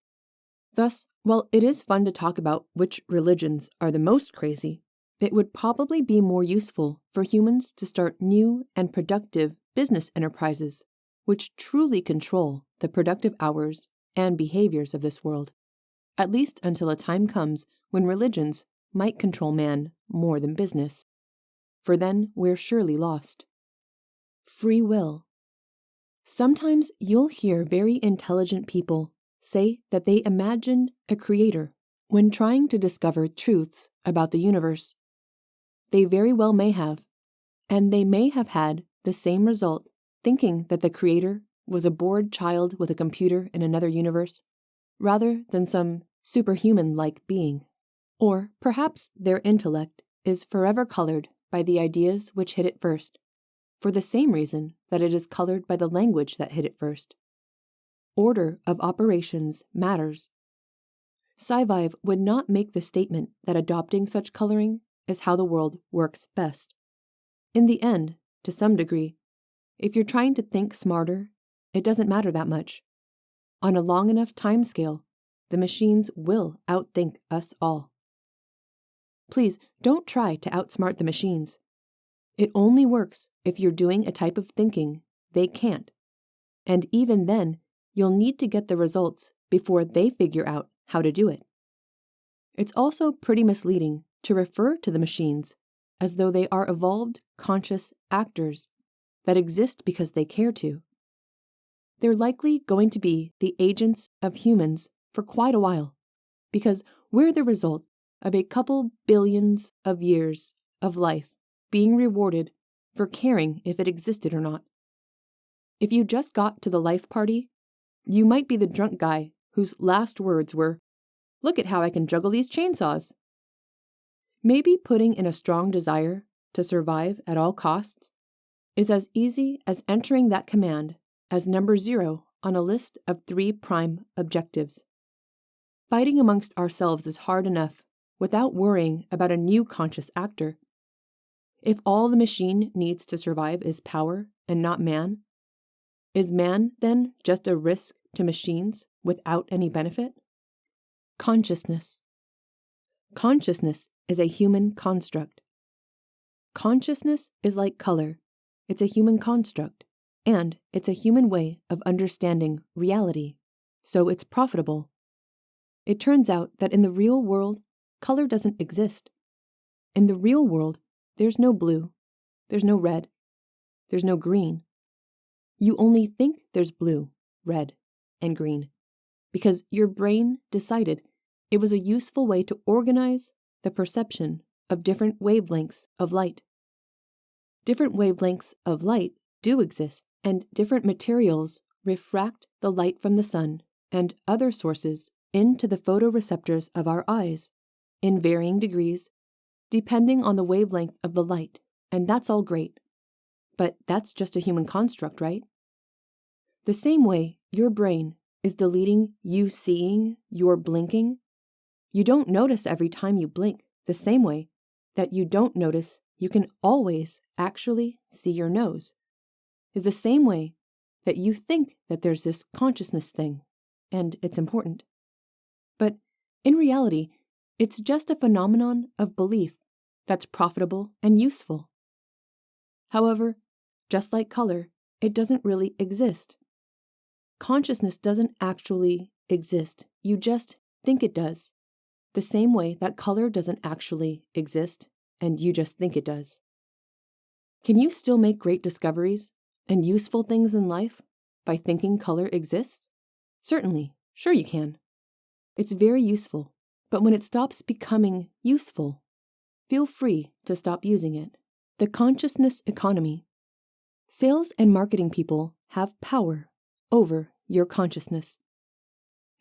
Thus, while it is fun to talk about which religions are the most crazy, it would probably be more useful for humans to start new and productive business enterprises which truly control the productive hours and behaviors of this world, at least until a time comes when religions might control man more than business. For then we're surely lost. Free will. Sometimes you'll hear very intelligent people say that they imagined a creator when trying to discover truths about the universe. They very well may have, and they may have had the same result thinking that the creator was a bored child with a computer in another universe, rather than some superhuman-like being. Or perhaps their intellect is forever colored by the ideas which hit it first, for the same reason that it is colored by the language that hit it first. Order of operations matters. SciVive would not make the statement that adopting such coloring is how the world works best. In the end, to some degree, if you're trying to think smarter, it doesn't matter that much. On a long enough time scale, the machines will outthink us all. Please don't try to outsmart the machines. It only works if you're doing a type of thinking they can't. And even then, you'll need to get the results before they figure out how to do it. It's also pretty misleading to refer to the machines as though they are evolved, conscious actors that exist because they care to. They're likely going to be the agents of humans for quite a while, because we're the result of a couple billions of years of life being rewarded for caring if it existed or not. If you just got to the life party, you might be the drunk guy whose last words were, "Look at how I can juggle these chainsaws." Maybe putting in a strong desire to survive at all costs is as easy as entering that command as number 0 on a list of 3 prime objectives. Fighting amongst ourselves is hard enough without worrying about a new conscious actor. If all the machine needs to survive is power and not man, is man then just a risk to machines without any benefit? Consciousness. Consciousness is a human construct. Consciousness is like color. It's a human construct, and it's a human way of understanding reality, so it's profitable. It turns out that in the real world, color doesn't exist. In the real world, there's no blue, there's no red, there's no green. You only think there's blue, red, and green, because your brain decided it was a useful way to organize the perception of different wavelengths of light. Different wavelengths of light do exist, and different materials refract the light from the sun and other sources into the photoreceptors of our eyes in varying degrees, depending on the wavelength of the light, and that's all great. But that's just a human construct, right? The same way your brain is deleting you seeing your blinking, you don't notice every time you blink, the same way that you don't notice you can always actually see your nose, is the same way that you think that there's this consciousness thing, and it's important. But in reality, it's just a phenomenon of belief that's profitable and useful. However, Just like color, it doesn't really exist. Consciousness doesn't actually exist. You just think it does. The same way that color doesn't actually exist, and you just think it does. Can you still make great discoveries and useful things in life by thinking color exists? Certainly, sure you can. It's very useful, but when it stops becoming useful, feel free to stop using it. The consciousness economy. Sales and marketing people have power over your consciousness.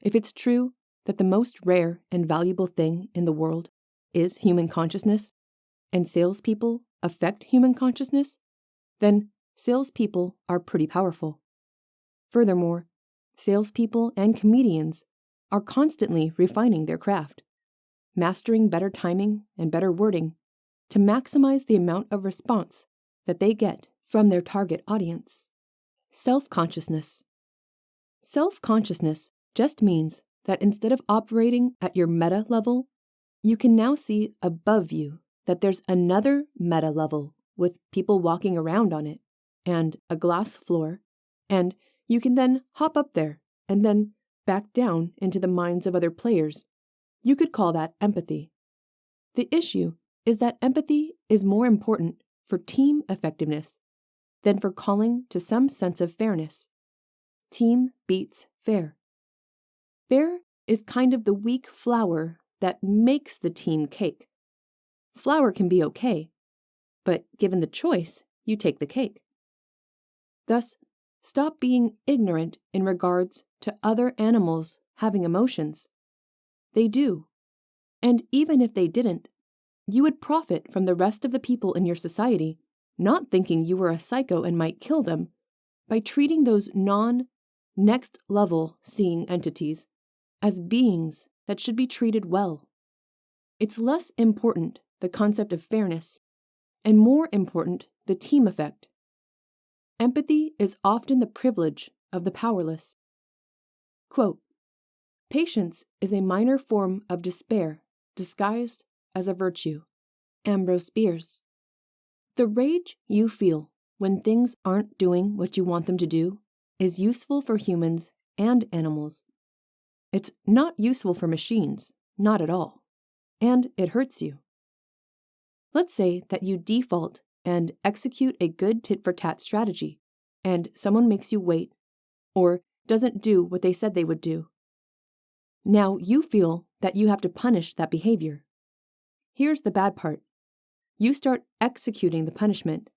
If it's true that the most rare and valuable thing in the world is human consciousness, and salespeople affect human consciousness, then salespeople are pretty powerful. Furthermore, salespeople and comedians are constantly refining their craft, mastering better timing and better wording to maximize the amount of response that they get from their target audience. Self-consciousness. Self-consciousness just means that instead of operating at your meta level, you can now see above you that there's another meta level with people walking around on it and a glass floor, and you can then hop up there and then back down into the minds of other players. You could call that empathy. The issue is that empathy is more important for team effectiveness than for calling to some sense of fairness. Team beats fair. Fair is kind of the weak flour that makes the team cake. Flour can be okay, but given the choice, you take the cake. Thus, stop being ignorant in regards to other animals having emotions. They do. And even if they didn't, you would profit from the rest of the people in your society not thinking you were a psycho and might kill them by treating those non-next level seeing entities as beings that should be treated well. It's less important the concept of fairness, and more important the team effect. Empathy is often the privilege of the powerless. Quote, "Patience is a minor form of despair disguised as a virtue." Ambrose Bierce. The rage you feel when things aren't doing what you want them to do is useful for humans and animals. It's not useful for machines, not at all, and it hurts you. Let's say that you default and execute a good tit-for-tat strategy, and someone makes you wait or doesn't do what they said they would do. Now you feel that you have to punish that behavior. Here's the bad part. You start executing the punishment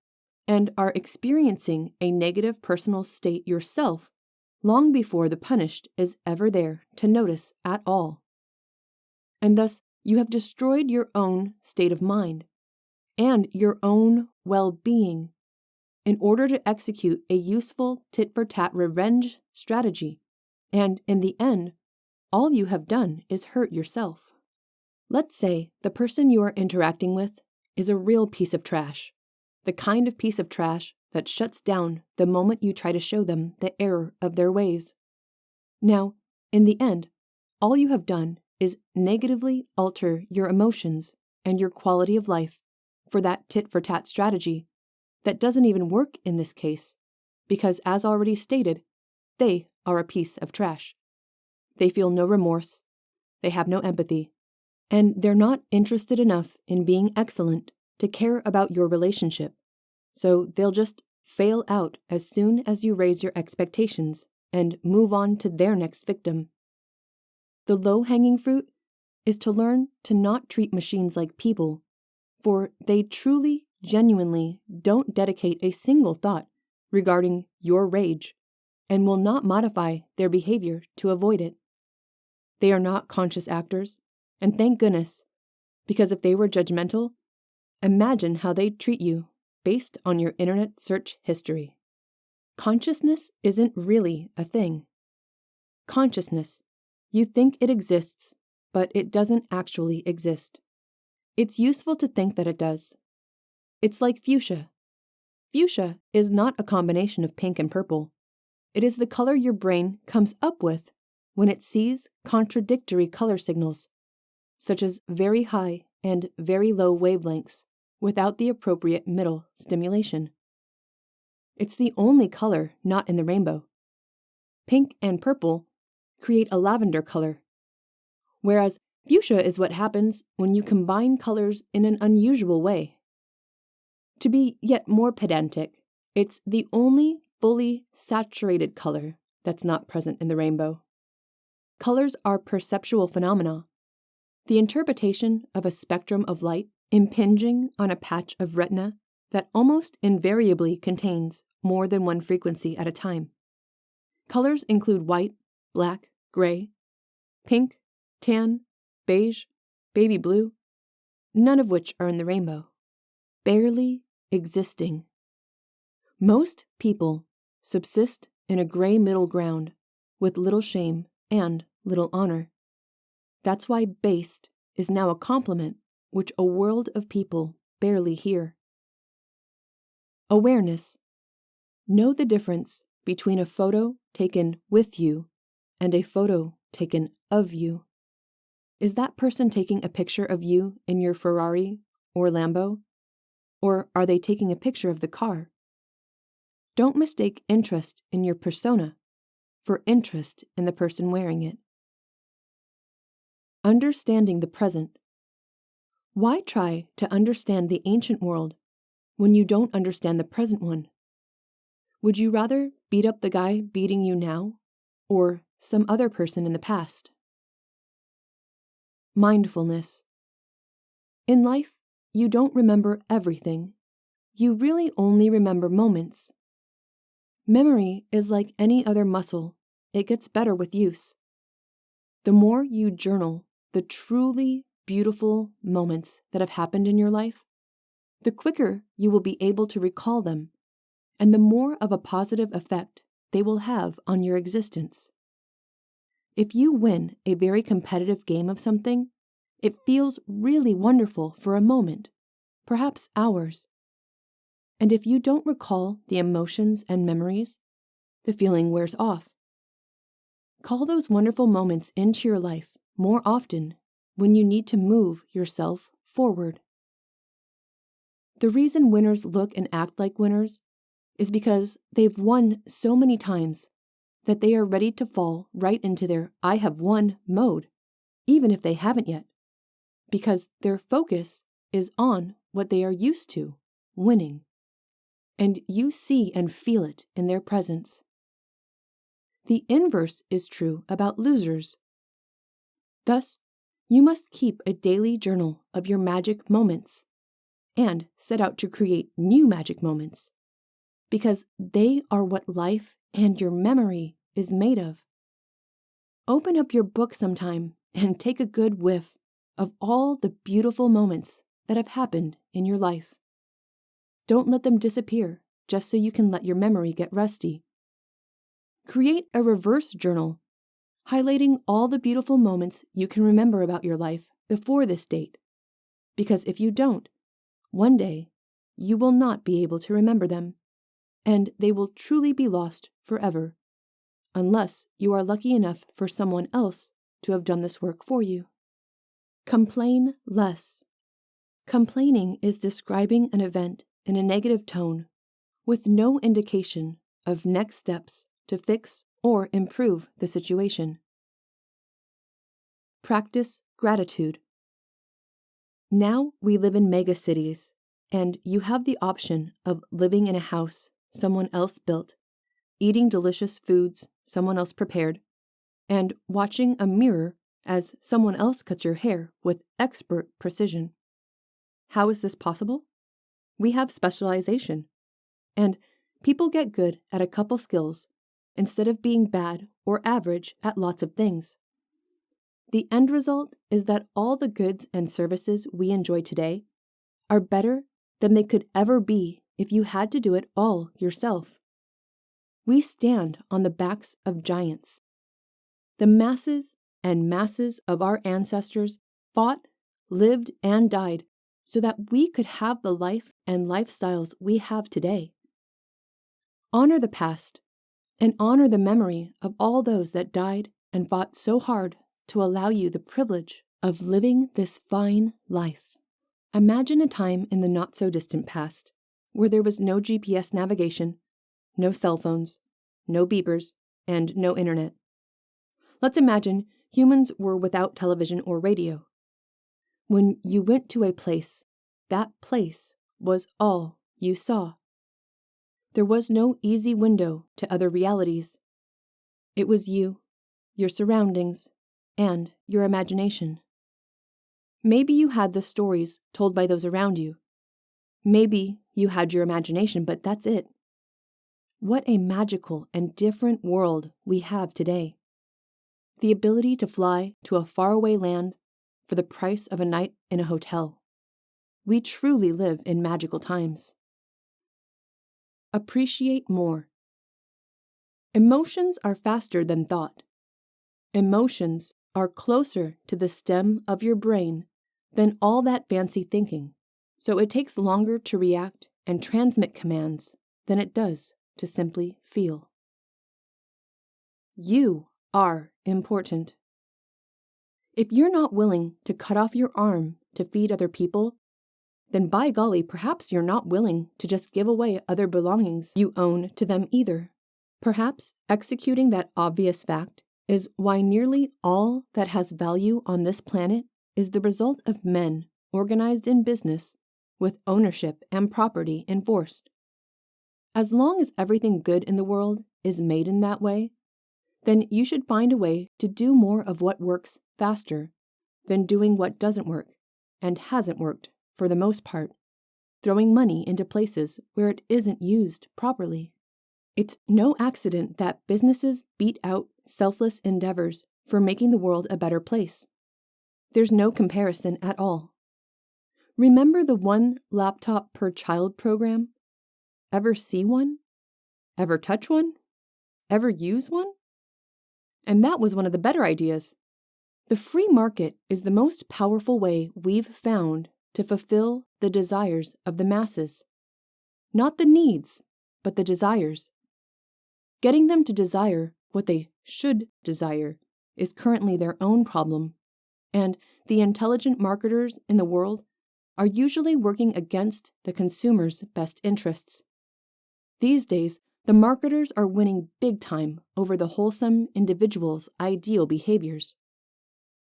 and are experiencing a negative personal state yourself long before the punished is ever there to notice at all. And thus, you have destroyed your own state of mind and your own well-being in order to execute a useful tit-for-tat revenge strategy, and in the end, all you have done is hurt yourself. Let's say the person you are interacting with is a real piece of trash, the kind of piece of trash that shuts down the moment you try to show them the error of their ways. Now, in the end, all you have done is negatively alter your emotions and your quality of life for that tit-for-tat strategy that doesn't even work in this case, because as already stated, they are a piece of trash. They feel no remorse, they have no empathy, and they're not interested enough in being excellent to care about your relationship, so they'll just fail out as soon as you raise your expectations and move on to their next victim. The low-hanging fruit is to learn to not treat machines like people, for they truly, genuinely don't dedicate a single thought regarding your rage and will not modify their behavior to avoid it. They are not conscious actors, and thank goodness, because if they were judgmental, imagine how they'd treat you based on your internet search history. Consciousness isn't really a thing. Consciousness, you think it exists, but it doesn't actually exist. It's useful to think that it does. It's like fuchsia. Fuchsia is not a combination of pink and purple. It is the color your brain comes up with when it sees contradictory color signals, such as very high and very low wavelengths, without the appropriate middle stimulation. It's the only color not in the rainbow. Pink and purple create a lavender color, whereas fuchsia is what happens when you combine colors in an unusual way. To be yet more pedantic, it's the only fully saturated color that's not present in the rainbow. Colors are perceptual phenomena, the interpretation of a spectrum of light impinging on a patch of retina that almost invariably contains more than one frequency at a time. Colors include white, black, gray, pink, tan, beige, baby blue, none of which are in the rainbow, barely existing. Most people subsist in a gray middle ground with little shame and little honor. That's why based is now a compliment which a world of people barely hear. Awareness. Know the difference between a photo taken with you and a photo taken of you. Is that person taking a picture of you in your Ferrari or Lambo? Or are they taking a picture of the car? Don't mistake interest in your persona for interest in the person wearing it. Understanding the present. Why try to understand the ancient world when you don't understand the present one? Would you rather beat up the guy beating you now, or some other person in the past? Mindfulness. In life, you don't remember everything. You really only remember moments. Memory is like any other muscle. It gets better with use. The more you journal the truly beautiful moments that have happened in your life, the quicker you will be able to recall them, and the more of a positive effect they will have on your existence. If you win a very competitive game of something, it feels really wonderful for a moment, perhaps hours. And if you don't recall the emotions and memories, the feeling wears off. Call those wonderful moments into your life more often when you need to move yourself forward. The reason winners look and act like winners is because they've won so many times that they are ready to fall right into their I have won mode, even if they haven't yet, because their focus is on what they are used to, winning, and you see and feel it in their presence. The inverse is true about losers. Thus, you must keep a daily journal of your magic moments and set out to create new magic moments, because they are what life and your memory is made of. Open up your book sometime and take a good whiff of all the beautiful moments that have happened in your life. Don't let them disappear just so you can let your memory get rusty. Create a reverse journal, highlighting all the beautiful moments you can remember about your life before this date, because if you don't, one day you will not be able to remember them, and they will truly be lost forever, unless you are lucky enough for someone else to have done this work for you. Complain less. Complaining is describing an event in a negative tone with no indication of next steps to fix or improve the situation. Practice gratitude. Now we live in mega cities, and you have the option of living in a house someone else built, eating delicious foods someone else prepared, and watching a mirror as someone else cuts your hair with expert precision. How is this possible? We have specialization, and people get good at a couple skills instead of being bad or average at lots of things. The end result is that all the goods and services we enjoy today are better than they could ever be if you had to do it all yourself. We stand on the backs of giants. The masses and masses of our ancestors fought, lived, and died so that we could have the life and lifestyles we have today. Honor the past and honor the memory of all those that died and fought so hard to allow you the privilege of living this fine life. Imagine a time in the not-so-distant past where there was no GPS navigation, no cell phones, no beepers, and no internet. Let's imagine humans were without television or radio. When you went to a place, that place was all you saw. There was no easy window to other realities. It was you, your surroundings, and your imagination. Maybe you had the stories told by those around you. Maybe you had your imagination, but that's it. What a magical and different world we have today. The ability to fly to a faraway land for the price of a night in a hotel. We truly live in magical times. Appreciate more. Emotions are faster than thought. Emotions are closer to the stem of your brain than all that fancy thinking, so it takes longer to react and transmit commands than it does to simply feel. You are important. If you're not willing to cut off your arm to feed other people, then by golly, perhaps you're not willing to just give away other belongings you own to them either. Perhaps executing that obvious fact is why nearly all that has value on this planet is the result of men organized in business with ownership and property enforced. As long as everything good in the world is made in that way, then you should find a way to do more of what works faster than doing what doesn't work and hasn't worked for the most part, throwing money into places where it isn't used properly. It's no accident that businesses beat out selfless endeavors for making the world a better place. There's no comparison at all. Remember the one laptop per child program? Ever see one? Ever touch one? Ever use one? And that was one of the better ideas. The free market is the most powerful way we've found to fulfill the desires of the masses. Not the needs, but the desires. Getting them to desire what they should desire is currently their own problem, and the intelligent marketers in the world are usually working against the consumer's best interests. These days, the marketers are winning big time over the wholesome individual's ideal behaviors.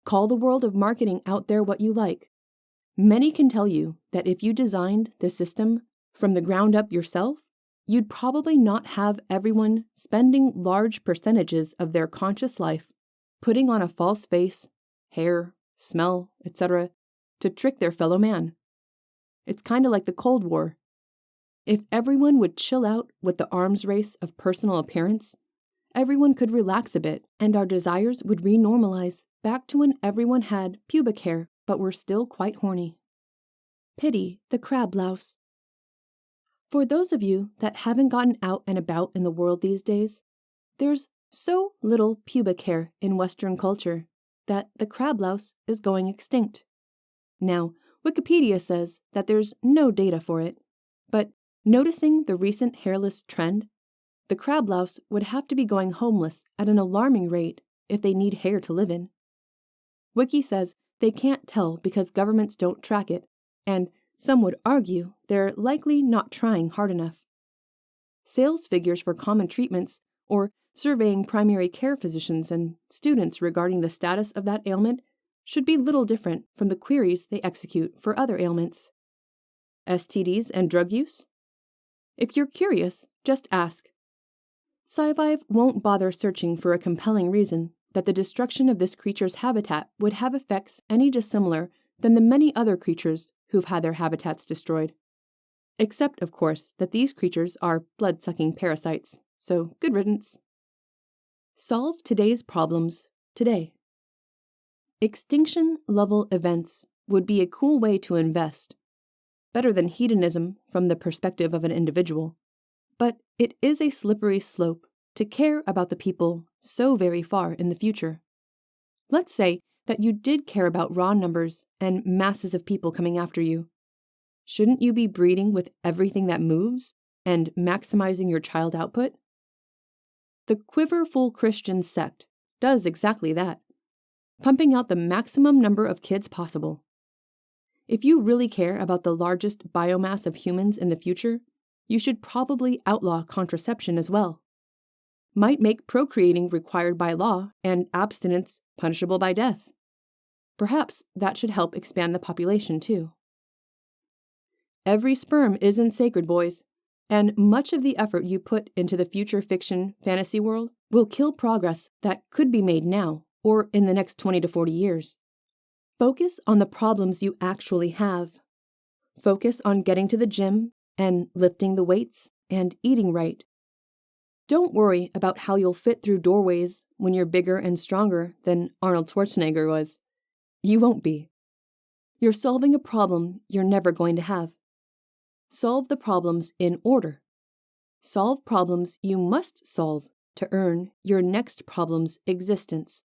Call the world of marketing out there what you like. Many can tell you that if you designed the system from the ground up yourself, you'd probably not have everyone spending large percentages of their conscious life putting on a false face, hair, smell, etc., to trick their fellow man. It's kind of like the Cold War. If everyone would chill out with the arms race of personal appearance, everyone could relax a bit and our desires would re-normalize back to when everyone had pubic hair but were still quite horny. Pity the crab louse. For those of you that haven't gotten out and about in the world these days, there's so little pubic hair in Western culture that the crab louse is going extinct. Now, Wikipedia says that there's no data for it, but noticing the recent hairless trend, the crab louse would have to be going homeless at an alarming rate if they need hair to live in. Wiki says they can't tell because governments don't track it, and some would argue they're likely not trying hard enough. Sales figures for common treatments, or surveying primary care physicians and students regarding the status of that ailment, should be little different from the queries they execute for other ailments. STDs and drug use? If you're curious, just ask. SciVive won't bother searching for a compelling reason that the destruction of this creature's habitat would have effects any dissimilar than the many other creatures who've had their habitats destroyed. Except, of course, that these creatures are blood-sucking parasites, so good riddance. Solve today's problems today. Extinction-level events would be a cool way to invest. Better than hedonism from the perspective of an individual. But it is a slippery slope to care about the people so very far in the future. Let's say that you did care about raw numbers and masses of people coming after you. Shouldn't you be breeding with everything that moves and maximizing your child output? The Quiverful Christian sect does exactly that, pumping out the maximum number of kids possible. If you really care about the largest biomass of humans in the future, You should probably outlaw contraception as well. Might make procreating required by law and abstinence punishable by death. Perhaps that should help expand the population too. Every sperm isn't sacred, boys, and much of the effort you put into the future fiction fantasy world will kill progress that could be made now or in the next 20 to 40 years. Focus on the problems you actually have. Focus on getting to the gym and lifting the weights and eating right. Don't worry about how you'll fit through doorways when you're bigger and stronger than Arnold Schwarzenegger was. You won't be. You're solving a problem you're never going to have. Solve the problems in order. Solve problems you must solve to earn your next problem's existence.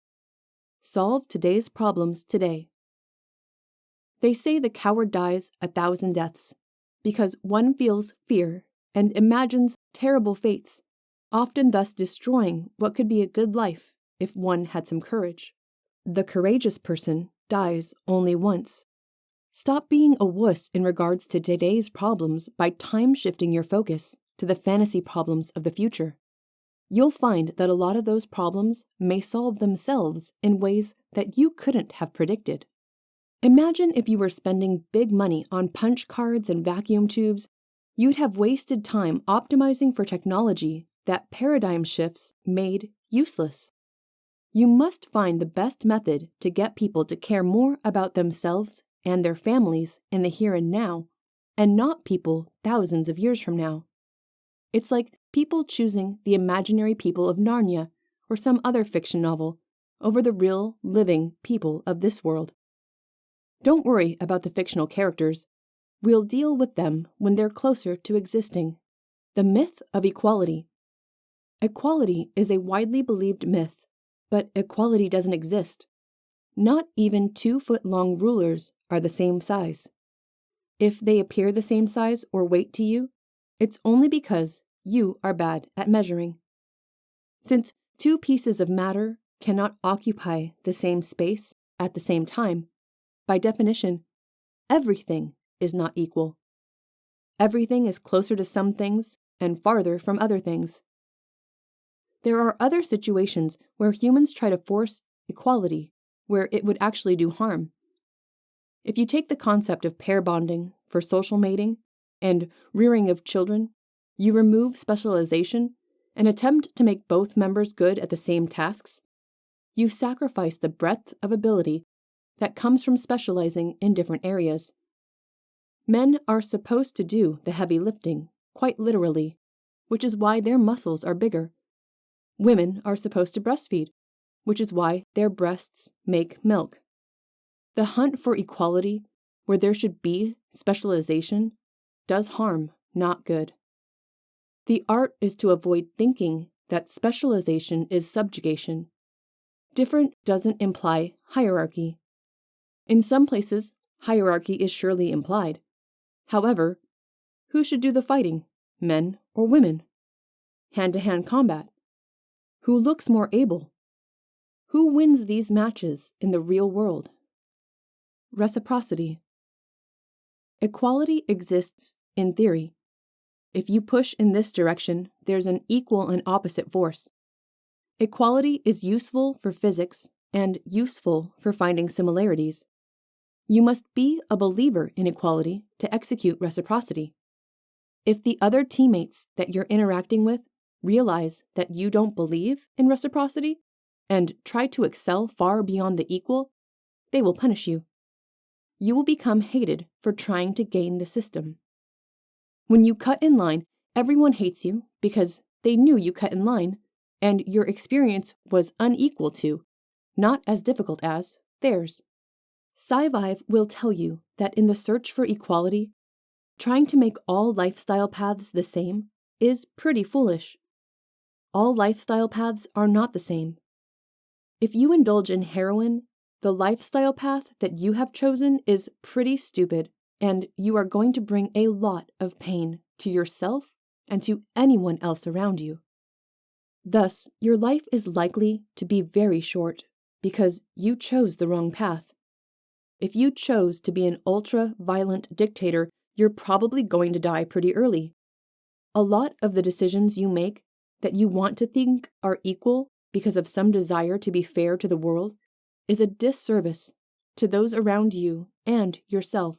Solve today's problems today. They say the coward dies 1,000 deaths because one feels fear and imagines terrible fates, often thus destroying what could be a good life if one had some courage. The courageous person dies only once. Stop being a wuss in regards to today's problems by time-shifting your focus to the fantasy problems of the future. You'll find that a lot of those problems may solve themselves in ways that you couldn't have predicted. Imagine if you were spending big money on punch cards and vacuum tubes. You'd have wasted time optimizing for technology that paradigm shifts made useless. You must find the best method to get people to care more about themselves and their families in the here and now, and not people thousands of years from now. It's like people choosing the imaginary people of Narnia or some other fiction novel over the real, living people of this world. Don't worry about the fictional characters. We'll deal with them when they're closer to existing. The myth of equality. Equality is a widely believed myth, but equality doesn't exist. Not even 2-foot-long rulers are the same size. If they appear the same size or weight to you, it's only because you are bad at measuring. Since 2 pieces of matter cannot occupy the same space at the same time, by definition, everything is not equal. Everything is closer to some things and farther from other things. There are other situations where humans try to force equality where it would actually do harm. If you take the concept of pair bonding for social mating and rearing of children, you remove specialization and attempt to make both members good at the same tasks, you sacrifice the breadth of ability that comes from specializing in different areas. Men are supposed to do the heavy lifting, quite literally, which is why their muscles are bigger. Women are supposed to breastfeed, which is why their breasts make milk. The hunt for equality, where there should be specialization, does harm, not good. The art is to avoid thinking that specialization is subjugation. Different doesn't imply hierarchy. In some places, hierarchy is surely implied. However, who should do the fighting, men or women? Hand-to-hand combat. Who looks more able? Who wins these matches in the real world? Reciprocity. Equality exists in theory. If you push in this direction, there's an equal and opposite force. Equality is useful for physics and useful for finding similarities. You must be a believer in equality to execute reciprocity. If the other teammates that you're interacting with realize that you don't believe in reciprocity and try to excel far beyond the equal, they will punish you. You will become hated for trying to gain the system. When you cut in line, everyone hates you because they knew you cut in line and your experience was unequal to, not as difficult as, theirs. SciVive will tell you that in the search for equality, trying to make all lifestyle paths the same is pretty foolish. All lifestyle paths are not the same. If you indulge in heroin, the lifestyle path that you have chosen is pretty stupid, and you are going to bring a lot of pain to yourself and to anyone else around you. Thus, your life is likely to be very short because you chose the wrong path. If you chose to be an ultra-violent dictator, you're probably going to die pretty early. A lot of the decisions you make that you want to think are equal because of some desire to be fair to the world is a disservice to those around you and yourself.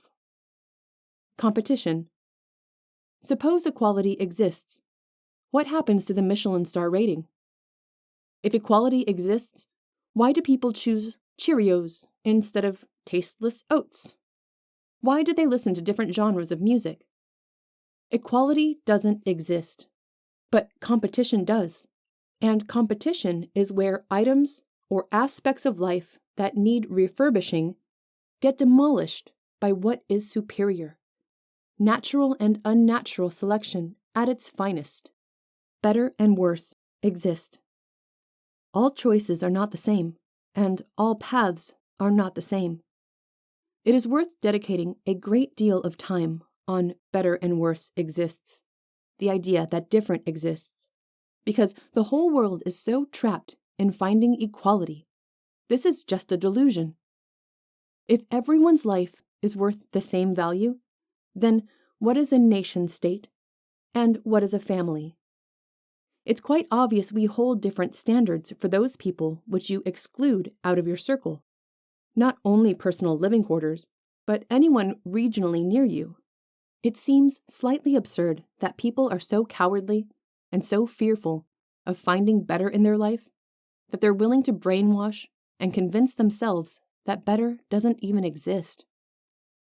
Competition. Suppose equality exists. What happens to the Michelin star rating? If equality exists, why do people choose Cheerios instead of tasteless oats? Why do they listen to different genres of music? Equality doesn't exist, but competition does. And competition is where items or aspects of life that need refurbishing get demolished by what is superior. Natural and unnatural selection at its finest. Better and worse exist. All choices are not the same, and all paths are not the same. It is worth dedicating a great deal of time on better and worse exists, the idea that different exists, because the whole world is so trapped in finding equality. This is just a delusion. If everyone's life is worth the same value, then what is a nation state, and what is a family? It's quite obvious we hold different standards for those people which you exclude out of your circle. Not only personal living quarters, but anyone regionally near you. It seems slightly absurd that people are so cowardly and so fearful of finding better in their life that they're willing to brainwash and convince themselves that better doesn't even exist.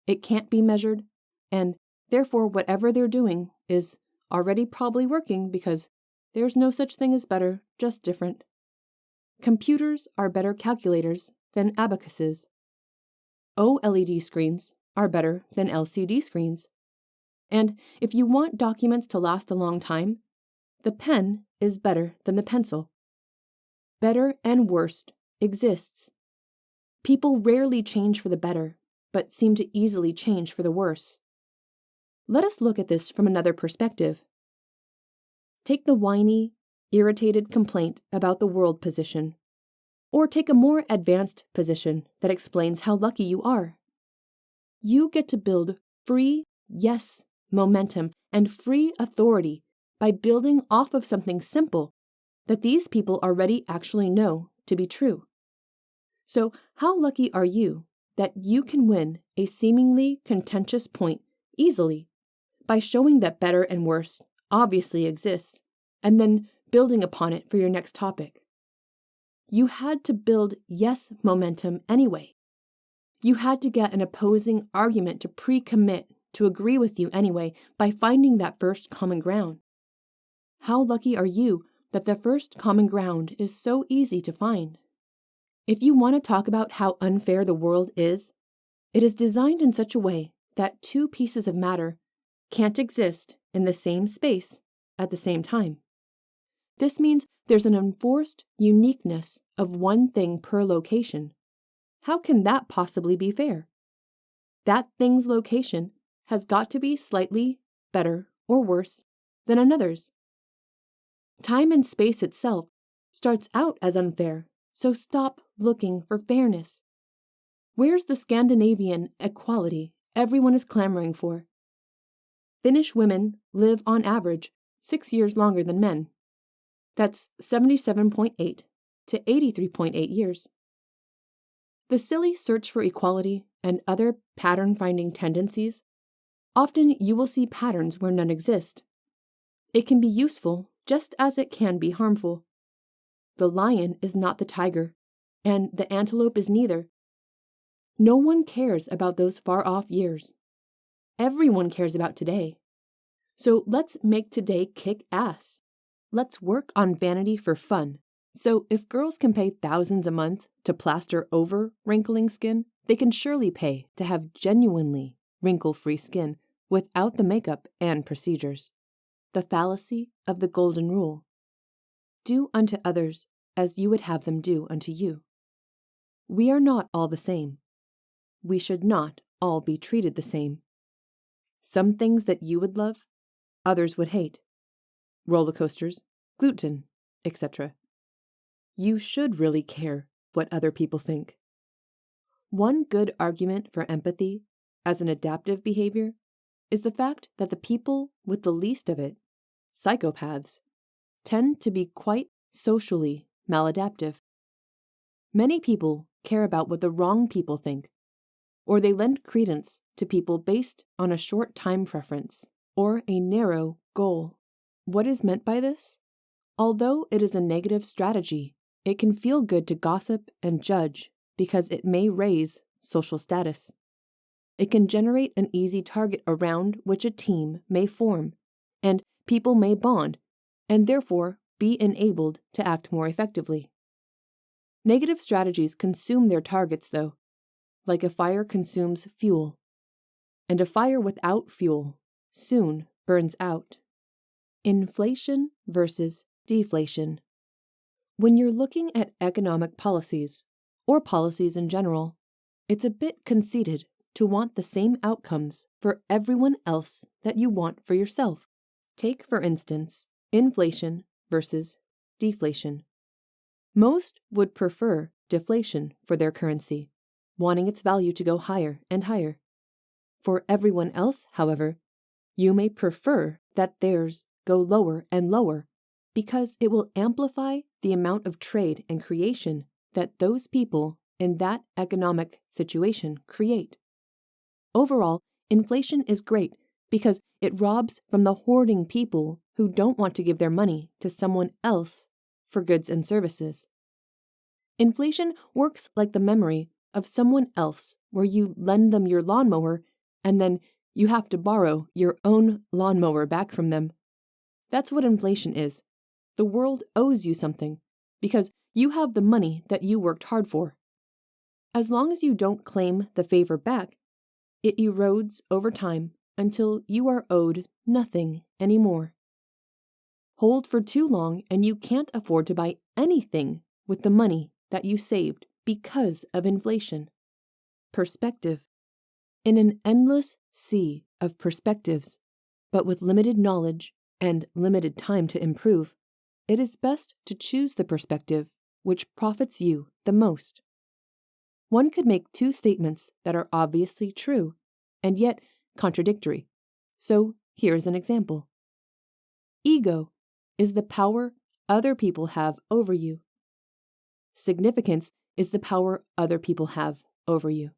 It can't be measured, and therefore whatever they're doing is already probably working because there's no such thing as better, just different. Computers are better calculators than abacuses. OLED screens are better than LCD screens. And if you want documents to last a long time, the pen is better than the pencil. Better and worst exists. People rarely change for the better, but seem to easily change for the worse. Let us look at this from another perspective. Take the whiny, irritated complaint about the world position, or take a more advanced position that explains how lucky you are. You get to build free yes momentum and free authority by building off of something simple that these people already actually know to be true. So how lucky are you that you can win a seemingly contentious point easily by showing that better and worse obviously exists, and then building upon it for your next topic? You had to build yes momentum anyway. You had to get an opposing argument to pre-commit to agree with you anyway by finding that first common ground. How lucky are you that the first common ground is so easy to find? If you want to talk about how unfair the world is, it is designed in such a way that two pieces of matter can't exist in the same space at the same time. This means there's an enforced uniqueness of one thing per location. How can that possibly be fair? That thing's location has got to be slightly better or worse than another's. Time and space itself starts out as unfair, so stop looking for fairness. Where's the Scandinavian equality everyone is clamoring for? Finnish women live on average 6 years longer than men. That's 77.8 to 83.8 years. The silly search for equality and other pattern-finding tendencies, often you will see patterns where none exist. It can be useful just as it can be harmful. The lion is not the tiger, and the antelope is neither. No one cares about those far-off years. Everyone cares about today. So let's make today kick ass. Let's work on vanity for fun. So if girls can pay thousands a month to plaster over wrinkling skin, they can surely pay to have genuinely wrinkle-free skin without the makeup and procedures. The fallacy of the golden rule. Do unto others as you would have them do unto you. We are not all the same. We should not all be treated the same. Some things that you would love, others would hate. Roller coasters, gluten, etc. You should really care what other people think. One good argument for empathy as an adaptive behavior is the fact that the people with the least of it psychopaths, tend to be quite socially maladaptive. Many people care about what the wrong people think, or they lend credence to people based on a short time preference or a narrow goal. What is meant by this? Although it is a negative strategy, it can feel good to gossip and judge because it may raise social status. It can generate an easy target around which a team may form, and people may bond, and therefore be enabled to act more effectively. Negative strategies consume their targets, though, like a fire consumes fuel, and a fire without fuel soon burns out. Inflation versus deflation. When you're looking at economic policies, or policies in general, it's a bit conceited to want the same outcomes for everyone else that you want for yourself. Take, for instance, inflation versus deflation. Most would prefer deflation for their currency, wanting its value to go higher and higher. For everyone else, however, you may prefer that theirs go lower and lower because it will amplify the amount of trade and creation that those people in that economic situation create. Overall, inflation is great because it robs from the hoarding people who don't want to give their money to someone else for goods and services. Inflation works like the memory of someone else where you lend them your lawnmower and then you have to borrow your own lawnmower back from them. That's what inflation is. The world owes you something because you have the money that you worked hard for. As long as you don't claim the favor back, it erodes over time until you are owed nothing anymore. Hold for too long and you can't afford to buy anything with the money that you saved because of inflation. Perspective. In an endless sea of perspectives, but with limited knowledge and limited time to improve, it is best to choose the perspective which profits you the most. One could make two statements that are obviously true and yet contradictory. So here's an example. Ego is the power other people have over you. Significance is the power other people have over you.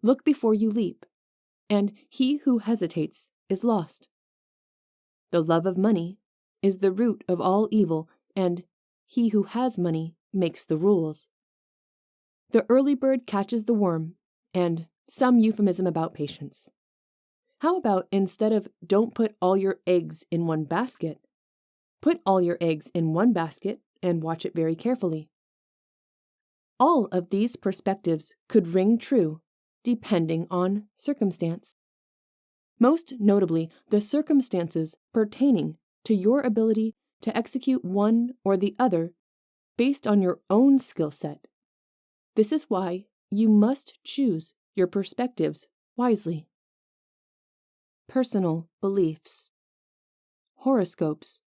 Look before you leap, and he who hesitates is lost. The love of money is the root of all evil, and he who has money makes the rules. The early bird catches the worm, and some euphemism about patience. How about instead of don't put all your eggs in one basket, put all your eggs in one basket and watch it very carefully. All of these perspectives could ring true depending on circumstance. Most notably, the circumstances pertaining to your ability to execute one or the other based on your own skill set. This is why you must choose your perspectives wisely. Personal beliefs. Horoscopes.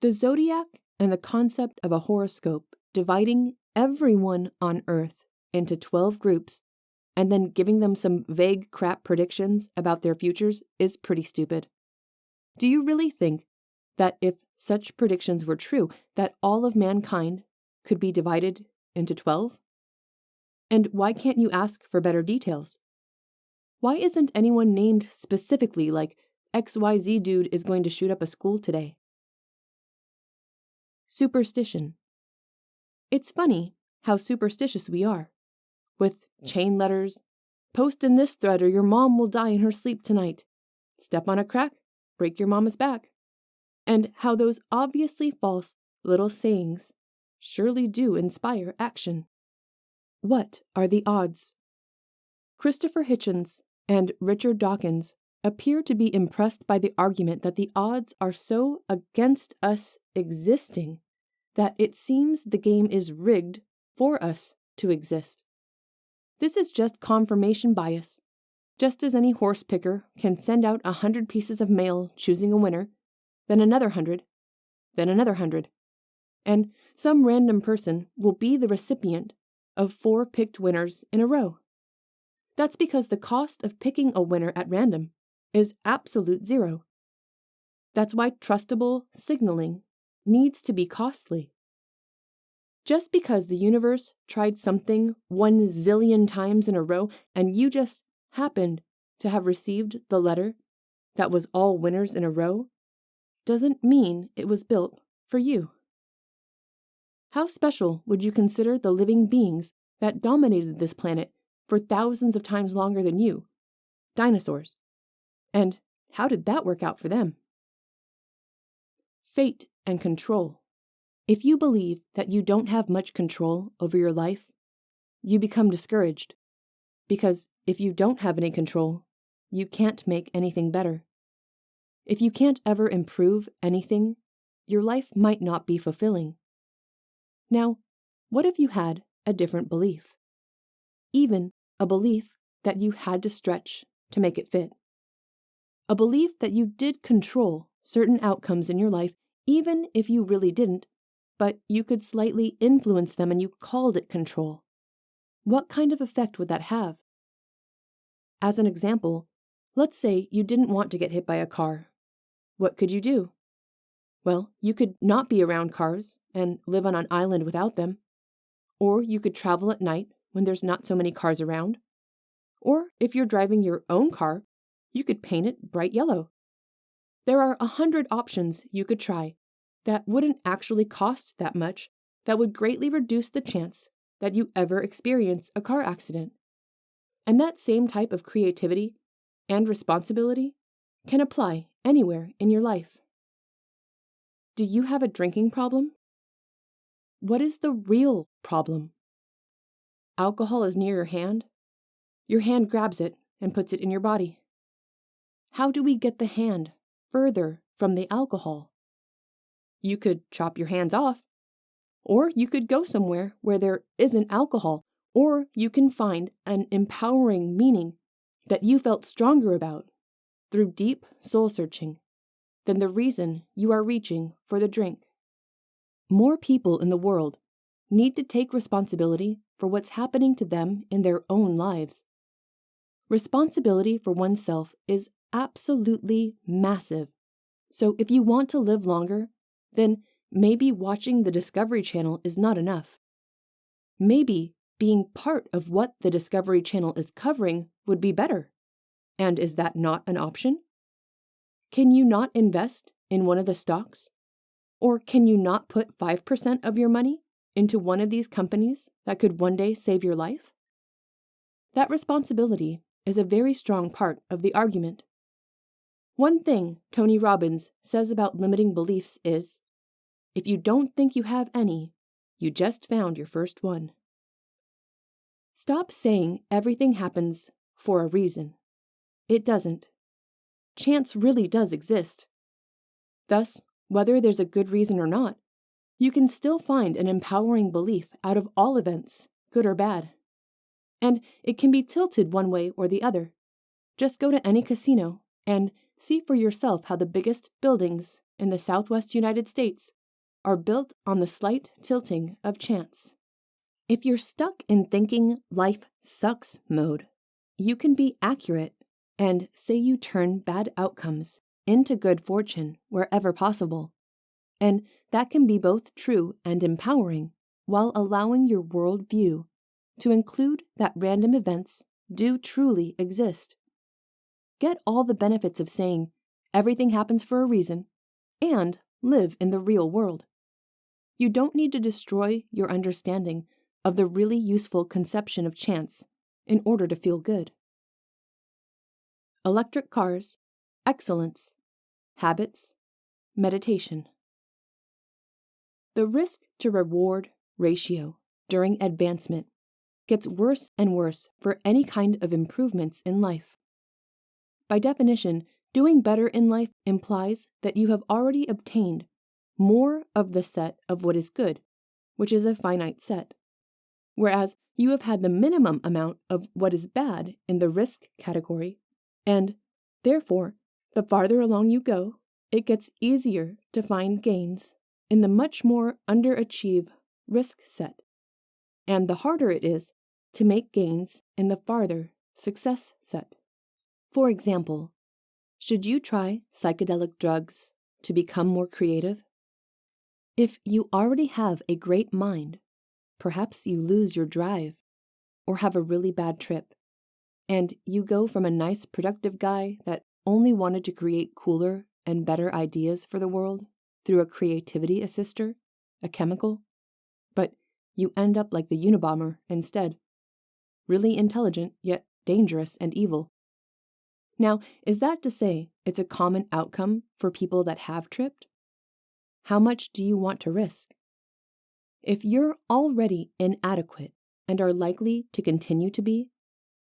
The zodiac and the concept of a horoscope dividing everyone on Earth into 12 groups and then giving them some vague crap predictions about their futures is pretty stupid. Do you really think that if such predictions were true, that all of mankind could be divided into 12? And why can't you ask for better details? Why isn't anyone named specifically like XYZ dude is going to shoot up a school today? Superstition. It's funny how superstitious we are. With chain letters, post in this thread or your mom will die in her sleep tonight. Step on a crack, break your mama's back. And how those obviously false little sayings surely do inspire action. What are the odds? Christopher Hitchens and Richard Dawkins appear to be impressed by the argument that the odds are so against us existing that it seems the game is rigged for us to exist. This is just confirmation bias. Just as any horse picker can send out 100 pieces of mail choosing a winner, then another 100, then another 100, and some random person will be the recipient of 4 picked winners in a row. That's because the cost of picking a winner at random is absolute zero. That's why trustable signaling needs to be costly. Just because the universe tried something 1 zillion times in a row and you just happened to have received the letter that was all winners in a row doesn't mean it was built for you. How special would you consider the living beings that dominated this planet for thousands of times longer than you, dinosaurs? And how did that work out for them? Fate and control. If you believe that you don't have much control over your life, you become discouraged. Because if you don't have any control, you can't make anything better. If you can't ever improve anything, your life might not be fulfilling. Now, what if you had a different belief? Even a belief that you had to stretch to make it fit. A belief that you did control certain outcomes in your life, even if you really didn't, but you could slightly influence them and you called it control. What kind of effect would that have? As an example, let's say you didn't want to get hit by a car. What could you do? Well, you could not be around cars and live on an island without them. Or you could travel at night when there's not so many cars around. Or if you're driving your own car, you could paint it bright yellow. There are 100 options you could try that wouldn't actually cost that much, that would greatly reduce the chance that you ever experience a car accident. And that same type of creativity and responsibility can apply anywhere in your life. Do you have a drinking problem? What is the real problem? Alcohol is near your hand. Your hand grabs it and puts it in your body. How do we get the hand further from the alcohol? You could chop your hands off, or you could go somewhere where there isn't alcohol, or you can find an empowering meaning that you felt stronger about through deep soul searching than the reason you are reaching for the drink. More people in the world need to take responsibility for what's happening to them in their own lives. Responsibility for oneself is absolutely massive. So if you want to live longer, then maybe watching the Discovery Channel is not enough. Maybe being part of what the Discovery Channel is covering would be better. And is that not an option? Can you not invest in one of the stocks? Or can you not put 5% of your money into one of these companies that could one day save your life? That responsibility is a very strong part of the argument. One thing Tony Robbins says about limiting beliefs is, if you don't think you have any, you just found your first one. Stop saying everything happens for a reason. It doesn't. Chance really does exist. Thus, whether there's a good reason or not, you can still find an empowering belief out of all events, good or bad. And it can be tilted one way or the other. Just go to any casino and see for yourself how the biggest buildings in the Southwest United States are built on the slight tilting of chance. If you're stuck in thinking life sucks mode, you can be accurate and say you turn bad outcomes into good fortune wherever possible. And that can be both true and empowering while allowing your worldview to include that random events do truly exist. Get all the benefits of saying everything happens for a reason and live in the real world. You don't need to destroy your understanding of the really useful conception of chance in order to feel good. Electric cars, excellence, habits, meditation. The risk to reward ratio during advancement gets worse and worse for any kind of improvements in life. By definition, doing better in life implies that you have already obtained more of the set of what is good, which is a finite set, whereas you have had the minimum amount of what is bad in the risk category, and therefore, the farther along you go, it gets easier to find gains in the much more underachieved risk set, and the harder it is to make gains in the farther success set. For example, should you try psychedelic drugs to become more creative? If you already have a great mind, perhaps you lose your drive or have a really bad trip, and you go from a nice, productive guy that only wanted to create cooler and better ideas for the world through a creativity assister, a chemical, but you end up like the Unabomber instead, really intelligent yet dangerous and evil. Now, is that to say it's a common outcome for people that have tripped? How much do you want to risk? If you're already inadequate and are likely to continue to be,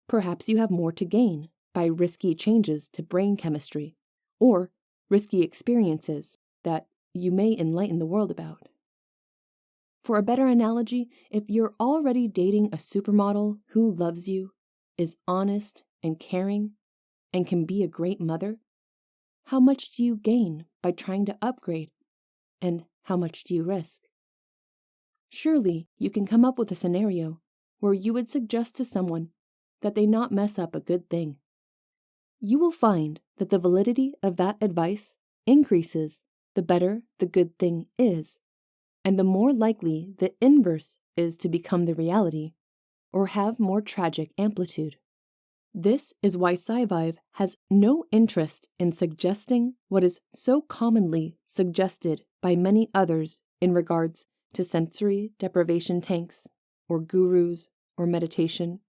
perhaps you have more to gain by risky changes to brain chemistry or risky experiences that you may enlighten the world about. For a better analogy, if you're already dating a supermodel who loves you, is honest and caring, and can be a great mother, how much do you gain by trying to upgrade, and how much do you risk? Surely you can come up with a scenario where you would suggest to someone that they not mess up a good thing. You will find that the validity of that advice increases the better the good thing is, and the more likely the inverse is to become the reality or have more tragic amplitude. This is why SciVive has no interest in suggesting what is so commonly suggested by many others in regards to sensory deprivation tanks, or gurus, or meditation,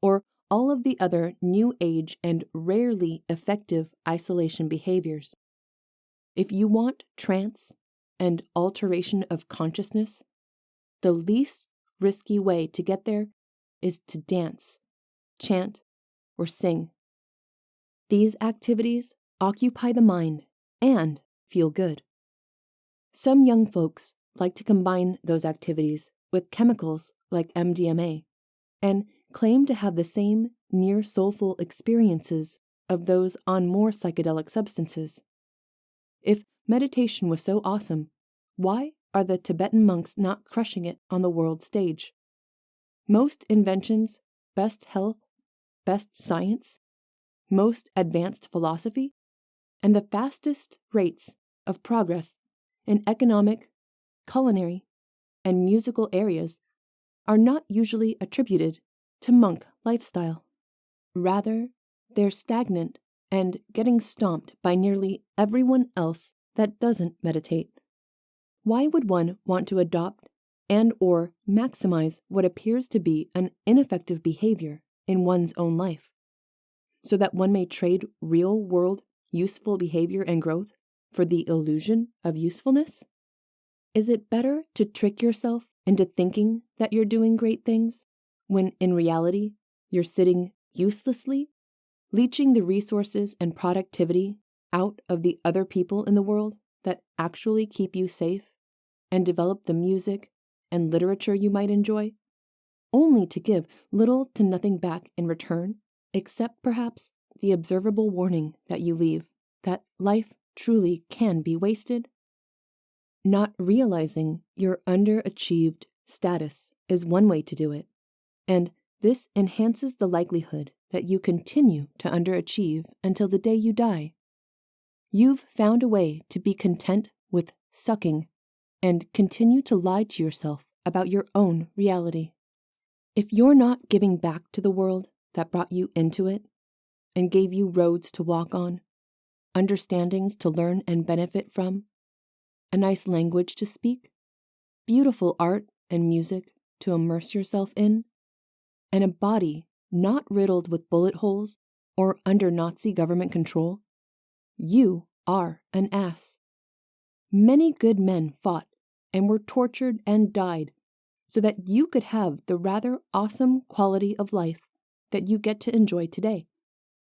or all of the other new age and rarely effective isolation behaviors. If you want trance and alteration of consciousness, the least risky way to get there is to dance, chant, or sing. These activities occupy the mind and feel good. Some young folks like to combine those activities with chemicals like MDMA and claim to have the same near soulful experiences of those on more psychedelic substances. If meditation was so awesome, why are the Tibetan monks not crushing it on the world stage? Most inventions, best health, best science, most advanced philosophy, and the fastest rates of progress in economic, culinary, and musical areas are not usually attributed to monk lifestyle. Rather, they're stagnant and getting stomped by nearly everyone else that doesn't meditate. Why would one want to adopt and or maximize what appears to be an ineffective behavior in one's own life, so that one may trade real-world useful behavior and growth for the illusion of usefulness? Is it better to trick yourself into thinking that you're doing great things, when in reality you're sitting uselessly, leeching the resources and productivity out of the other people in the world that actually keep you safe and develop the music and literature you might enjoy, only to give little to nothing back in return, except perhaps the observable warning that you leave that life truly can be wasted? Not realizing your underachieved status is one way to do it, and this enhances the likelihood that you continue to underachieve until the day you die. You've found a way to be content with sucking and continue to lie to yourself about your own reality. If you're not giving back to the world that brought you into it and gave you roads to walk on, understandings to learn and benefit from, a nice language to speak, beautiful art and music to immerse yourself in, and a body not riddled with bullet holes or under Nazi government control, you are an ass. Many good men fought and were tortured and died so that you could have the rather awesome quality of life that you get to enjoy today.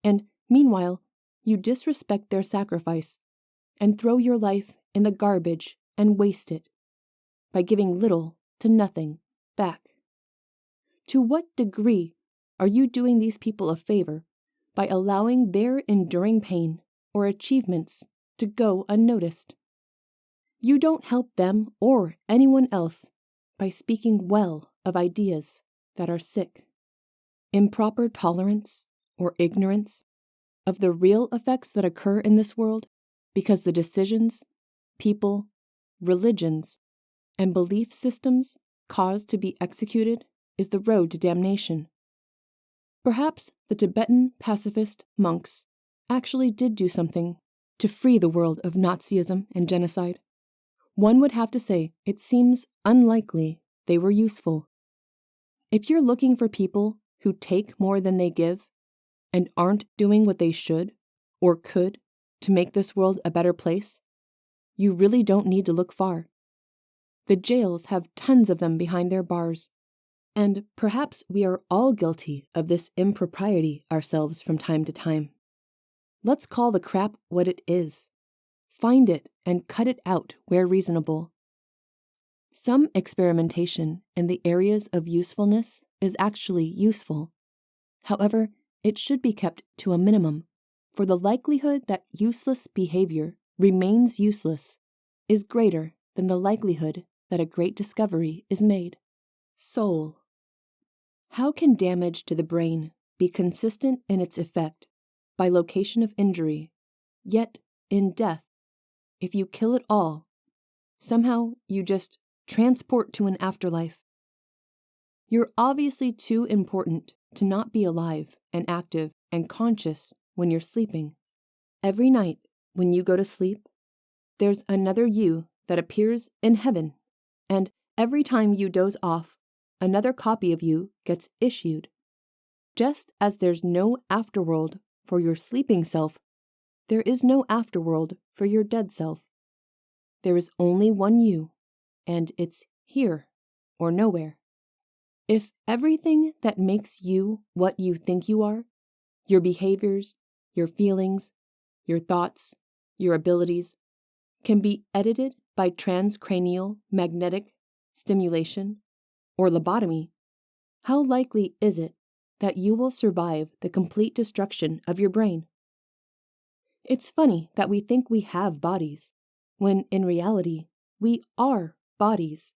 And meanwhile, you disrespect their sacrifice and throw your life in the garbage and waste it by giving little to nothing back. To what degree are you doing these people a favor by allowing their enduring pain or achievements to go unnoticed? You don't help them or anyone else by speaking well of ideas that are sick. Improper tolerance or ignorance of the real effects that occur in this world because the decisions, people, religions, and belief systems caused to be executed is the road to damnation. Perhaps the Tibetan pacifist monks actually did do something to free the world of Nazism and genocide. One would have to say it seems unlikely they were useful. If you're looking for people who take more than they give and aren't doing what they should or could to make this world a better place, you really don't need to look far. The jails have tons of them behind their bars, and perhaps we are all guilty of this impropriety ourselves from time to time. Let's call the crap what it is. Find it and cut it out where reasonable. Some experimentation in the areas of usefulness is actually useful. However, it should be kept to a minimum, for the likelihood that useless behavior remains useless is greater than the likelihood that a great discovery is made. Soul. How can damage to the brain be consistent in its effect by location of injury, yet in death, if you kill it all, somehow you just transport to an afterlife? You're obviously too important to not be alive and active and conscious when you're sleeping. Every night when you go to sleep, there's another you that appears in heaven, and every time you doze off, another copy of you gets issued. Just as there's no afterworld for your sleeping self, there is no afterworld for your dead self. There is only one you, and it's here or nowhere. If everything that makes you what you think you are, your behaviors, your feelings, your thoughts, your abilities, can be edited by transcranial magnetic stimulation or lobotomy, how likely is it that you will survive the complete destruction of your brain? It's funny that we think we have bodies, when in reality, we are bodies.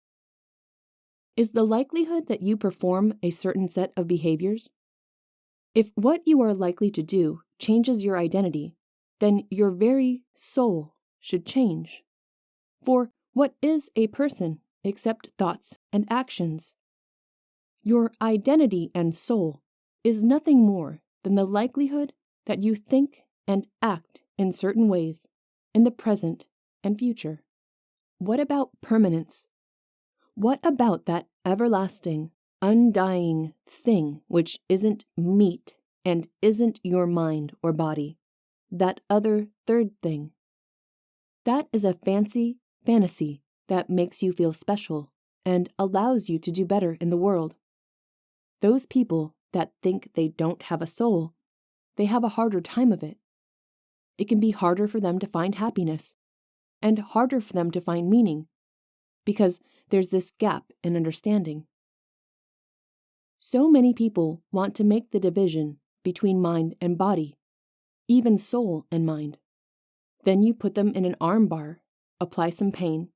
Is the likelihood that you perform a certain set of behaviors? If what you are likely to do changes your identity, then your very soul should change. For what is a person except thoughts and actions? Your identity and soul is nothing more than the likelihood that you think and act in certain ways in the present and future. What about permanence? What about that everlasting, undying thing which isn't meat and isn't your mind or body? That other third thing. That is a fancy fantasy that makes you feel special and allows you to do better in the world. Those people that think they don't have a soul, they have a harder time of it. It can be harder for them to find happiness and harder for them to find meaning because there's this gap in understanding. So many people want to make the division between mind and body, even soul and mind. Then you put them in an arm bar, apply some pain,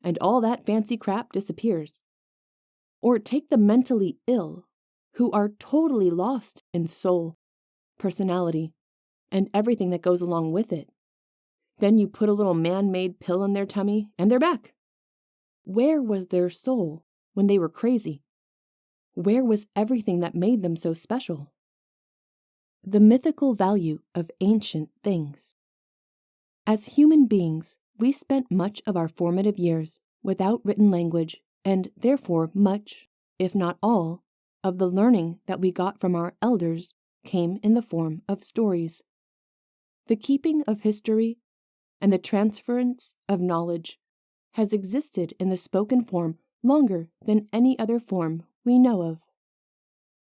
and all that fancy crap disappears. Or take the mentally ill, who are totally lost in soul, personality, and everything that goes along with it. Then you put a little man-made pill in their tummy, and they're back. Where was their soul when they were crazy? Where was everything that made them so special? The mythical value of ancient things. As human beings, we spent much of our formative years without written language, and therefore much, if not all, of the learning that we got from our elders came in the form of stories. The keeping of history and the transference of knowledge has existed in the spoken form longer than any other form we know of.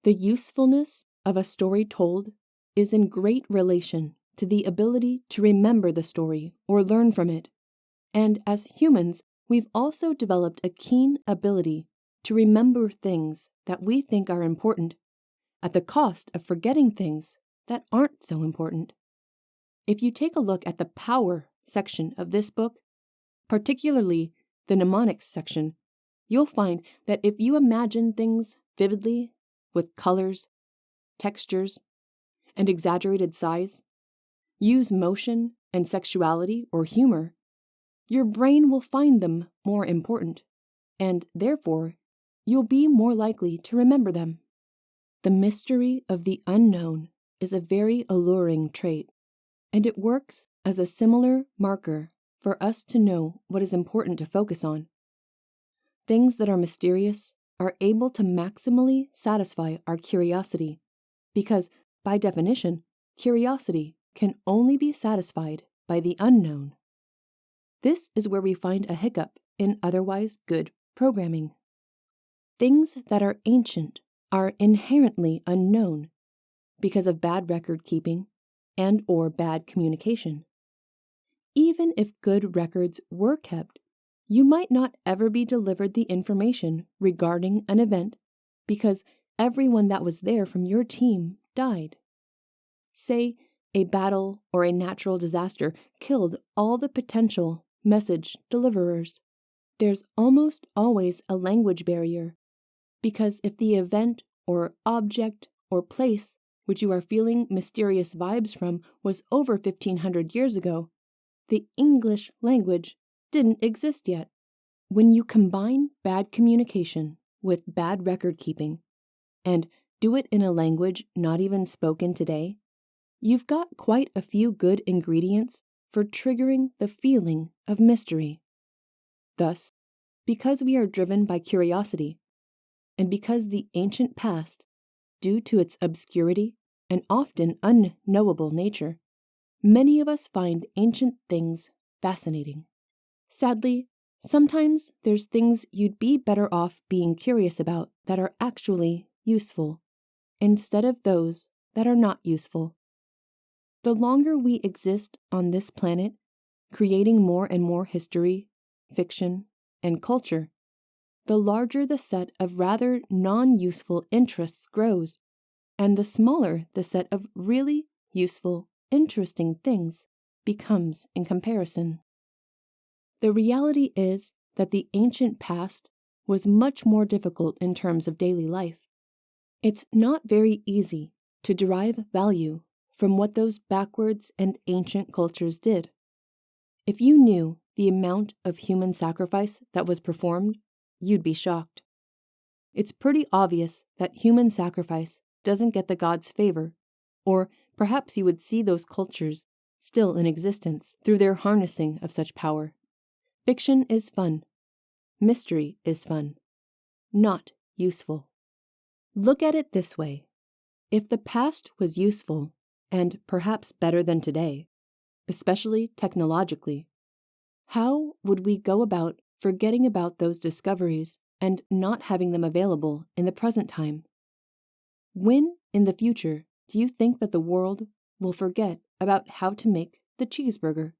The usefulness of a story told is in great relation to the ability to remember the story or learn from it, and as humans, we've also developed a keen ability to remember things that we think are important at the cost of forgetting things that aren't so important. If you take a look at the power section of this book, particularly the mnemonics section, you'll find that if you imagine things vividly with colors, textures, and exaggerated size, use motion and sexuality or humor, your brain will find them more important, and therefore, you'll be more likely to remember them. The mystery of the unknown is a very alluring trait, and it works as a similar marker for us to know what is important to focus on. Things that are mysterious are able to maximally satisfy our curiosity, because, by definition, curiosity can only be satisfied by the unknown. This is where we find a hiccup in otherwise good programming. Things that are ancient are inherently unknown because of bad record keeping and or bad communication. Even if good records were kept, you might not ever be delivered the information regarding an event because everyone that was there from your team died. Say a battle or a natural disaster killed all the potential message deliverers. There's almost always a language barrier, because if the event or object or place which you are feeling mysterious vibes from was over 1,500 years ago, the English language didn't exist yet. When you combine bad communication with bad record keeping and do it in a language not even spoken today, you've got quite a few good ingredients for triggering the feeling of mystery. Thus, because we are driven by curiosity, and because the ancient past, due to its obscurity and often unknowable nature, many of us find ancient things fascinating. Sadly, sometimes there's things you'd be better off being curious about that are actually useful, instead of those that are not useful. The longer we exist on this planet, creating more and more history, fiction, and culture, the larger the set of rather non-useful interests grows, and the smaller the set of really useful, interesting things becomes in comparison. The reality is that the ancient past was much more difficult in terms of daily life. It's not very easy to derive value from what those backwards and ancient cultures did. If you knew the amount of human sacrifice that was performed, you'd be shocked. It's pretty obvious that human sacrifice doesn't get the gods' favor, or perhaps you would see those cultures still in existence through their harnessing of such power. Fiction is fun. Mystery is fun. Not useful. Look at it this way. If the past was useful, and perhaps better than today, especially technologically, how would we go about forgetting about those discoveries and not having them available in the present time? When, in the future, do you think that the world will forget about how to make the cheeseburger?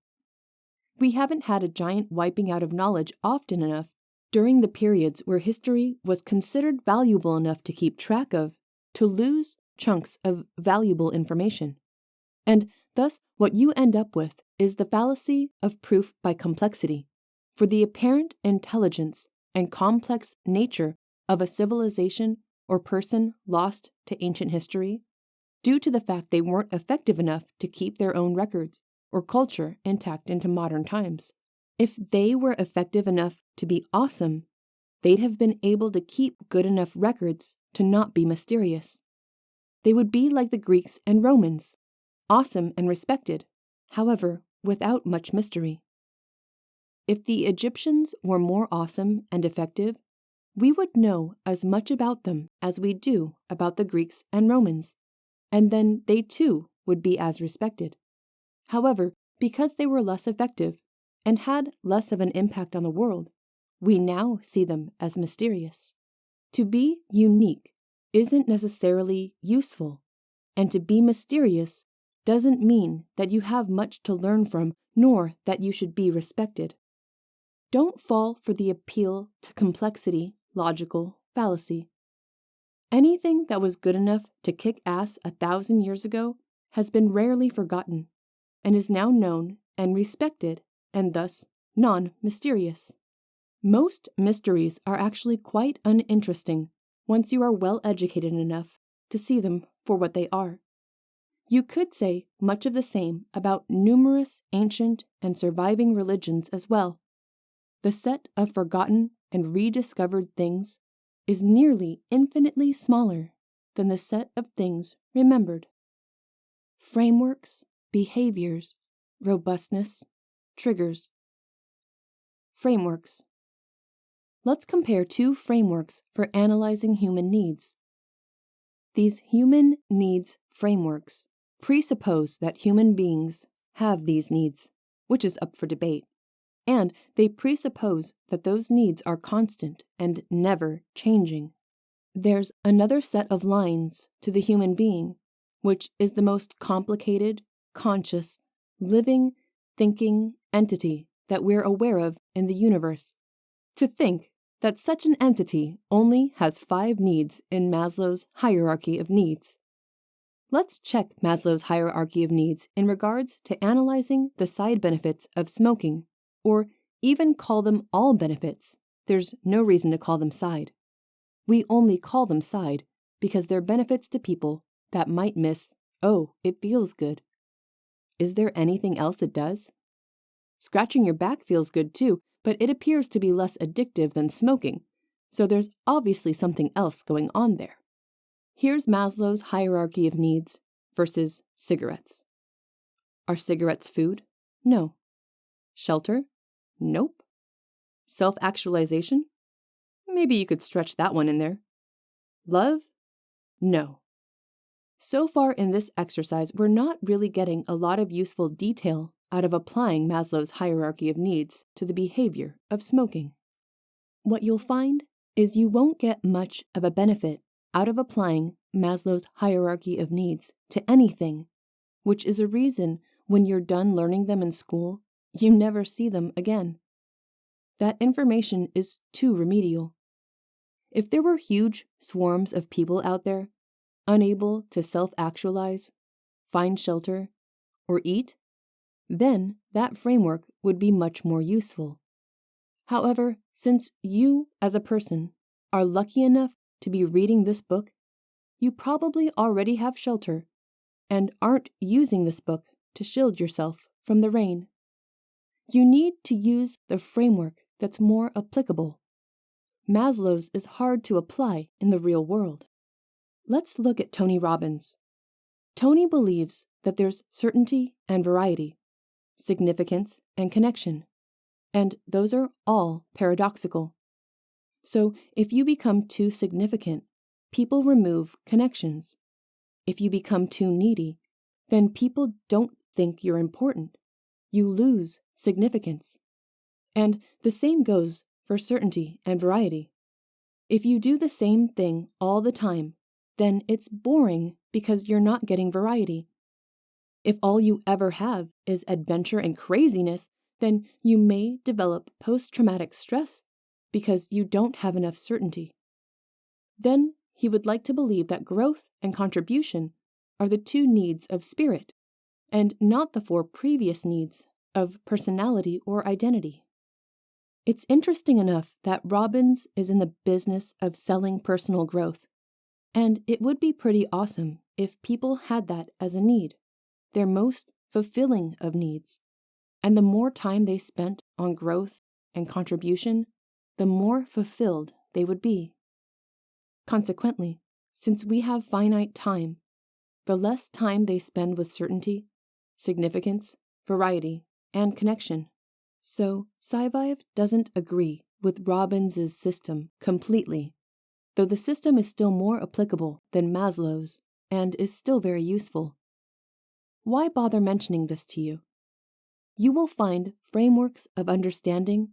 We haven't had a giant wiping out of knowledge often enough during the periods where history was considered valuable enough to keep track of, to lose chunks of valuable information. And thus, what you end up with is the fallacy of proof by complexity, for the apparent intelligence and complex nature of a civilization or person lost to ancient history, due to the fact they weren't effective enough to keep their own records or culture intact into modern times. If they were effective enough to be awesome, they'd have been able to keep good enough records to not be mysterious. They would be like the Greeks and Romans, awesome and respected, however, without much mystery. If the Egyptians were more awesome and effective, we would know as much about them as we do about the Greeks and Romans, and then they too would be as respected. However, because they were less effective and had less of an impact on the world, we now see them as mysterious. To be unique isn't necessarily useful, and to be mysterious doesn't mean that you have much to learn from, nor that you should be respected. Don't fall for the appeal to complexity, logical fallacy. Anything that was good enough to kick ass 1,000 years ago has been rarely forgotten, and is now known and respected, and thus non-mysterious. Most mysteries are actually quite uninteresting once you are well educated enough to see them for what they are. You could say much of the same about numerous ancient and surviving religions as well. The set of forgotten and rediscovered things is nearly infinitely smaller than the set of things remembered. Frameworks, behaviors, robustness, triggers. Frameworks. Let's compare two frameworks for analyzing human needs. These human needs frameworks presuppose that human beings have these needs, which is up for debate, and they presuppose that those needs are constant and never changing. There's another set of lines to the human being, which is the most complicated, conscious, living, thinking entity that we're aware of in the universe. To think that such an entity only has 5 needs in Maslow's hierarchy of needs. Let's check Maslow's hierarchy of needs in regards to analyzing the side benefits of smoking, or even call them all benefits. There's no reason to call them side. We only call them side because they're benefits to people that might miss, oh, it feels good. Is there anything else it does? Scratching your back feels good too, but it appears to be less addictive than smoking, so there's obviously something else going on there. Here's Maslow's hierarchy of needs versus cigarettes. Are cigarettes food? No. Shelter? Nope. Self-actualization? Maybe you could stretch that one in there. Love? No. So far in this exercise, we're not really getting a lot of useful detail out of applying Maslow's hierarchy of needs to the behavior of smoking. What you'll find is you won't get much of a benefit out of applying Maslow's hierarchy of needs to anything, which is a reason when you're done learning them in school, you never see them again. That information is too remedial. If there were huge swarms of people out there, unable to self-actualize, find shelter, or eat, then that framework would be much more useful. However, since you, as a person, are lucky enough to be reading this book, you probably already have shelter and aren't using this book to shield yourself from the rain. You need to use the framework that's more applicable. Maslow's is hard to apply in the real world. Let's look at Tony Robbins. Tony believes that there's certainty and variety, significance and connection, and those are all paradoxical. So if you become too significant, people remove connections. If you become too needy, then people don't think you're important. You lose significance. And the same goes for certainty and variety. If you do the same thing all the time, then it's boring because you're not getting variety. If all you ever have is adventure and craziness, then you may develop post-traumatic stress because you don't have enough certainty. Then he would like to believe that growth and contribution are the 2 needs of spirit, and not the 4 previous needs of personality or identity. It's interesting enough that Robbins is in the business of selling personal growth, and it would be pretty awesome if people had that as a need, their most fulfilling of needs. And the more time they spent on growth and contribution, the more fulfilled they would be. Consequently, since we have finite time, the less time they spend with certainty, significance, variety, and connection. So SciVive doesn't agree with Robbins's system completely, though the system is still more applicable than Maslow's and is still very useful. Why bother mentioning this to you? You will find frameworks of understanding,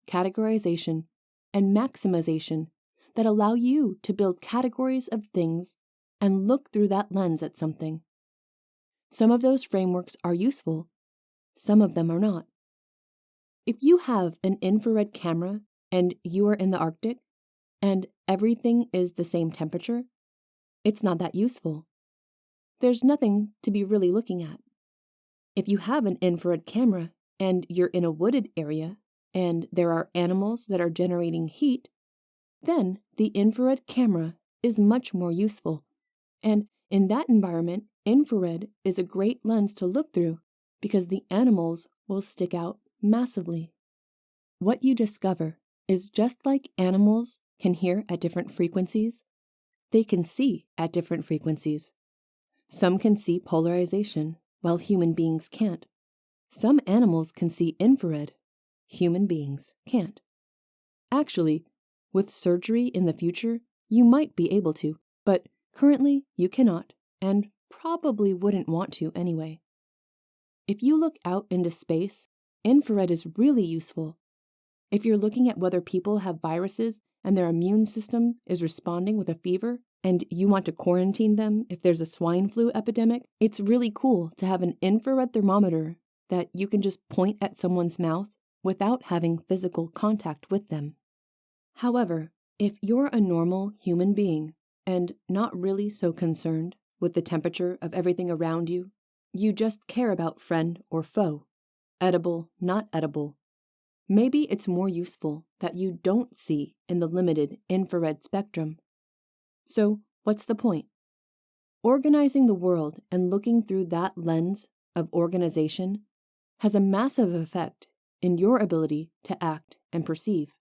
categorization, and maximization that allow you to build categories of things and look through that lens at something. Some of those frameworks are useful, some of them are not. If you have an infrared camera and you are in the Arctic and everything is the same temperature, it's not that useful. There's nothing to be really looking at. If you have an infrared camera and you're in a wooded area and there are animals that are generating heat, then the infrared camera is much more useful, and In that environment, infrared is a great lens to look through because the animals will stick out massively. What you discover is just like animals can hear at different frequencies, they can see at different frequencies. Some can see polarization, while human beings can't. Some animals can see infrared, human beings can't. Actually, with surgery in the future, you might be able to, but currently you cannot, and probably wouldn't want to anyway. If you look out into space, infrared is really useful. If you're looking at whether people have viruses and their immune system is responding with a fever, and you want to quarantine them if there's a swine flu epidemic, it's really cool to have an infrared thermometer that you can just point at someone's mouth without having physical contact with them. However, if you're a normal human being and not really so concerned with the temperature of everything around you, you just care about friend or foe, edible, not edible, maybe it's more useful that you don't see in the limited infrared spectrum. So, what's the point? Organizing the world and looking through that lens of organization has a massive effect in your ability to act and perceive.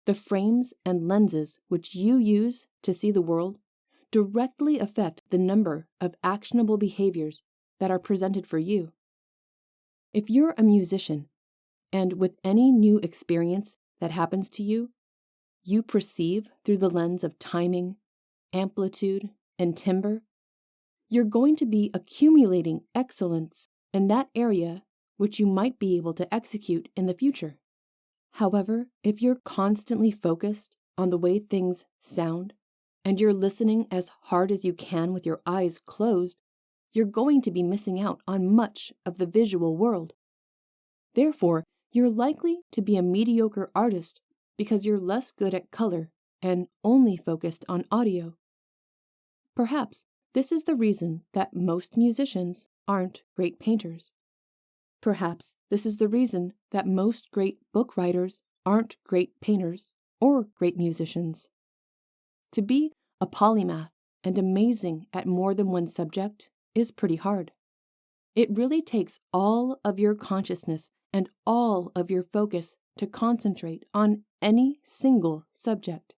The frames and lenses which you use to see the world directly affect the number of actionable behaviors that are presented for you. If you're a musician, and with any new experience that happens to you, you perceive through the lens of timing, amplitude, and timbre, you're going to be accumulating excellence in that area which you might be able to execute in the future. However, if you're constantly focused on the way things sound, and you're listening as hard as you can with your eyes closed, you're going to be missing out on much of the visual world. Therefore, you're likely to be a mediocre artist because you're less good at color and only focused on audio. Perhaps this is the reason that most musicians aren't great painters. Perhaps this is the reason that most great book writers aren't great painters or great musicians. To be a polymath and amazing at more than one subject is pretty hard. It really takes all of your consciousness and all of your focus to concentrate on any single subject.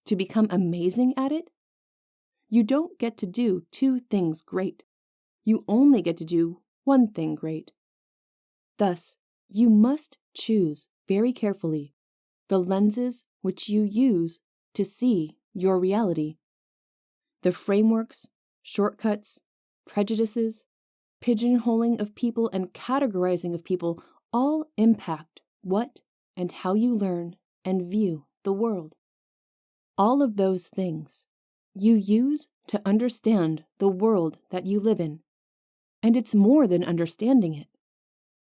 To become amazing at it, you don't get to do two things great. You only get to do one thing great. Thus, you must choose very carefully the lenses which you use to see your reality. The frameworks, shortcuts, prejudices, pigeonholing of people, and categorizing of people all impact what and how you learn and view the world. All of those things you use to understand the world that you live in. And it's more than understanding it.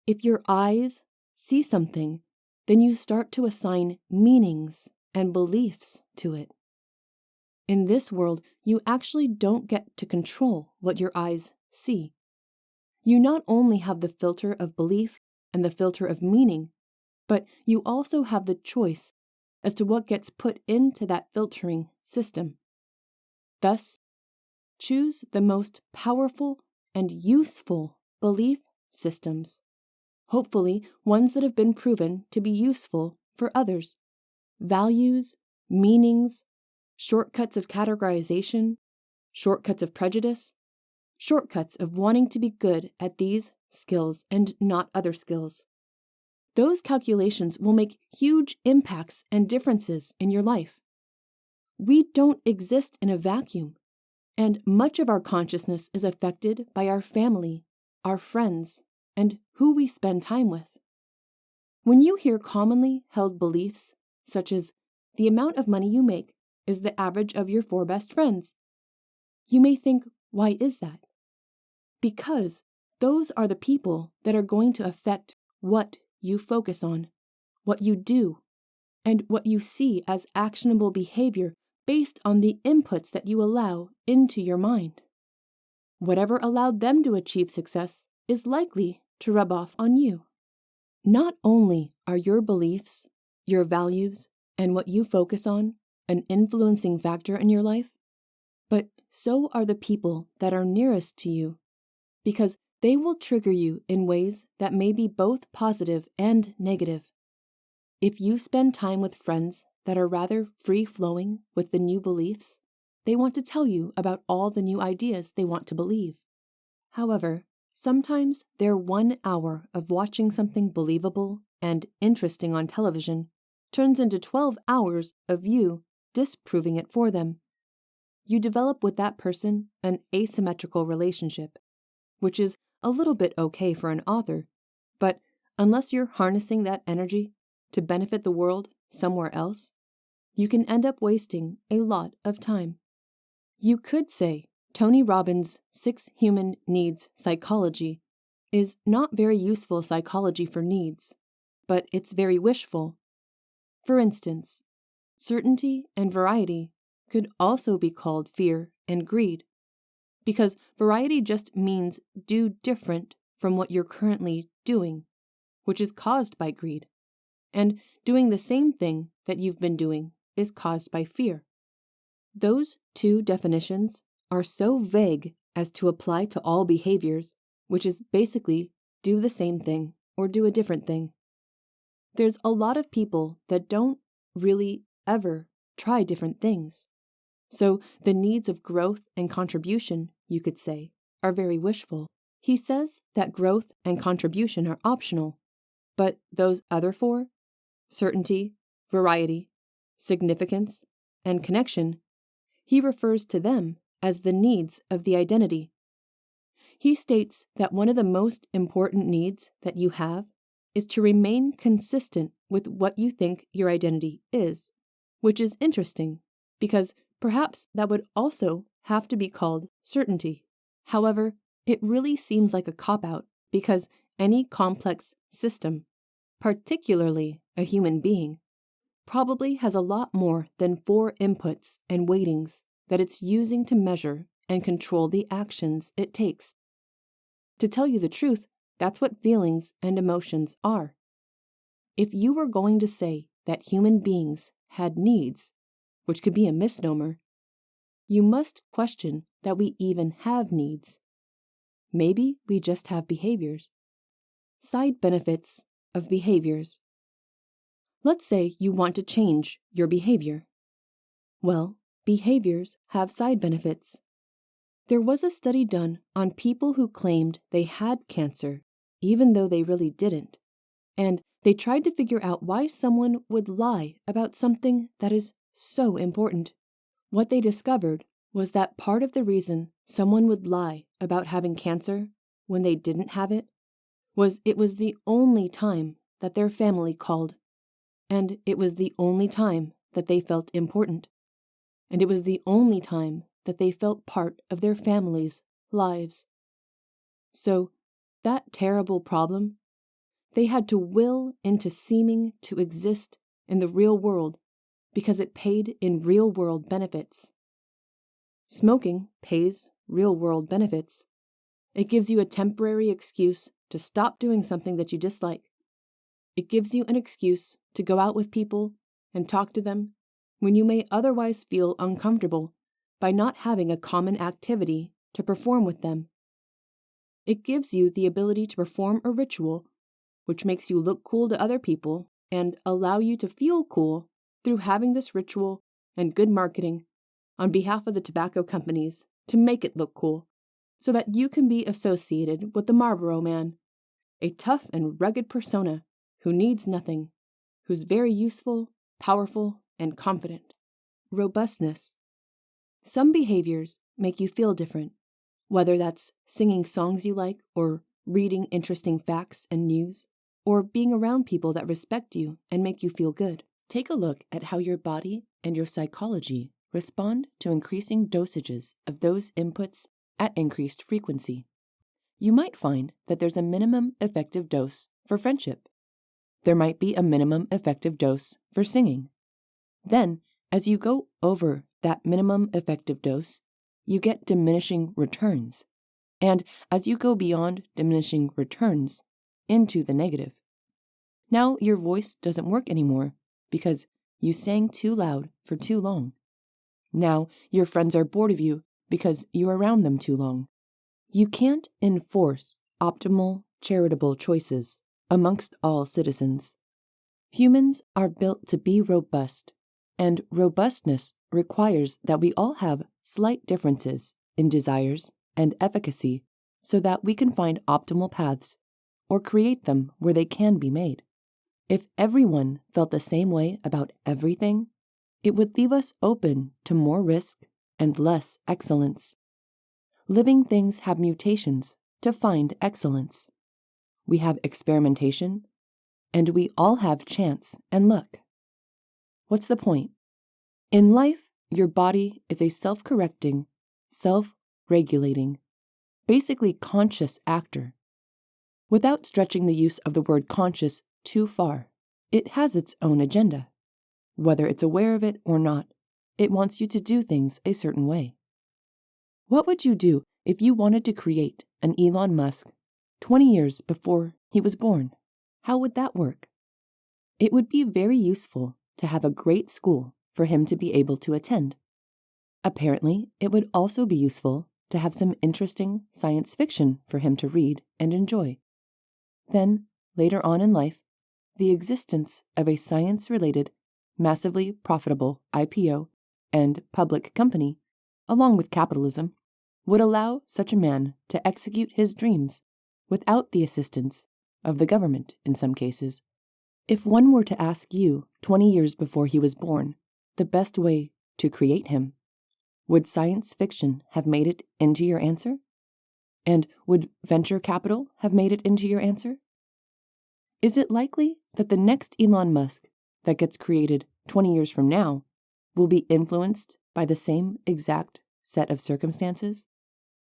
If your eyes see something, then you start to assign meanings and beliefs to it. In this world, you actually don't get to control what your eyes see. You not only have the filter of belief and the filter of meaning, but you also have the choice as to what gets put into that filtering system. Thus, choose the most powerful and useful belief systems, hopefully ones that have been proven to be useful for others. Values, meanings, shortcuts of categorization, shortcuts of prejudice, shortcuts of wanting to be good at these skills and not other skills. Those calculations will make huge impacts and differences in your life. We don't exist in a vacuum, and much of our consciousness is affected by our family, our friends, and who we spend time with. When you hear commonly held beliefs, such as the amount of money you make is the average of your 4 best friends, you may think, why is that? Because those are the people that are going to affect what you focus on, what you do, and what you see as actionable behavior based on the inputs that you allow into your mind. Whatever allowed them to achieve success is likely to rub off on you. Not only are your beliefs, your values, and what you focus on an influencing factor in your life, But so are the people that are nearest to you, because they will trigger you in ways that may be both positive and negative. If you spend time with friends that are rather free-flowing with the new beliefs, they want to tell you about all the new ideas they want to believe. However, sometimes their 1 hour of watching something believable and interesting on television turns into 12 hours of you disproving it for them. You develop with that person an asymmetrical relationship, which is a little bit okay for an author, but unless you're harnessing that energy to benefit the world somewhere else, you can end up wasting a lot of time. You could say Tony Robbins' 6 Human Needs Psychology is not very useful psychology for needs, but it's very wishful. For instance, certainty and variety could also be called fear and greed, because variety just means do different from what you're currently doing, which is caused by greed, and doing the same thing that you've been doing is caused by fear. Those 2 definitions are so vague as to apply to all behaviors, which is basically do the same thing or do a different thing. There's a lot of people that don't really ever try different things. So the needs of growth and contribution, you could say, are very wishful. He says that growth and contribution are optional, but those other 4, certainty, variety, significance, and connection, he refers to them as the needs of the identity. He states that one of the most important needs that you have is to remain consistent with what you think your identity is, which is interesting because perhaps that would also have to be called certainty. However, it really seems like a cop-out because any complex system, particularly a human being, probably has a lot more than 4 inputs and weightings that it's using to measure and control the actions it takes. To tell you the truth, that's what feelings and emotions are. If you were going to say that human beings had needs, which could be a misnomer, you must question that we even have needs. Maybe we just have behaviors. Side benefits of behaviors. Let's say you want to change your behavior. Well, behaviors have side benefits. There was a study done on people who claimed they had cancer, even though they really didn't, and they tried to figure out why someone would lie about something that is so important. What they discovered was that part of the reason someone would lie about having cancer when they didn't have it was the only time that their family called, and it was the only time that they felt important, and it was the only time that they felt part of their family's lives. So, that terrible problem, they had to will into seeming to exist in the real world because it paid in real-world benefits. Smoking pays real-world benefits. It gives you a temporary excuse to stop doing something that you dislike. It gives you an excuse to go out with people and talk to them when you may otherwise feel uncomfortable by not having a common activity to perform with them. It gives you the ability to perform a ritual, which makes you look cool to other people and allow you to feel cool through having this ritual and good marketing on behalf of the tobacco companies to make it look cool, so that you can be associated with the Marlboro Man, a tough and rugged persona who needs nothing, who's very useful, powerful, and confident. Robustness. Some behaviors make you feel different, whether that's singing songs you like, or reading interesting facts and news, or being around people that respect you and make you feel good. Take a look at how your body and your psychology respond to increasing dosages of those inputs at increased frequency. You might find that there's a minimum effective dose for friendship. There might be a minimum effective dose for singing. Then, as you go over that minimum effective dose, you get diminishing returns. And as you go beyond diminishing returns into the negative, now your voice doesn't work anymore because you sang too loud for too long. Now your friends are bored of you because you're around them too long. You can't enforce optimal, charitable choices amongst all citizens. Humans are built to be robust, and robustness requires that we all have slight differences in desires and efficacy so that we can find optimal paths or create them where they can be made. If everyone felt the same way about everything, it would leave us open to more risk and less excellence. Living things have mutations to find excellence. We have experimentation, and we all have chance and luck. What's the point? In life, your body is a self-correcting, self-regulating, basically conscious actor. Without stretching the use of the word conscious too far, it has its own agenda. Whether it's aware of it or not, it wants you to do things a certain way. What would you do if you wanted to create an Elon Musk 20 years before he was born? How would that work? It would be very useful to have a great school for him to be able to attend. Apparently, it would also be useful to have some interesting science fiction for him to read and enjoy. Then, later on in life, the existence of a science-related, massively profitable IPO and public company, along with capitalism, would allow such a man to execute his dreams without the assistance of the government in some cases. If one were to ask you 20 years before he was born the best way to create him, would science fiction have made it into your answer? And would venture capital have made it into your answer? Is it likely that the next Elon Musk that gets created 20 years from now will be influenced by the same exact set of circumstances?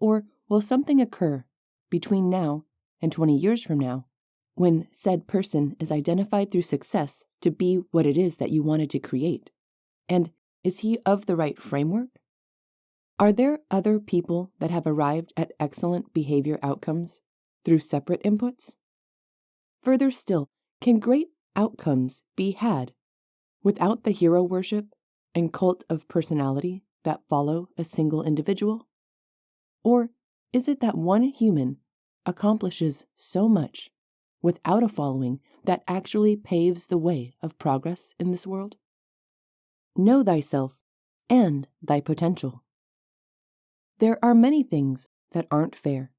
Or will something occur between now and 20 years from now when said person is identified through success to be what it is that you wanted to create? And is he of the right framework? Are there other people that have arrived at excellent behavior outcomes through separate inputs? Further still, can great outcomes be had without the hero worship and cult of personality that follow a single individual? Or is it that one human accomplishes so much without a following that actually paves the way of progress in this world? Know thyself and thy potential. There are many things that aren't fair.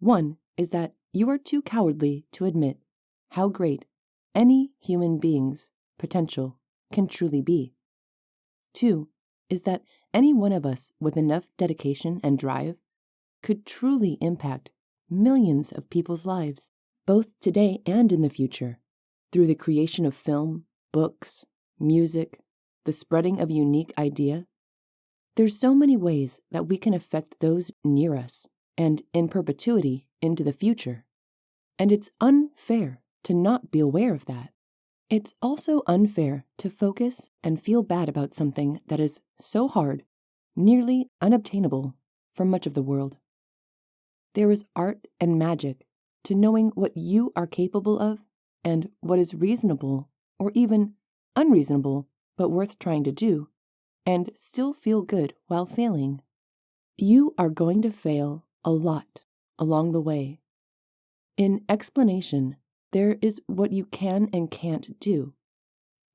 One is that you are too cowardly to admit how great any human being's potential can truly be. Two is that any one of us with enough dedication and drive could truly impact millions of people's lives, both today and in the future, through the creation of film, books, music, the spreading of a unique idea. There's so many ways that we can affect those near us and in perpetuity into the future. And it's unfair to not be aware of that. It's also unfair to focus and feel bad about something that is so hard, nearly unobtainable for much of the world. There is art and magic to knowing what you are capable of and what is reasonable or even unreasonable but worth trying to do, and still feel good while failing. You are going to fail a lot along the way. In explanation, there is what you can and can't do.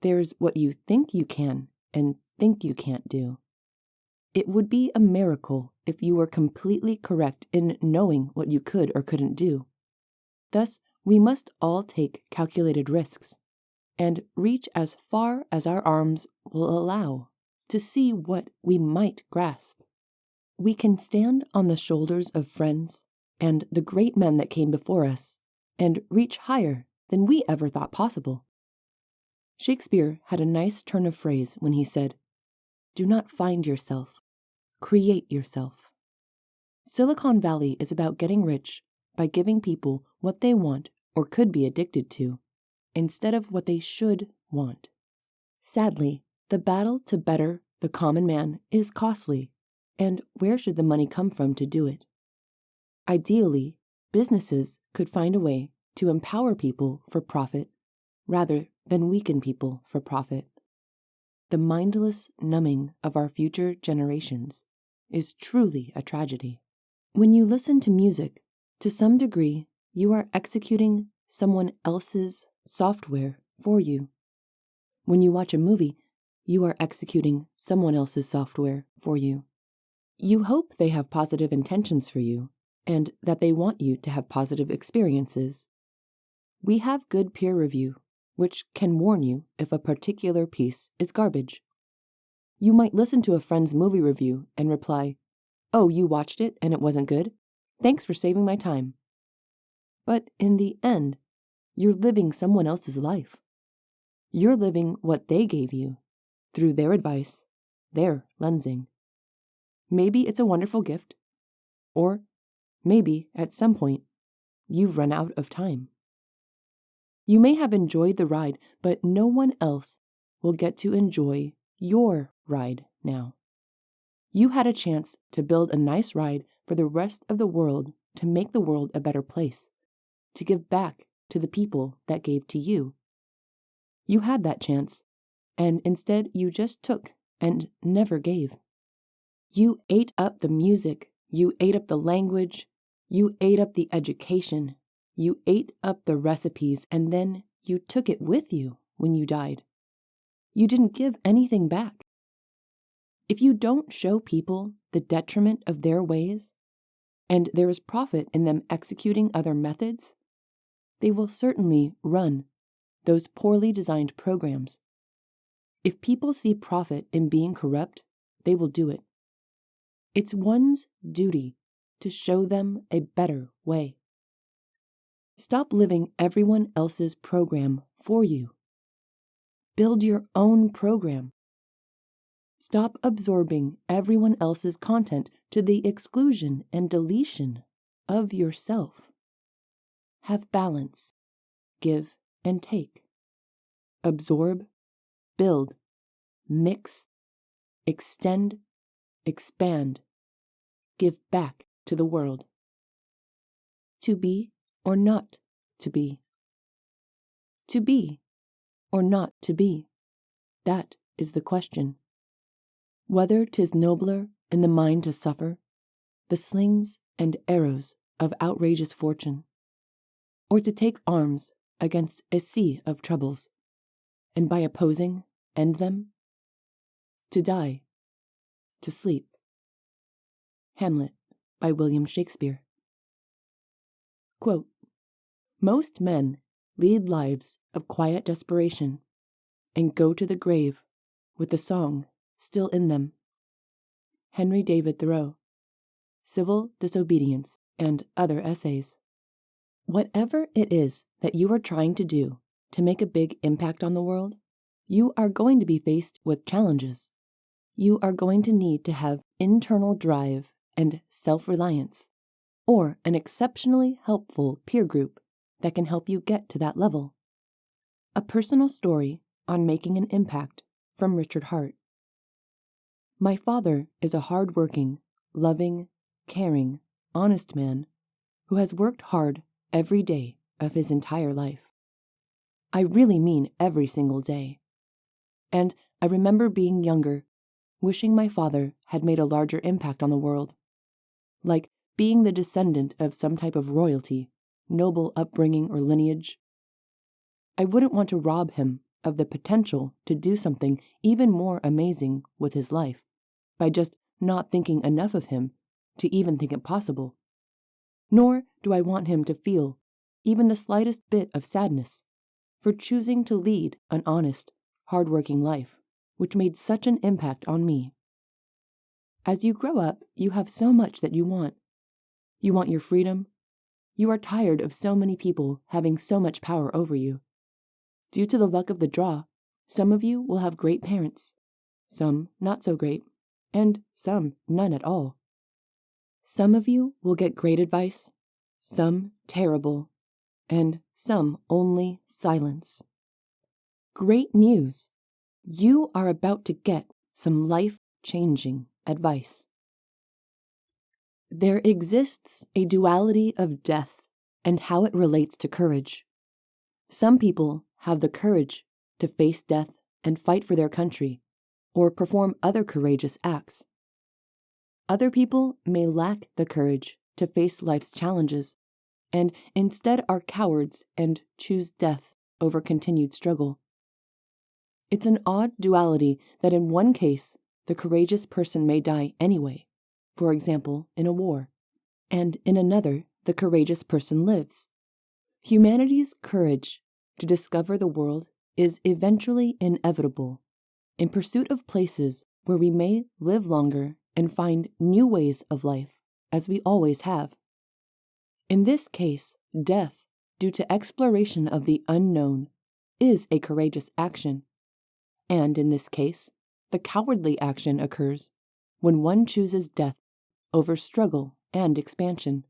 There's what you think you can and think you can't do. It would be a miracle if you were completely correct in knowing what you could or couldn't do. Thus, we must all take calculated risks and reach as far as our arms will allow to see what we might grasp. We can stand on the shoulders of friends and the great men that came before us and reach higher than we ever thought possible. Shakespeare had a nice turn of phrase when he said, "Do not find yourself, create yourself." Silicon Valley is about getting rich by giving people what they want or could be addicted to, instead of what they should want. Sadly, the battle to better the common man is costly, and where should the money come from to do it? Ideally, businesses could find a way to empower people for profit rather than weaken people for profit. the mindless numbing of our future generations is truly a tragedy. When you listen to music, to some degree, you are executing someone else's software for you. When you watch a movie, you are executing someone else's software for you. You hope they have positive intentions for you and that they want you to have positive experiences. We have good peer review, which can warn you if a particular piece is garbage. You might listen to a friend's movie review and reply, "Oh, you watched it and it wasn't good? Thanks for saving my time." But in the end, you're living someone else's life. You're living what they gave you through their advice, their lensing. Maybe it's a wonderful gift, or maybe at some point you've run out of time. You may have enjoyed the ride, but no one else will get to enjoy your ride now. You had a chance to build a nice ride for the rest of the world, to make the world a better place, to give back to the people that gave to you. You had that chance, and instead you just took and never gave. You ate up the music, you ate up the language, you ate up the education, you ate up the recipes, and then you took it with you when you died. You didn't give anything back. If you don't show people the detriment of their ways, and there is profit in them executing other methods, they will certainly run those poorly designed programs. If people see profit in being corrupt, they will do it. It's one's duty to show them a better way. Stop living everyone else's program for you. Build your own program. Stop absorbing everyone else's content to the exclusion and deletion of yourself. Have balance. Give and take. Absorb, build, mix, extend, expand, give back to the world. To be or not to be. To be or not to be. That is the question. Whether 'tis nobler in the mind to suffer the slings and arrows of outrageous fortune, or to take arms against a sea of troubles, and by opposing end them, to die, to sleep. Hamlet by William Shakespeare. Quote, "Most men lead lives of quiet desperation and go to the grave with the song still in them." Henry David Thoreau, Civil Disobedience and Other Essays. Whatever it is that you are trying to do to make a big impact on the world, you are going to be faced with challenges. You are going to need to have internal drive and self-reliance, or an exceptionally helpful peer group that can help you get to that level. A personal story on making an impact from Richard Hart. My father is a hard-working, loving, caring, honest man who has worked hard every day of his entire life. I really mean every single day. And I remember being younger, wishing my father had made a larger impact on the world, like being the descendant of some type of royalty, noble upbringing or lineage. I wouldn't want to rob him of the potential to do something even more amazing with his life by just not thinking enough of him to even think it possible. Nor do I want him to feel even the slightest bit of sadness for choosing to lead an honest, hard-working life, which made such an impact on me. As you grow up, you have so much that you want. You want your freedom. You are tired of so many people having so much power over you. Due to the luck of the draw, some of you will have great parents, some not so great, and some none at all. Some of you will get great advice, some terrible, and some only silence. Great news! You are about to get some life-changing advice. There exists a duality of death and how it relates to courage. Some people have the courage to face death and fight for their country or perform other courageous acts. Other people may lack the courage to face life's challenges and instead are cowards and choose death over continued struggle. It's an odd duality that in one case, the courageous person may die anyway, for example, in a war, and in another, the courageous person lives. Humanity's courage to discover the world is eventually inevitable in pursuit of places where we may live longer and find new ways of life, as we always have. In this case, death, due to exploration of the unknown, is a courageous action. And in this case, the cowardly action occurs when one chooses death over struggle and expansion.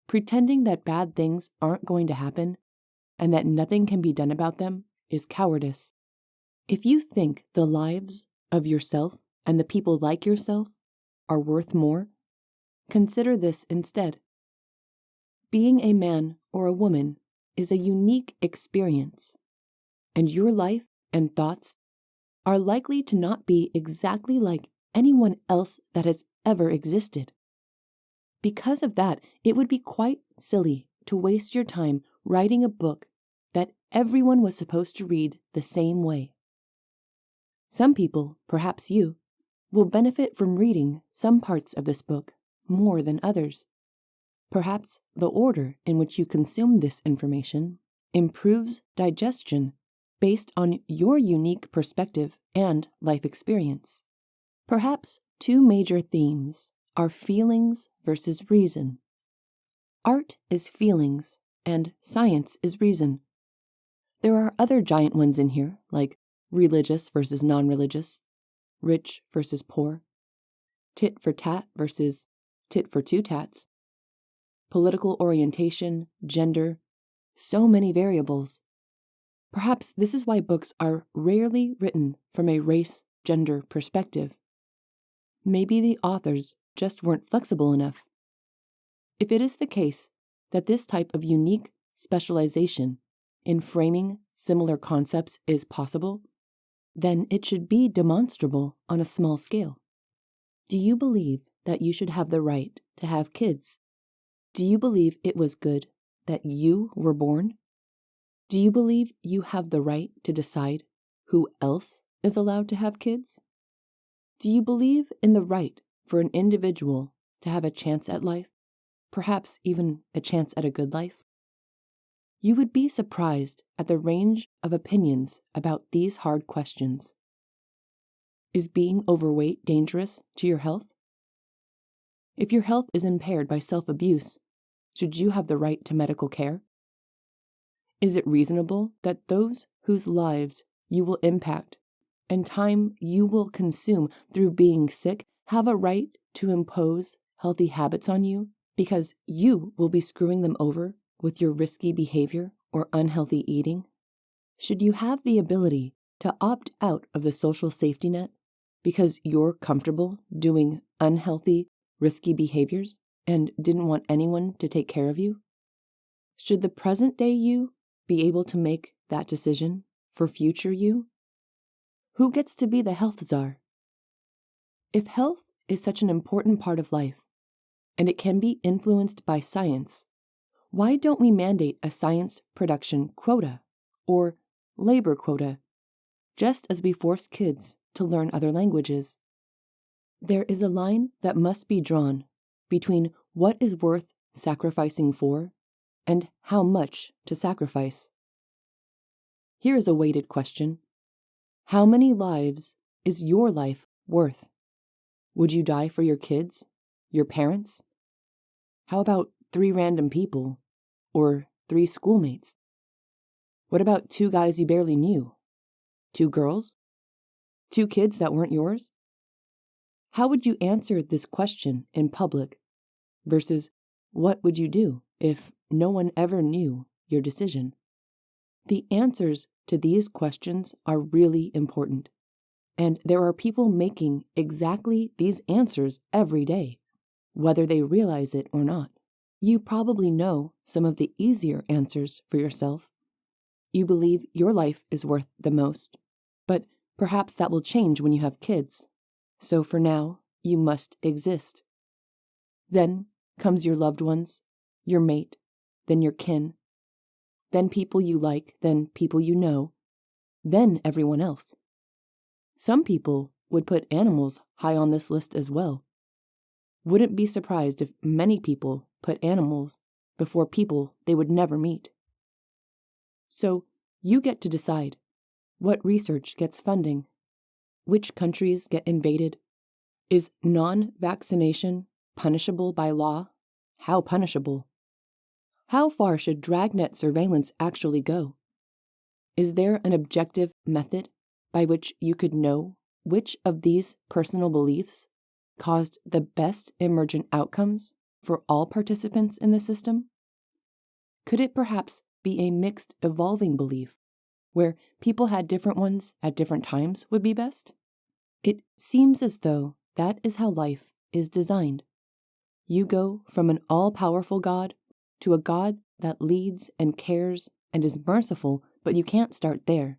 Pretending that bad things aren't going to happen and that nothing can be done about them is cowardice. If you think the lives of yourself and the people like yourself are worth more, consider this instead. Being a man or a woman is a unique experience, and your life and thoughts are likely to not be exactly like anyone else that has ever existed. Because of that, it would be quite silly to waste your time writing a book that everyone was supposed to read the same way. Some people, perhaps you, will benefit from reading some parts of this book more than others. Perhaps the order in which you consume this information improves digestion based on your unique perspective and life experience. Perhaps two major themes are feelings versus reason. Art is feelings, and science is reason. There are other giant ones in here, like religious versus non-religious, rich versus poor, tit for tat versus tit for two tats, political orientation, gender, so many variables. Perhaps this is why books are rarely written from a race-gender perspective. Maybe the authors just weren't flexible enough. If it is the case that this type of unique specialization in framing similar concepts is possible, then it should be demonstrable on a small scale. Do you believe that you should have the right to have kids? Do you believe it was good that you were born? Do you believe you have the right to decide who else is allowed to have kids? Do you believe in the right for an individual to have a chance at life, perhaps even a chance at a good life? You would be surprised at the range of opinions about these hard questions. Is being overweight dangerous to your health? If your health is impaired by self-abuse, should you have the right to medical care? Is it reasonable that those whose lives you will impact and time you will consume through being sick have a right to impose healthy habits on you because you will be screwing them over with your risky behavior or unhealthy eating? Should you have the ability to opt out of the social safety net because you're comfortable doing unhealthy, risky behaviors and didn't want anyone to take care of you? Should the present day you be able to make that decision for future you? Who gets to be the health czar? If health is such an important part of life, and it can be influenced by science, why don't we mandate a science production quota or labor quota, just as we force kids to learn other languages? There is a line that must be drawn between what is worth sacrificing for and how much to sacrifice. Here is a weighted question. How many lives is your life worth? Would you die for your kids? Your parents? How about 3 random people? Or 3 schoolmates? What about 2 guys you barely knew? 2 girls? 2 kids that weren't yours? How would you answer this question in public versus what would you do if no one ever knew your decision? The answers to these questions are really important, and there are people making exactly these answers every day, whether they realize it or not. You probably know some of the easier answers for yourself. You believe your life is worth the most, but Perhaps that will change when you have kids. So for now, you must exist. Then comes your loved ones, your mate, then your kin, then people you like, then people you know, then everyone else. Some people would put animals high on this list as well. Wouldn't be surprised if many people put animals before people they would never meet. So you get to decide what research gets funding, which countries get invaded. Is non-vaccination punishable by law? How punishable? How far should dragnet surveillance actually go? Is there an objective method by which you could know which of these personal beliefs caused the best emergent outcomes for all participants in the system? Could it perhaps be a mixed evolving belief, where people had different ones at different times would be best? It seems as though that is how life is designed. You go from an all-powerful God to a God that leads and cares and is merciful, but you can't start there.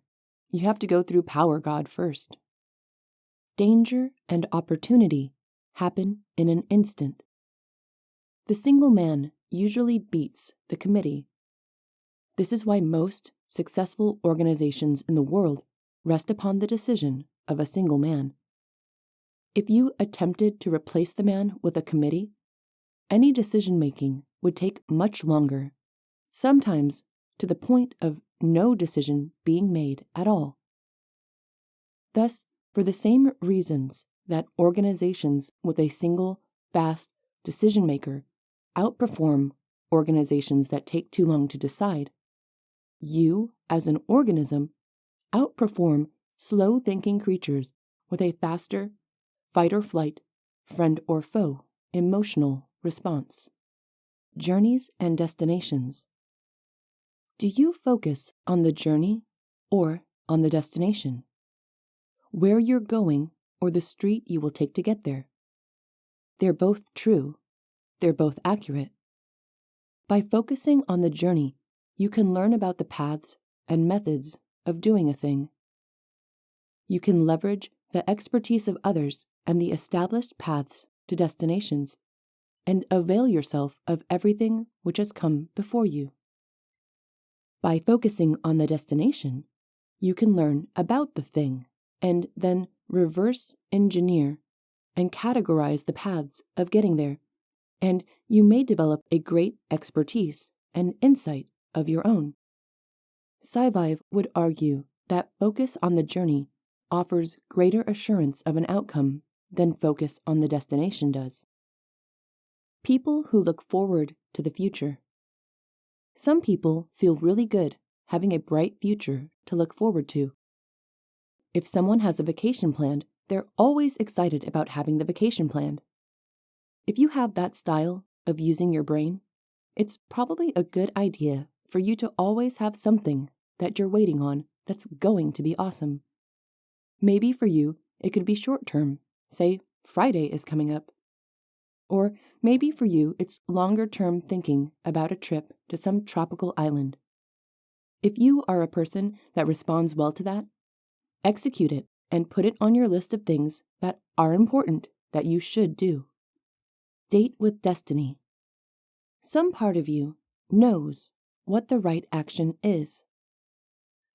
You have to go through Power God first. Danger and opportunity happen in an instant. The single man usually beats the committee. This is why most successful organizations in the world rest upon the decision of a single man. If you attempted to replace the man with a committee, any decision-making would take much longer, sometimes to the point of no decision being made at all. Thus, for the same reasons that organizations with a single, fast decision-maker outperform organizations that take too long to decide, you, as an organism, outperform slow-thinking creatures with a faster fight or flight, friend or foe, emotional response. Journeys and destinations. Do you focus on the journey or on the destination? Where you're going or the street you will take to get there? They're both true. They're both accurate. By focusing on the journey, you can learn about the paths and methods of doing a thing. You can leverage the expertise of others and the established paths to destinations, and avail yourself of everything which has come before you. By focusing on the destination, you can learn about the thing, and then reverse engineer and categorize the paths of getting there, and you may develop a great expertise and insight of your own. SciVive would argue that focus on the journey offers greater assurance of an outcome than focus on the destination does. People who look forward to the future. Some people feel really good having a bright future to look forward to. If someone has a vacation planned, they're always excited about having the vacation planned. If you have that style of using your brain, it's probably a good idea for you to always have something that you're waiting on that's going to be awesome. Maybe for you, it could be short term, say Friday is coming up. Or maybe for you, it's longer term thinking about a trip to some tropical island. If you are a person that responds well to that, execute it and put it on your list of things that are important that you should do. Date with destiny. Some part of you knows what the right action is.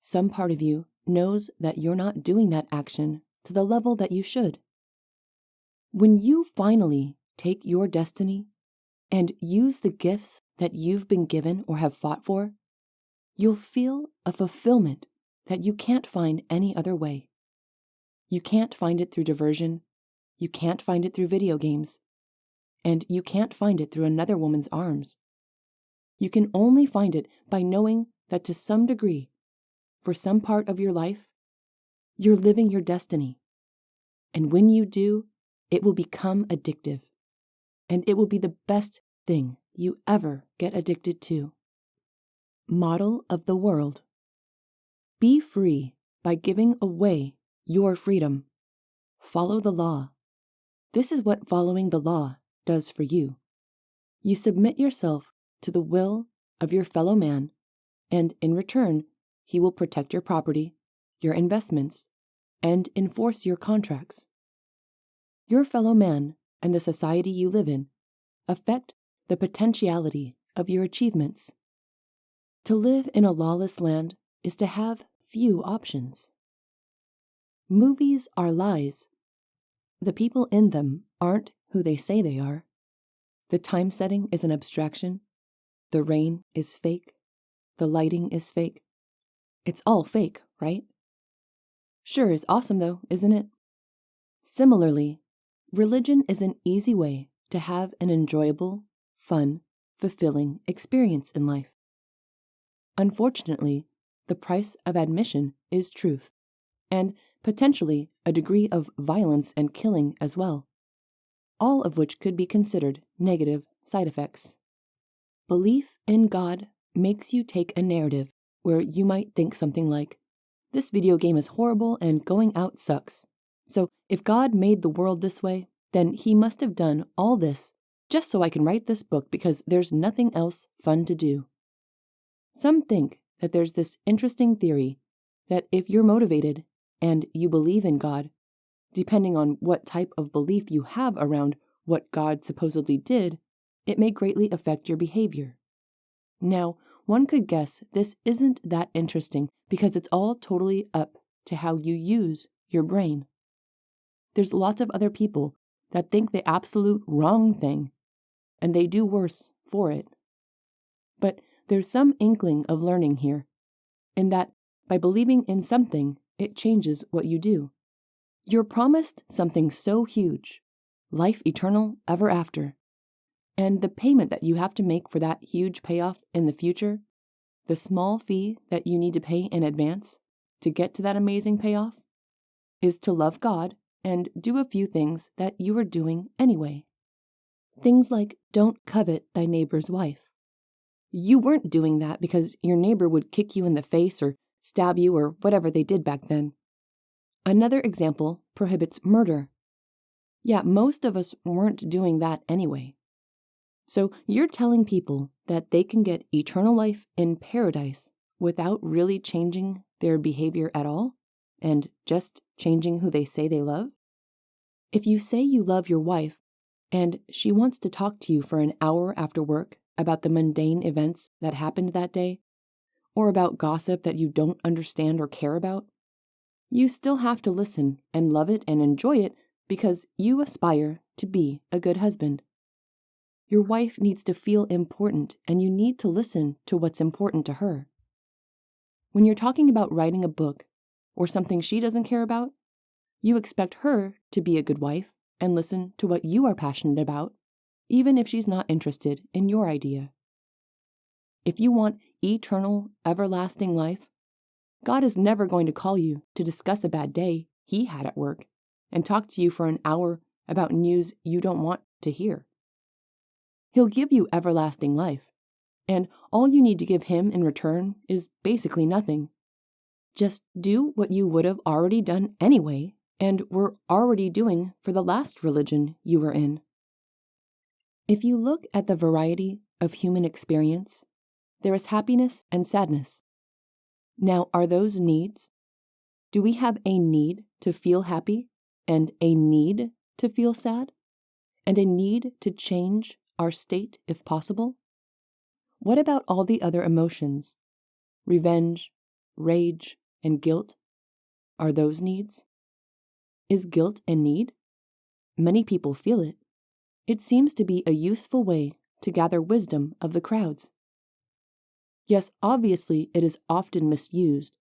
Some part of you knows that you're not doing that action to the level that you should. When you finally take your destiny and use the gifts that you've been given or have fought for, you'll feel a fulfillment that you can't find any other way. You can't find it through diversion, you can't find it through video games, and you can't find it through another woman's arms. You can only find it by knowing that to some degree, for some part of your life, you're living your destiny. And when you do, it will become addictive. And it will be the best thing you ever get addicted to. Model of the world. Be free by giving away your freedom. Follow the law. This is what following the law does for you. You submit yourself to the will of your fellow man, and in return, he will protect your property, your investments, and enforce your contracts. Your fellow man and the society you live in affect the potentiality of your achievements. To live in a lawless land is to have few options. Movies are lies. The people in them aren't who they say they are. The time setting is an abstraction. The rain is fake. The lighting is fake. It's all fake, right? Sure is awesome though, isn't it? Similarly, religion is an easy way to have an enjoyable, fun, fulfilling experience in life. Unfortunately, the price of admission is truth, and potentially a degree of violence and killing as well, all of which could be considered negative side effects. Belief in God makes you take a narrative where you might think something like, "This video game is horrible and going out sucks. So if God made the world this way, then he must have done all this just so I can write this book because there's nothing else fun to do." Some think that there's this interesting theory that if you're motivated and you believe in God, depending on what type of belief you have around what God supposedly did, it may greatly affect your behavior. Now, one could guess this isn't that interesting because it's all totally up to how you use your brain. There's lots of other people that think the absolute wrong thing, and they do worse for it. But there's some inkling of learning here, in that by believing in something, it changes what you do. You're promised something so huge, life eternal ever after, and the payment that you have to make for that huge payoff in the future, the small fee that you need to pay in advance to get to that amazing payoff, is to love God and do a few things that you are doing anyway. Things like don't covet thy neighbor's wife. You weren't doing that because your neighbor would kick you in the face or stab you or whatever they did back then. Another example prohibits murder. Yeah, most of us weren't doing that anyway. So you're telling people that they can get eternal life in paradise without really changing their behavior at all, and just changing who they say they love? If you say you love your wife, and she wants to talk to you for an hour after work about the mundane events that happened that day, or about gossip that you don't understand or care about, you still have to listen and love it and enjoy it because you aspire to be a good husband. Your wife needs to feel important, and you need to listen to what's important to her. When you're talking about writing a book or something she doesn't care about, you expect her to be a good wife and listen to what you are passionate about, even if she's not interested in your idea. If you want eternal, everlasting life, God is never going to call you to discuss a bad day he had at work and talk to you for an hour about news you don't want to hear. He'll give you everlasting life, and all you need to give him in return is basically nothing. Just do what you would have already done anyway and were already doing for the last religion you were in. If you look at the variety of human experience, there is happiness and sadness. Now, are those needs? Do we have a need to feel happy and a need to feel sad and a need to change our state if possible? What about all the other emotions? Revenge, rage, and guilt? Are those needs? Is guilt a need? Many people feel it. It seems to be a useful way to gather wisdom of the crowds. Yes, obviously it is often misused.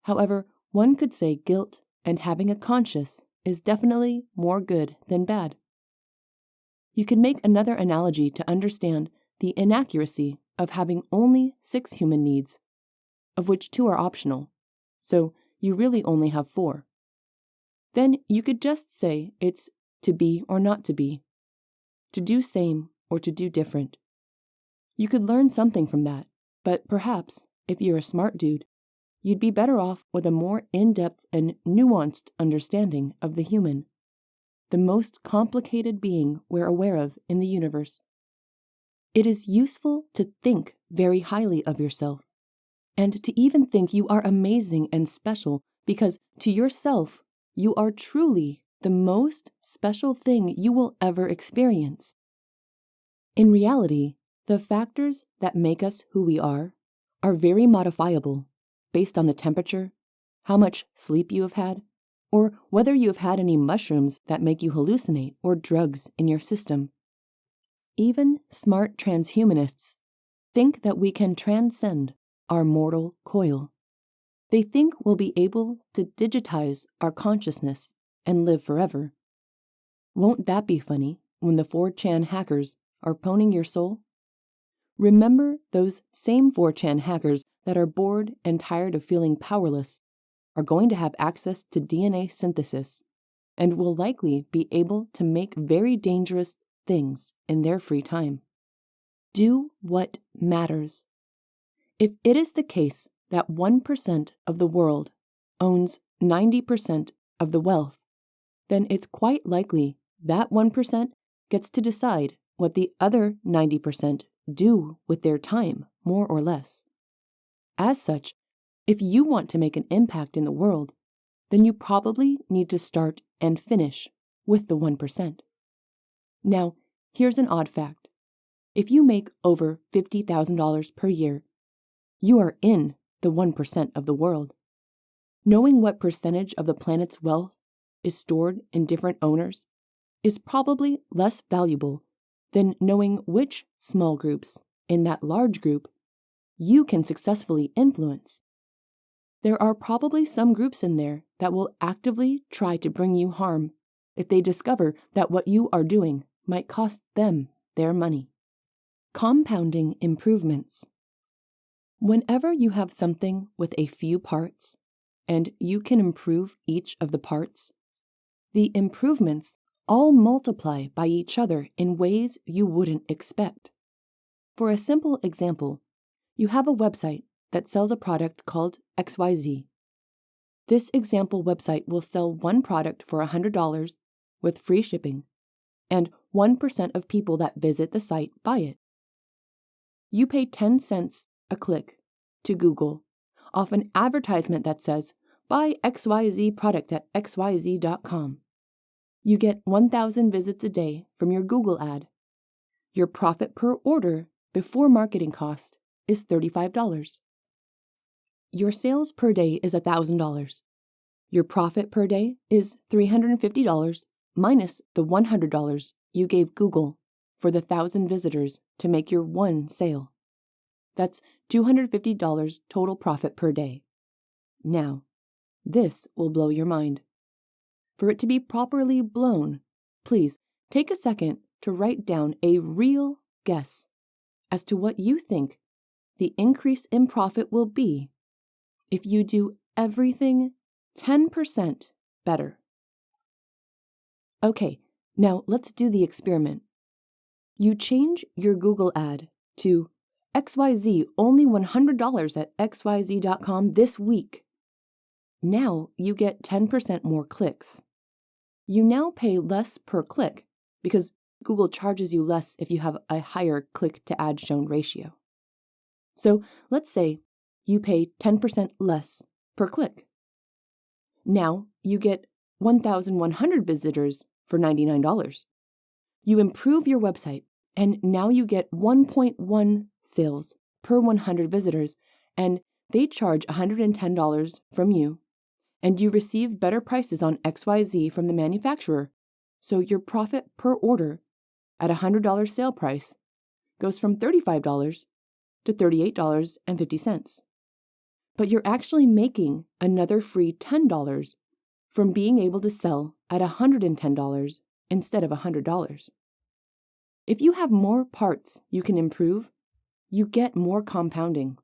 However, one could say guilt and having a conscience is definitely more good than bad. You can make another analogy to understand the inaccuracy of having only 6 human needs, of which 2 are optional, so you really only have 4. Then you could just say it's to be or not to be, to do same or to do different. You could learn something from that, but perhaps, if you're a smart dude, you'd be better off with a more in-depth and nuanced understanding of the human, the most complicated being we're aware of in the universe. It is useful to think very highly of yourself, and to even think you are amazing and special, because to yourself, You are truly the most special thing you will ever experience. In reality, the factors that make us who we are very modifiable based on the temperature, how much sleep you have had, or whether you have had any mushrooms that make you hallucinate or drugs in your system. Even smart transhumanists think that we can transcend our mortal coil. They think we'll be able to digitize our consciousness and live forever. Won't that be funny when the 4chan hackers are pwning your soul? Remember, those same 4chan hackers that are bored and tired of feeling powerless are going to have access to DNA synthesis and will likely be able to make very dangerous things in their free time. Do what matters. If it is the case that 1% of the world owns 90% of the wealth, then it's quite likely that 1% gets to decide what the other 90% do with their time, more or less. As such, if you want to make an impact in the world, then you probably need to start and finish with the 1%. Now, here's an odd fact. If you make over $50,000 per year, you are in the 1% of the world. Knowing what percentage of the planet's wealth is stored in different owners is probably less valuable than knowing which small groups in that large group you can successfully influence. There are probably some groups in there that will actively try to bring you harm if they discover that what you are doing might cost them their money. Compounding improvements. Whenever you have something with a few parts, and you can improve each of the parts, the improvements all multiply by each other in ways you wouldn't expect. For a simple example, you have a website that sells a product called XYZ. This example website will sell one product for $100 with free shipping, and 1% of people that visit the site buy it. You pay 10 cents a click to Google off an advertisement that says, "Buy XYZ product at xyz.com. You get 1,000 visits a day from your Google ad. Your profit per order before marketing cost is $35. Your sales per day is $1,000. Your profit per day is $350 minus the $100 you gave Google for the 1,000 visitors to make your one sale. That's $250 total profit per day. Now, this will blow your mind. For it to be properly blown, please take a second to write down a real guess as to what you think the increase in profit will be if you do everything 10% better. Okay, now let's do the experiment. You change your Google ad to XYZ only $100 at xyz.com this week. Now you get 10% more clicks. You now pay less per click because Google charges you less if you have a higher click to ad shown ratio. So let's say you pay 10% less per click. Now you get 1,100 visitors for $99. You improve your website, and now you get 1.1 sales per 100 visitors, and they charge $110 from you, and you receive better prices on XYZ from the manufacturer, so your profit per order at $100 sale price goes from $35 to $38.50. But you're actually making another free $10 from being able to sell at $110 instead of $100. If you have more parts you can improve, you get more compounding.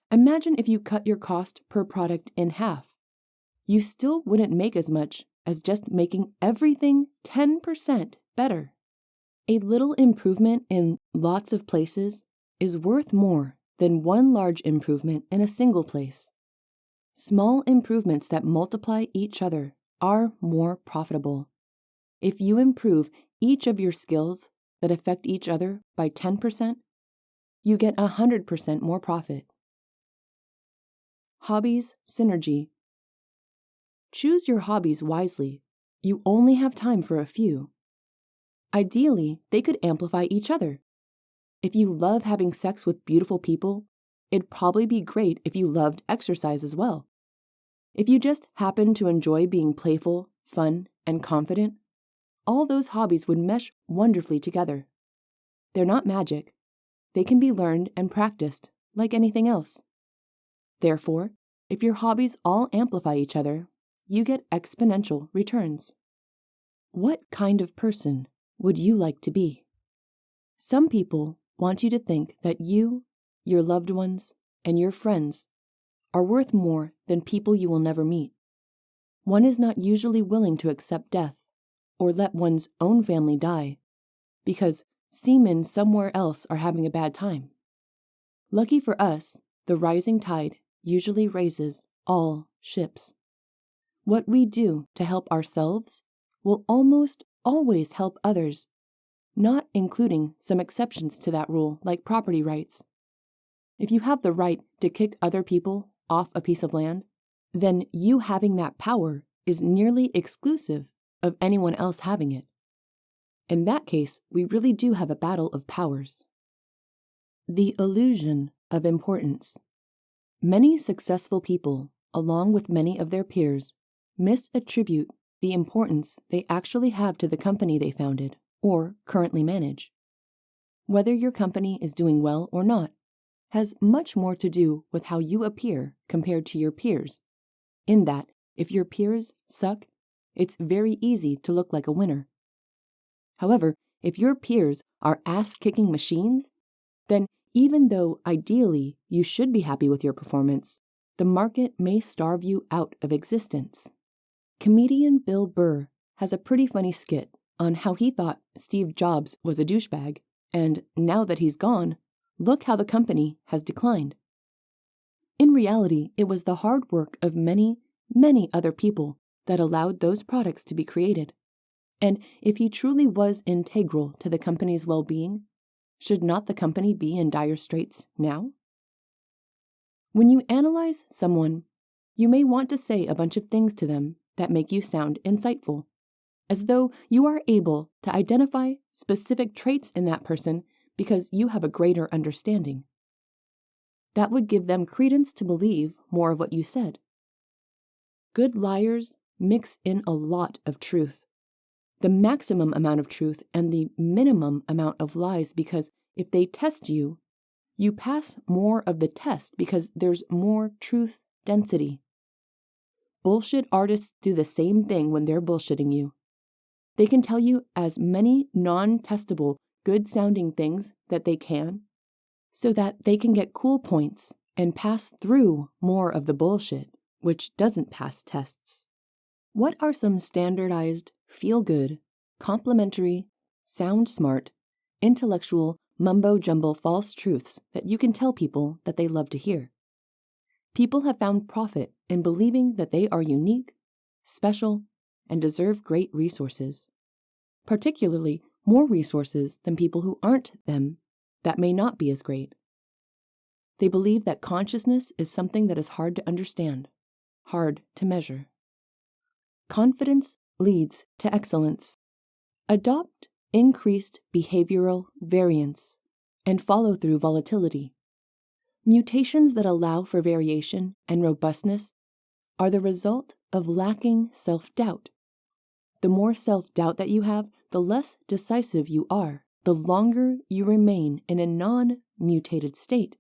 Imagine if you cut your cost per product in half. You still wouldn't make as much as just making everything 10% better. A little improvement in lots of places is worth more than one large improvement in a single place. Small improvements that multiply each other are more profitable. If you improve each of your skills that affect each other by 10%, you get 100% more profit. Hobbies synergy. choose your hobbies wisely. You only have time for a few. Ideally, they could amplify each other. If you love having sex with beautiful people, it'd probably be great if you loved exercise as well. If you just happen to enjoy being playful, fun, and confident, all those hobbies would mesh wonderfully together. They're not magic. They can be learned and practiced like anything else. Therefore, if your hobbies all amplify each other, you get exponential returns. What kind of person would you like to be? Some people want you to think that you, your loved ones, and your friends are worth more than people you will never meet. One is not usually willing to accept death or let one's own family die because seamen somewhere else are having a bad time. Lucky for us, the rising tide usually raises all ships. What we do to help ourselves will almost always help others, not including some exceptions to that rule like property rights. If you have the right to kick other people off a piece of land, then you having that power is nearly exclusive of anyone else having it. In that case, we really do have a battle of powers. The illusion of importance. Many successful people, along with many of their peers, misattribute the importance they actually have to the company they founded or currently manage. Whether your company is doing well or not has much more to do with how you appear compared to your peers, in that if your peers suck, it's very easy to look like a winner. However, if your peers are ass-kicking machines, then even though ideally you should be happy with your performance, the market may starve you out of existence. Comedian Bill Burr has a pretty funny skit on how he thought Steve Jobs was a douchebag, and now that he's gone, look how the company has declined. In reality, it was the hard work of many, many other people that allowed those products to be created. And if he truly was integral to the company's well-being, should not the company be in dire straits now? When you analyze someone, you may want to say a bunch of things to them that make you sound insightful, as though you are able to identify specific traits in that person because you have a greater understanding. That would give them credence to believe more of what you said. Good liars mix in a lot of truth, the maximum amount of truth and the minimum amount of lies, because if they test you, you pass more of the test because there's more truth density. Bullshit artists do the same thing when they're bullshitting you. They can tell you as many non-testable, good-sounding things that they can, so that they can get cool points and pass through more of the bullshit, which doesn't pass tests. What are some standardized, feel-good, complimentary, sound smart, intellectual, mumbo-jumbo false truths that you can tell people that they love to hear? People have found profit in believing that they are unique, special, and deserve great resources, particularly more resources than people who aren't them that may not be as great. They believe that consciousness is something that is hard to understand, hard to measure. Confidence leads to excellence. Adopt increased behavioral variance and follow through volatility. Mutations that allow for variation and robustness are the result of lacking self-doubt. The more self-doubt that you have, the less decisive you are, the longer you remain in a non-mutated state,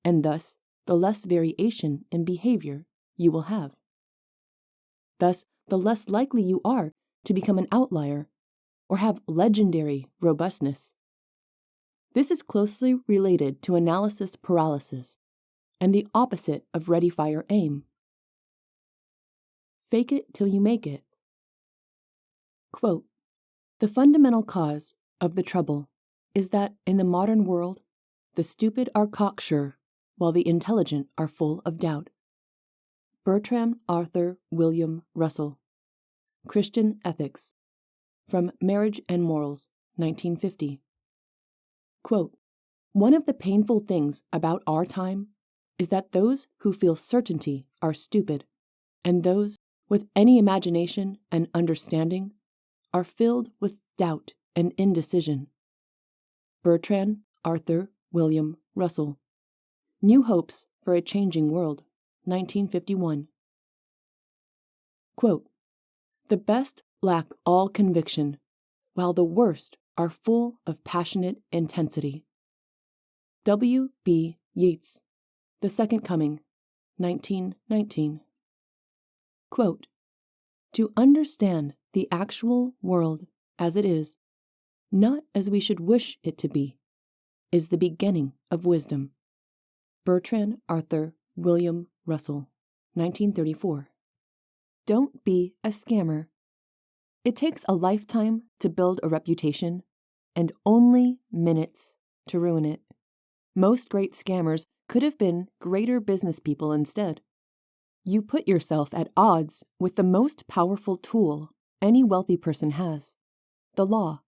and thus the less variation in behavior you will have. Thus, the less likely you are to become an outlier or have legendary robustness. This is closely related to analysis paralysis and the opposite of ready, fire, aim. Fake it till you make it. Quote, "The fundamental cause of the trouble is that in the modern world, the stupid are cocksure while the intelligent are full of doubt." Bertram Arthur William Russell, Christian Ethics, from Marriage and Morals, 1950. Quote, "One of the painful things about our time is that those who feel certainty are stupid, and those with any imagination and understanding, are filled with doubt and indecision. Bertrand Arthur William Russell. New Hopes for a Changing World, 1951. Quote, "The best lack all conviction, while the worst are full of passionate intensity." W. B. Yeats, The Second Coming, 1919. Quote, "To understand the actual world as it is, not as we should wish it to be, is the beginning of wisdom." Bertrand Arthur William Russell, 1934. Don't be a scammer. It takes a lifetime to build a reputation and only minutes to ruin it. Most great scammers could have been greater business people instead. You put yourself at odds with the most powerful tool any wealthy person has, the law.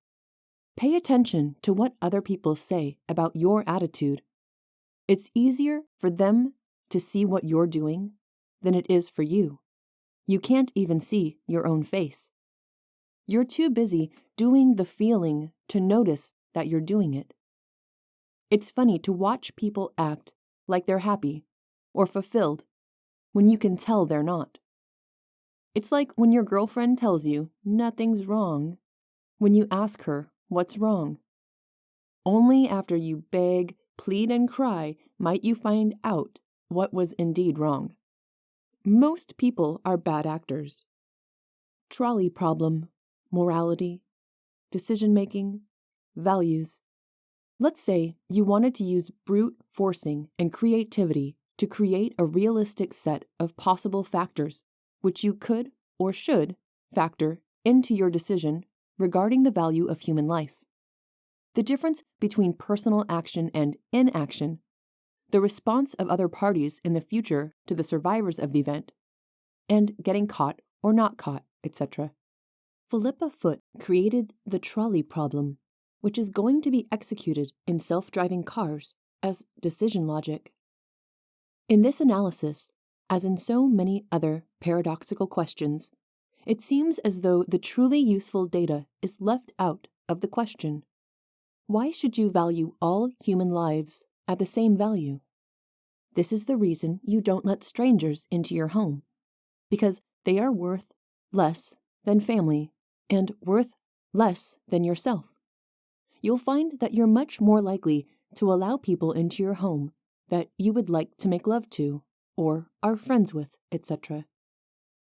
Pay attention to what other people say about your attitude. It's easier for them to see what you're doing than it is for you. You can't even see your own face. You're too busy doing the feeling to notice that you're doing it. It's funny to watch people act like they're happy or fulfilled when you can tell they're not. It's like when your girlfriend tells you nothing's wrong when you ask her what's wrong. Only after you beg, plead, and cry might you find out what was indeed wrong. Most people are bad actors. Trolley problem, morality, decision-making, values. Let's say you wanted to use brute forcing and creativity to create a realistic set of possible factors which you could or should factor into your decision regarding the value of human life. The difference between personal action and inaction, the response of other parties in the future to the survivors of the event, and getting caught or not caught, etc. Philippa Foot created the trolley problem, which is going to be executed in self-driving cars as decision logic. In this analysis, as in so many other paradoxical questions, it seems as though the truly useful data is left out of the question. Why should you value all human lives at the same value? This is the reason you don't let strangers into your home, because they are worth less than family and worth less than yourself. You'll find that you're much more likely to allow people into your home that you would like to make love to, or are friends with, etc.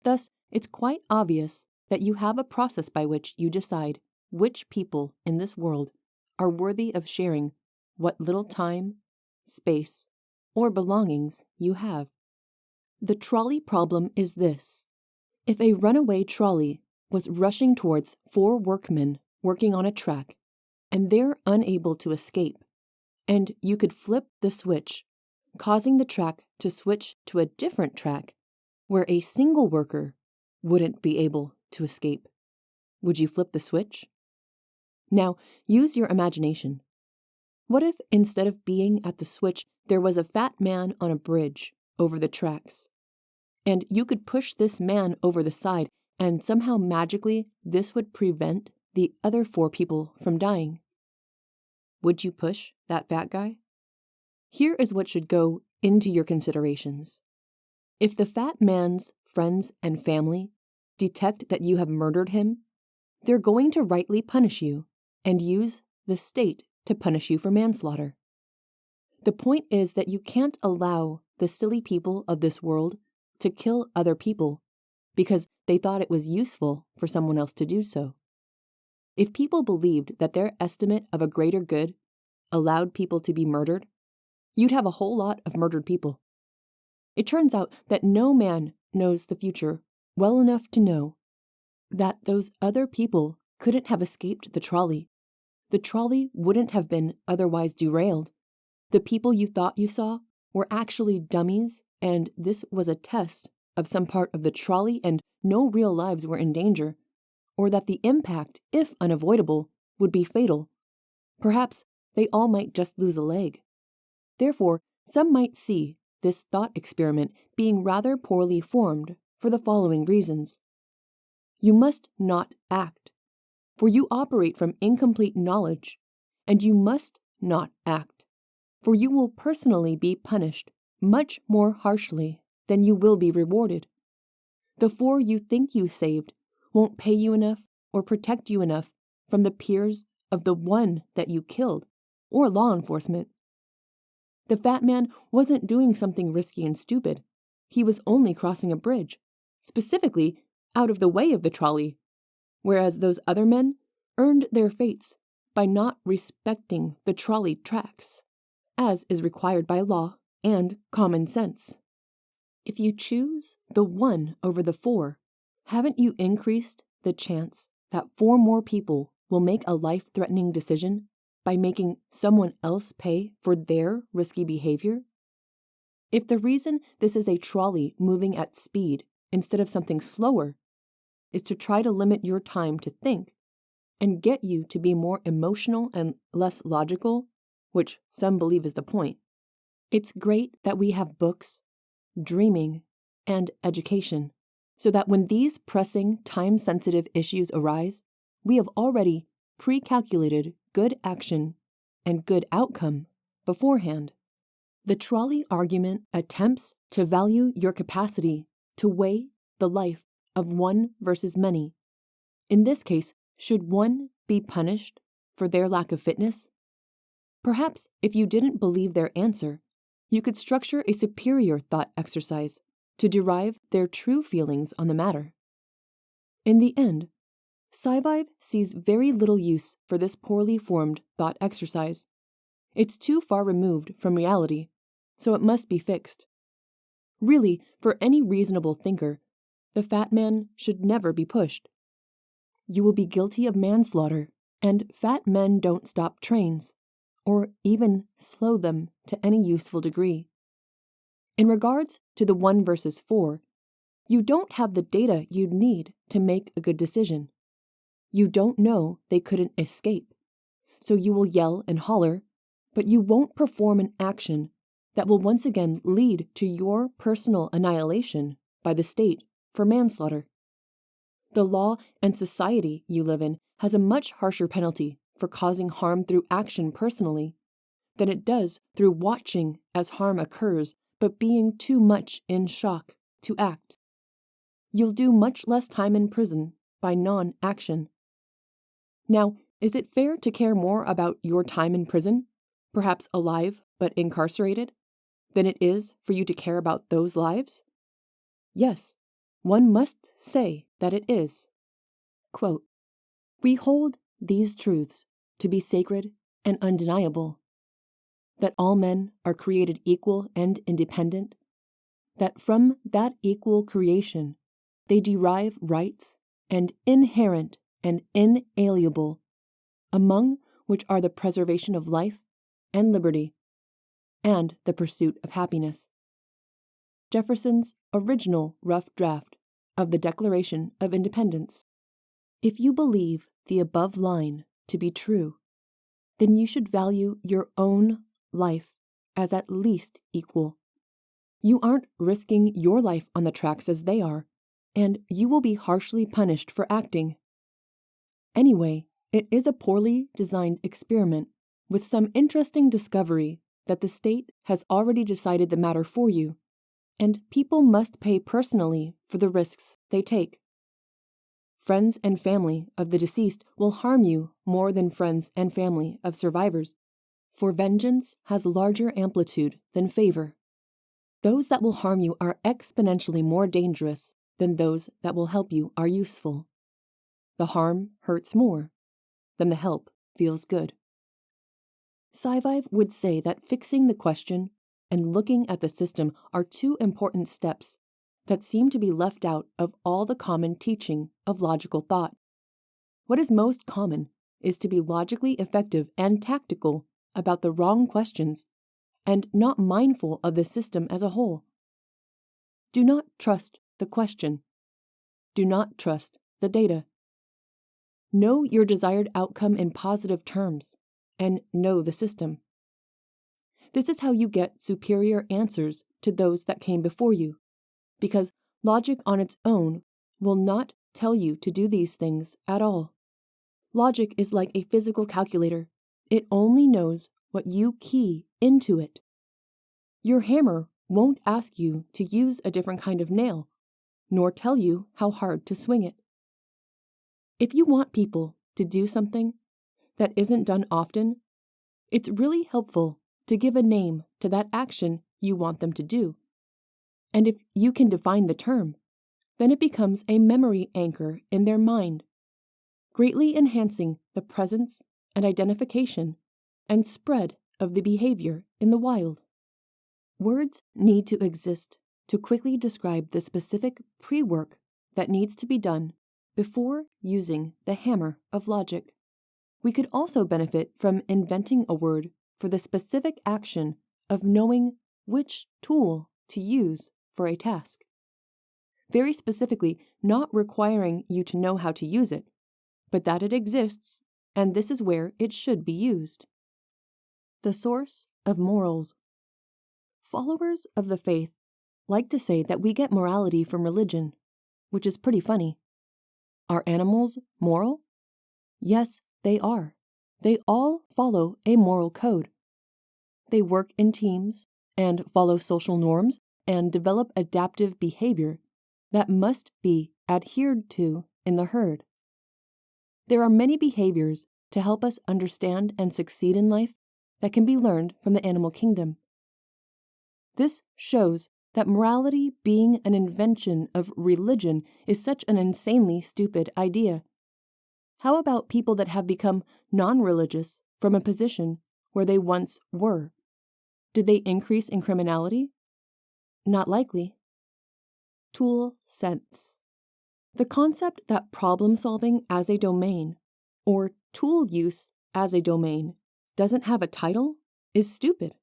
Thus, it's quite obvious that you have a process by which you decide which people in this world are worthy of sharing what little time, space, or belongings you have. The trolley problem is this. If a runaway trolley was rushing towards 4 workmen working on a track, and they're unable to escape, and you could flip the switch, causing the track to switch to a different track where a single worker wouldn't be able to escape, would you flip the switch? Now, use your imagination. What if instead of being at the switch, there was a fat man on a bridge over the tracks, and you could push this man over the side, and somehow magically this would prevent the other 4 people from dying? Would you push that fat guy? Here is what should go into your considerations. If the fat man's friends and family detect that you have murdered him, they're going to rightly punish you and use the state to punish you for manslaughter. The point is that you can't allow the silly people of this world to kill other people because they thought it was useful for someone else to do so. If people believed that their estimate of a greater good allowed people to be murdered, you'd have a whole lot of murdered people. It turns out that no man knows the future well enough to know that those other people couldn't have escaped the trolley. The trolley wouldn't have been otherwise derailed. The people you thought you saw were actually dummies, and this was a test of some part of the trolley and no real lives were in danger, or that the impact, if unavoidable, would be fatal. Perhaps they all might just lose a leg. Therefore, some might see this thought experiment being rather poorly formed for the following reasons. You must not act, for you operate from incomplete knowledge, and you must not act, for you will personally be punished much more harshly than you will be rewarded. The 4 you think you saved won't pay you enough or protect you enough from the peers of the 1 that you killed or law enforcement. The fat man wasn't doing something risky and stupid. He was only crossing a bridge, specifically out of the way of the trolley, whereas those other men earned their fates by not respecting the trolley tracks, as is required by law and common sense. If you choose the 1 over the 4, haven't you increased the chance that 4 more people will make a life-threatening decision by making someone else pay for their risky behavior? If the reason this is a trolley moving at speed instead of something slower is to try to limit your time to think and get you to be more emotional and less logical, which some believe is the point, it's great that we have books, dreaming, and education, so that when these pressing, time-sensitive issues arise, we have already pre-calculated good action and good outcome beforehand. The trolley argument attempts to value your capacity to weigh the life of 1 versus many. In this case, should 1 be punished for their lack of fitness? Perhaps if you didn't believe their answer, you could structure a superior thought exercise to derive their true feelings on the matter. In the end, SciVive sees very little use for this poorly formed thought exercise. It's too far removed from reality, so it must be fixed. Really, for any reasonable thinker, the fat man should never be pushed. You will be guilty of manslaughter, and fat men don't stop trains, or even slow them to any useful degree. In regards to the 1 versus 4, you don't have the data you'd need to make a good decision. You don't know they couldn't escape, so you will yell and holler, but you won't perform an action that will once again lead to your personal annihilation by the state for manslaughter. The law and society you live in has a much harsher penalty for causing harm through action personally than it does through watching as harm occurs but being too much in shock to act. You'll do much less time in prison by non-action. Now, is it fair to care more about your time in prison, perhaps alive but incarcerated, than it is for you to care about those lives? Yes, one must say that it is. Quote, "We hold these truths to be sacred and undeniable, that all men are created equal and independent, that from that equal creation they derive rights and inherent and inalienable, among which are the preservation of life and liberty, and the pursuit of happiness." Jefferson's original rough draft of the Declaration of Independence. If you believe the above line to be true, then you should value your own life as at least equal. You aren't risking your life on the tracks as they are, and you will be harshly punished for acting. Anyway, it is a poorly designed experiment with some interesting discovery that the state has already decided the matter for you, and people must pay personally for the risks they take. Friends and family of the deceased will harm you more than friends and family of survivors, for vengeance has larger amplitude than favor. Those that will harm you are exponentially more dangerous than those that will help you are useful. The harm hurts more than the help feels good. SciVive would say that fixing the question and looking at the system are 2 important steps that seem to be left out of all the common teaching of logical thought. What is most common is to be logically effective and tactical about the wrong questions and not mindful of the system as a whole. Do not trust the question. Do not trust the data. Know your desired outcome in positive terms and know the system. This is how you get superior answers to those that came before you, because Logic on its own will not tell you to do these things at all. Logic is like a physical calculator. It only knows what you key into it. Your hammer won't ask you to use a different kind of nail, nor tell you how hard to swing it. If you want people to do something that isn't done often, it's really helpful to give a name to that action you want them to do. And if you can define the term, then it becomes a memory anchor in their mind, greatly enhancing the presence and identification and spread of the behavior in the wild. Words need to exist to quickly describe the specific pre-work that needs to be done before using the hammer of logic. We could also benefit from inventing a word for the specific action of knowing which tool to use for a task. Very specifically, not requiring you to know how to use it, but that it exists, and this is where it should be used. The source of morals. Followers of the faith like to say that we get morality from religion, which is pretty funny. Are animals moral? Yes, they are. They all follow a moral code. They work in teams and follow social norms and develop adaptive behavior that must be adhered to in the herd. There are many behaviors to help us understand and succeed in life that can be learned from the animal kingdom. This shows that morality being an invention of religion is such an insanely stupid idea. How about people that have become non-religious from a position where they once were? Did they increase in criminality? Not likely. Tool sense. The concept that problem solving as a domain, or tool use as a domain, doesn't have a title is stupid.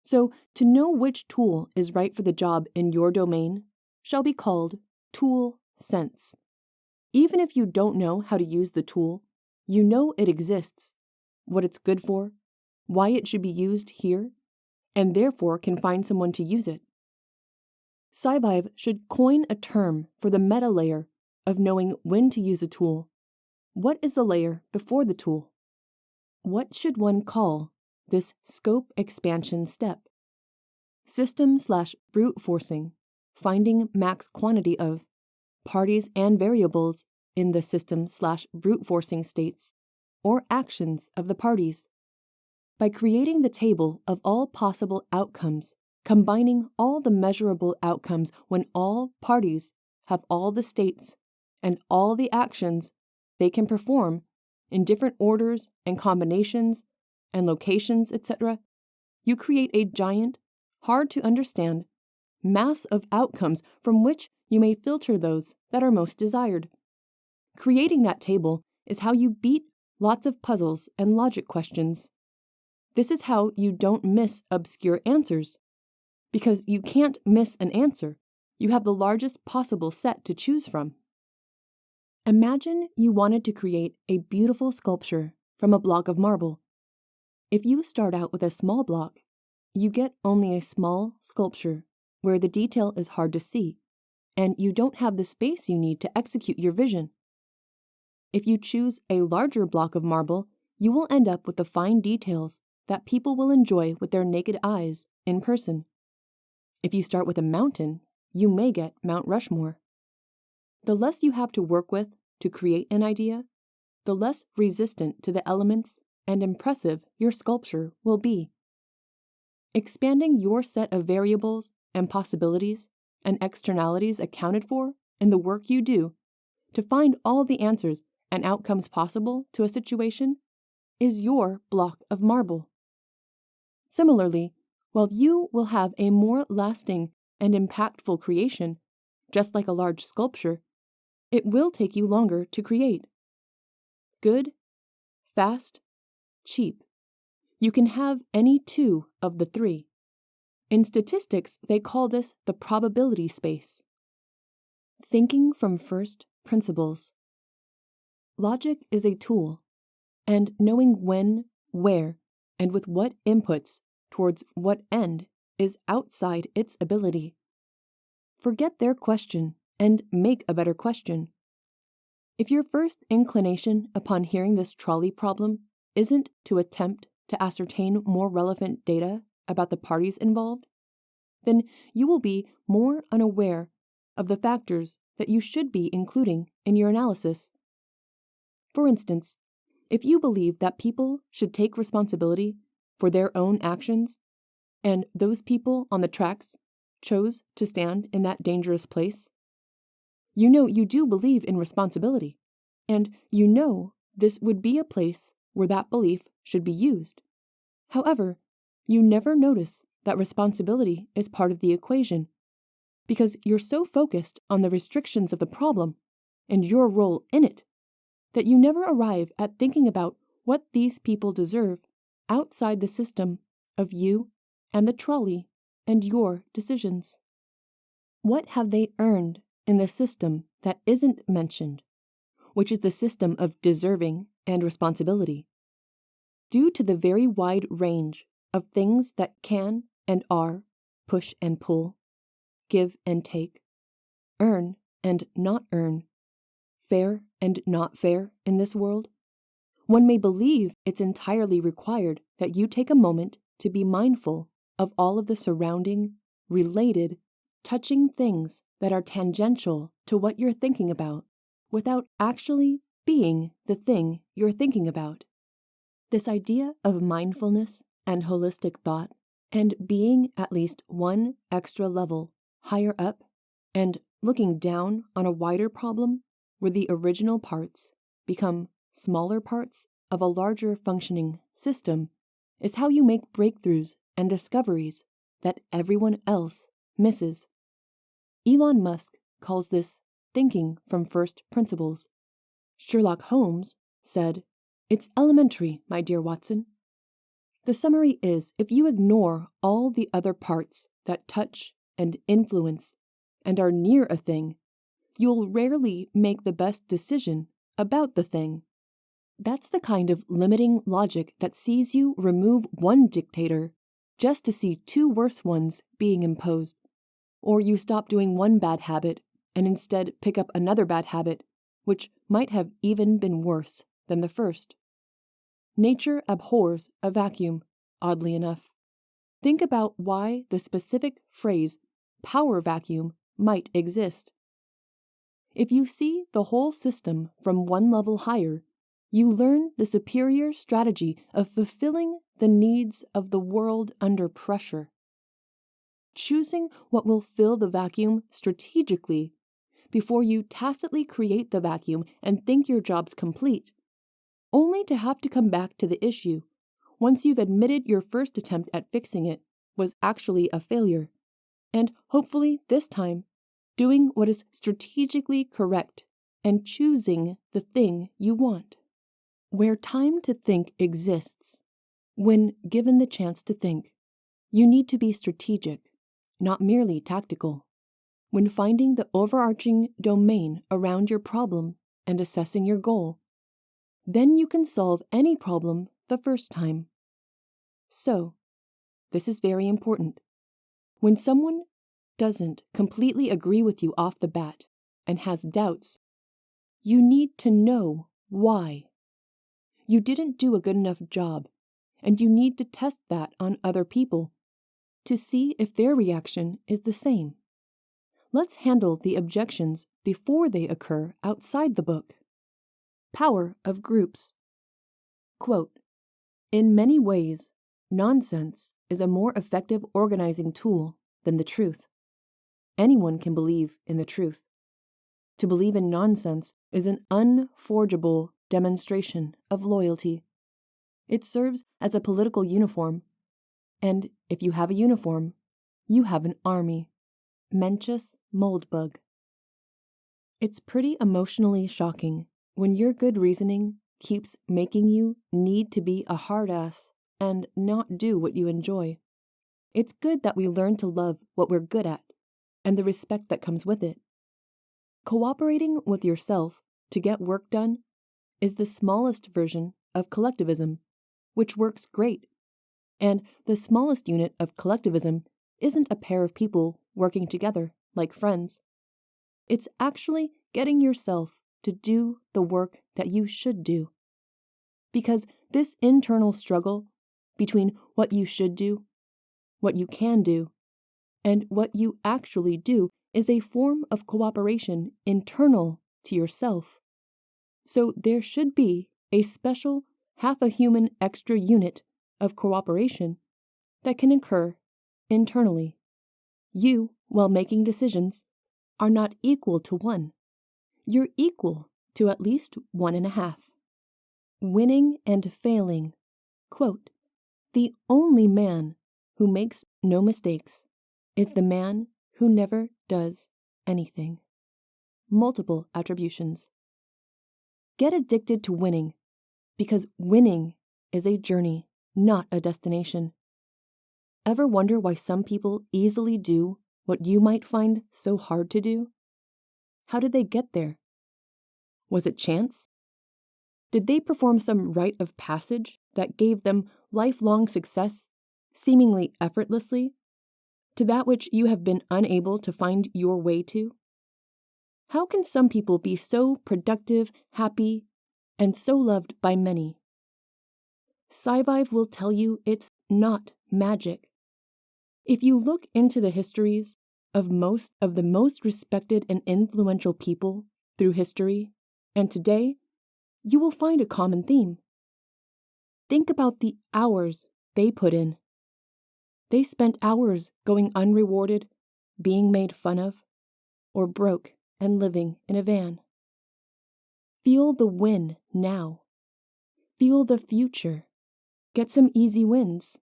So, to know which tool is right for the job in your domain shall be called tool sense. Even if you don't know how to use the tool, you know it exists, what it's good for, why it should be used here, and therefore can find someone to use it. SciVive should coin a term for the meta layer of knowing when to use a tool. What is the layer before the tool? What should one call this scope expansion step? System/brute forcing, finding max quantity of parties and variables in the system/brute forcing states or actions of the parties. By creating the table of all possible outcomes, combining all the measurable outcomes when all parties have all the states and all the actions they can perform in different orders and combinations and locations, etc., you create a giant, hard to understand mass of outcomes from which you may filter those that are most desired. Creating that table is how you beat lots of puzzles and logic questions. This is how you don't miss obscure answers. Because you can't miss an answer, you have the largest possible set to choose from. Imagine you wanted to create a beautiful sculpture from a block of marble. If you start out with a small block, you get only a small sculpture where the detail is hard to see, and you don't have the space you need to execute your vision. If you choose a larger block of marble, you will end up with the fine details that people will enjoy with their naked eyes in person. If you start with a mountain, you may get Mount Rushmore. The less you have to work with to create an idea, the less resistant to the elements and impressive your sculpture will be. Expanding your set of variables and possibilities and externalities accounted for in the work you do to find all the answers and outcomes possible to a situation is your block of marble. Similarly, while you will have a more lasting and impactful creation, just like a large sculpture, it will take you longer to create. Good, fast, cheap. You can have any two of the three. In statistics, they call this the probability space. Thinking from first principles. Logic is a tool, and knowing when, where, and with what inputs towards what end is outside its ability. Forget their question and make a better question. If your first inclination upon hearing this trolley problem isn't to attempt to ascertain more relevant data about the parties involved, then you will be more unaware of the factors that you should be including in your analysis. For instance, if you believe that people should take responsibility for their own actions, and those people on the tracks chose to stand in that dangerous place, you know you do believe in responsibility, and you know this would be a place where that belief should be used. However, you never notice that responsibility is part of the equation, because you're so focused on the restrictions of the problem and your role in it that you never arrive at thinking about what these people deserve outside the system of you and the trolley and your decisions. What have they earned in the system that isn't mentioned, which is the system of deserving and responsibility? Due to the very wide range of things that can and are push and pull, give and take, earn and not earn, fair and not fair in this world, one may believe it's entirely required that you take a moment to be mindful of all of the surrounding, related, touching things that are tangential to what you're thinking about without actually being the thing you're thinking about. This idea of mindfulness and holistic thought and being at least one extra level higher up and looking down on a wider problem where the original parts become smaller parts of a larger functioning system is how you make breakthroughs and discoveries that everyone else misses. Elon Musk calls this thinking from first principles. Sherlock Holmes said, "It's elementary, my dear Watson." The summary is, if you ignore all the other parts that touch and influence and are near a thing, you'll rarely make the best decision about the thing. That's the kind of limiting logic that sees you remove one dictator just to see two worse ones being imposed. Or you stop doing one bad habit and instead pick up another bad habit, which might have even been worse than the first. Nature abhors a vacuum, oddly enough. Think about why the specific phrase power vacuum might exist. If you see the whole system from one level higher, you learn the superior strategy of fulfilling the needs of the world under pressure. Choosing what will fill the vacuum strategically before you tacitly create the vacuum and think your job's complete, only to have to come back to the issue once you've admitted your first attempt at fixing it was actually a failure, and hopefully this time doing what is strategically correct and choosing the thing you want. Where time to think exists, when given the chance to think, you need to be strategic, not merely tactical. When finding the overarching domain around your problem and assessing your goal, then you can solve any problem the first time. So, this is very important. When someone doesn't completely agree with you off the bat and has doubts, you need to know why. You didn't do a good enough job, and you need to test that on other people to see if their reaction is the same. Let's handle the objections before they occur outside the book. Power of groups. Quote, "In many ways, nonsense is a more effective organizing tool than the truth. Anyone can believe in the truth. To believe in nonsense is an unforgeable demonstration of loyalty. It serves as a political uniform, and if you have a uniform, you have an army." Mencius Moldbug. It's pretty emotionally shocking when your good reasoning keeps making you need to be a hard ass and not do what you enjoy. It's good that we learn to love what we're good at and the respect that comes with it. Cooperating with yourself to get work done is the smallest version of collectivism, which works great. And the smallest unit of collectivism isn't a pair of people working together. like friends. It's actually getting yourself to do the work that you should do. Because this internal struggle between what you should do, what you can do, and what you actually do is a form of cooperation internal to yourself. So there should be a special half a human extra unit of cooperation that can occur internally. You, while making decisions, are not equal to one. You're equal to at least 1.5. Winning and failing. Quote, "The only man who makes no mistakes is the man who never does anything." Multiple attributions. Get addicted to winning, because winning is a journey, not a destination. Ever wonder why some people easily do what you might find so hard to do? How did they get there? Was it chance? Did they perform some rite of passage that gave them lifelong success, seemingly effortlessly, to that which you have been unable to find your way to? How can some people be so productive, happy, and so loved by many? SciVive will tell you it's not magic. If you look into the histories of most of the most respected and influential people through history and today, you will find a common theme. Think about the hours they put in. They spent hours going unrewarded, being made fun of, or broke and living in a van. Feel the win now. Feel the future. Get some easy wins,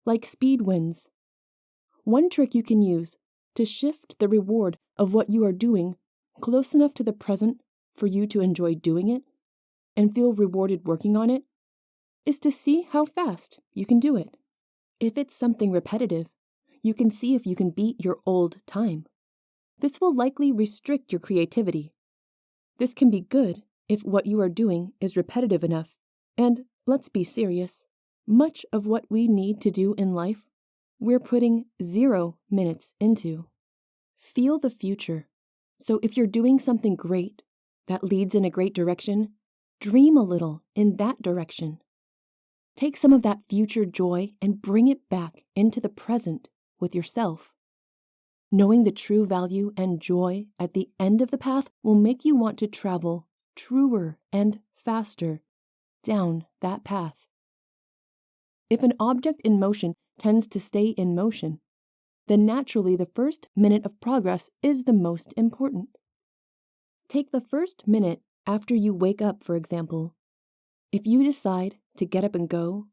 like speed wins. One trick you can use to shift the reward of what you are doing close enough to the present for you to enjoy doing it and feel rewarded working on it is to see how fast you can do it. If it's something repetitive, you can see if you can beat your old time. This will likely restrict your creativity. This can be good if what you are doing is repetitive enough. And let's be serious, much of what we need to do in life, we're putting 0 minutes into. Feel the future. So if you're doing something great that leads in a great direction, dream a little in that direction. Take some of that future joy and bring it back into the present with yourself. Knowing the true value and joy at the end of the path will make you want to travel truer and faster down that path. If an object in motion tends to stay in motion, then naturally the first minute of progress is the most important. Take the first minute after you wake up, for example. If you decide to get up and go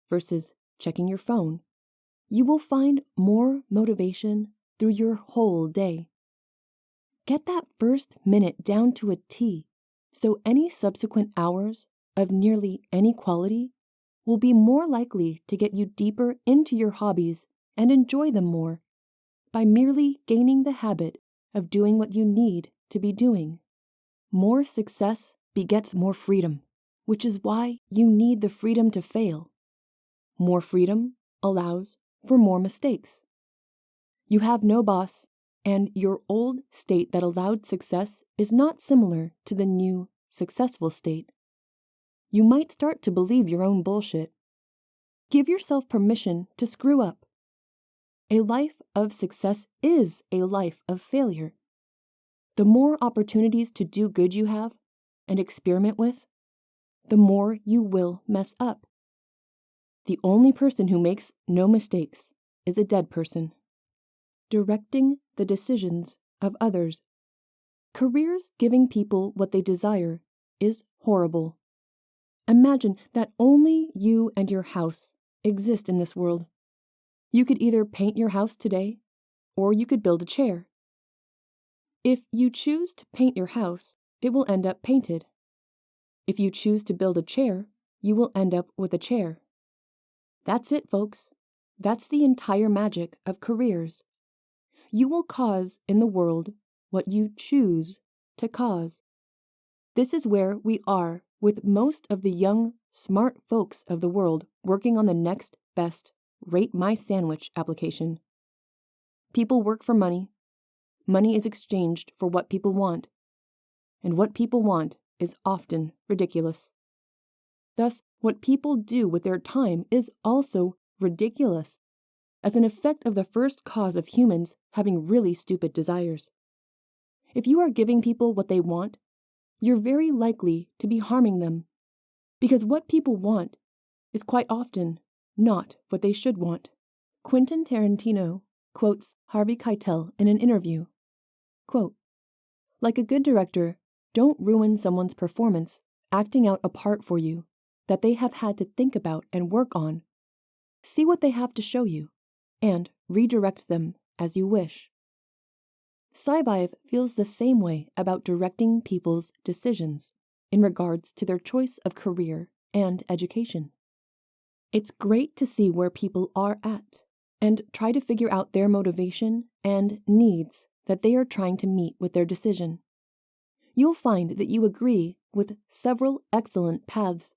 versus checking your phone, you will find more motivation through your whole day. Get that first minute down to a T, so any subsequent hours of nearly any quality will be more likely to get you deeper into your hobbies and enjoy them more by merely gaining the habit of doing what you need to be doing. More success begets more freedom, which is why you need the freedom to fail. More freedom allows for more mistakes. You have no boss, and your old state that allowed success is not similar to the new, successful state. You might start to believe your own bullshit. Give yourself permission to screw up. A life of success is a life of failure. The more opportunities to do good you have and experiment with, the more you will mess up. The only person who makes no mistakes is a dead person. Directing the decisions of others. Careers giving people what they desire is horrible. Imagine that only you and your house exist in this world. You could either paint your house today, or you could build a chair. If you choose to paint your house, it will end up painted. If you choose to build a chair, you will end up with a chair. That's it, folks. That's the entire magic of careers. You will cause in the world what you choose to cause. This is where we are with most of the young, smart folks of the world working on the next best Rate My Sandwich application. People work for money. money is exchanged for what people want, and what people want is often ridiculous. Thus, what people do with their time is also ridiculous, as an effect of the first cause of humans having really stupid desires. If you are giving people what they want, you're very likely to be harming them, because what people want is quite often not what they should want. Quentin Tarantino quotes Harvey Keitel in an interview. Quote, "Like a good director, don't ruin someone's performance acting out a part for you that they have had to think about and work on. See what they have to show you, and redirect them as you wish." SciVive feels the same way about directing people's decisions in regards to their choice of career and education. It's great to see where people are at and try to figure out their motivation and needs that they are trying to meet with their decision. You'll find that you agree with several excellent paths,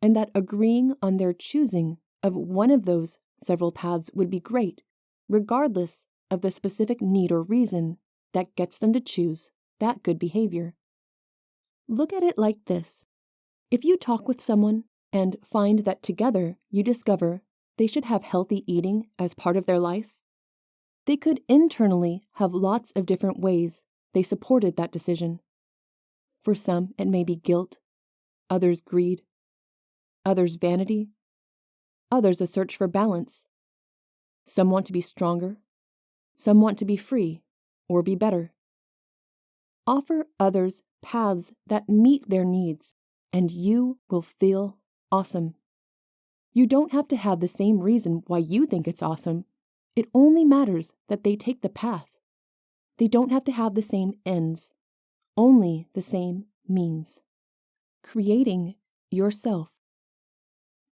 and that agreeing on their choosing of one of those several paths would be great, regardless of the specific need or reason that gets them to choose that good behavior. Look at it like this. If you talk with someone and find that together you discover they should have healthy eating as part of their life, they could internally have lots of different ways they supported that decision. For some, it may be guilt, others greed, others vanity, others a search for balance. Some want to be stronger, some want to be free or be better. Offer others paths that meet their needs, and you will feel awesome. You don't have to have the same reason why you think it's awesome. It only matters that they take the path. They don't have to have the same ends, only the same means. Creating yourself.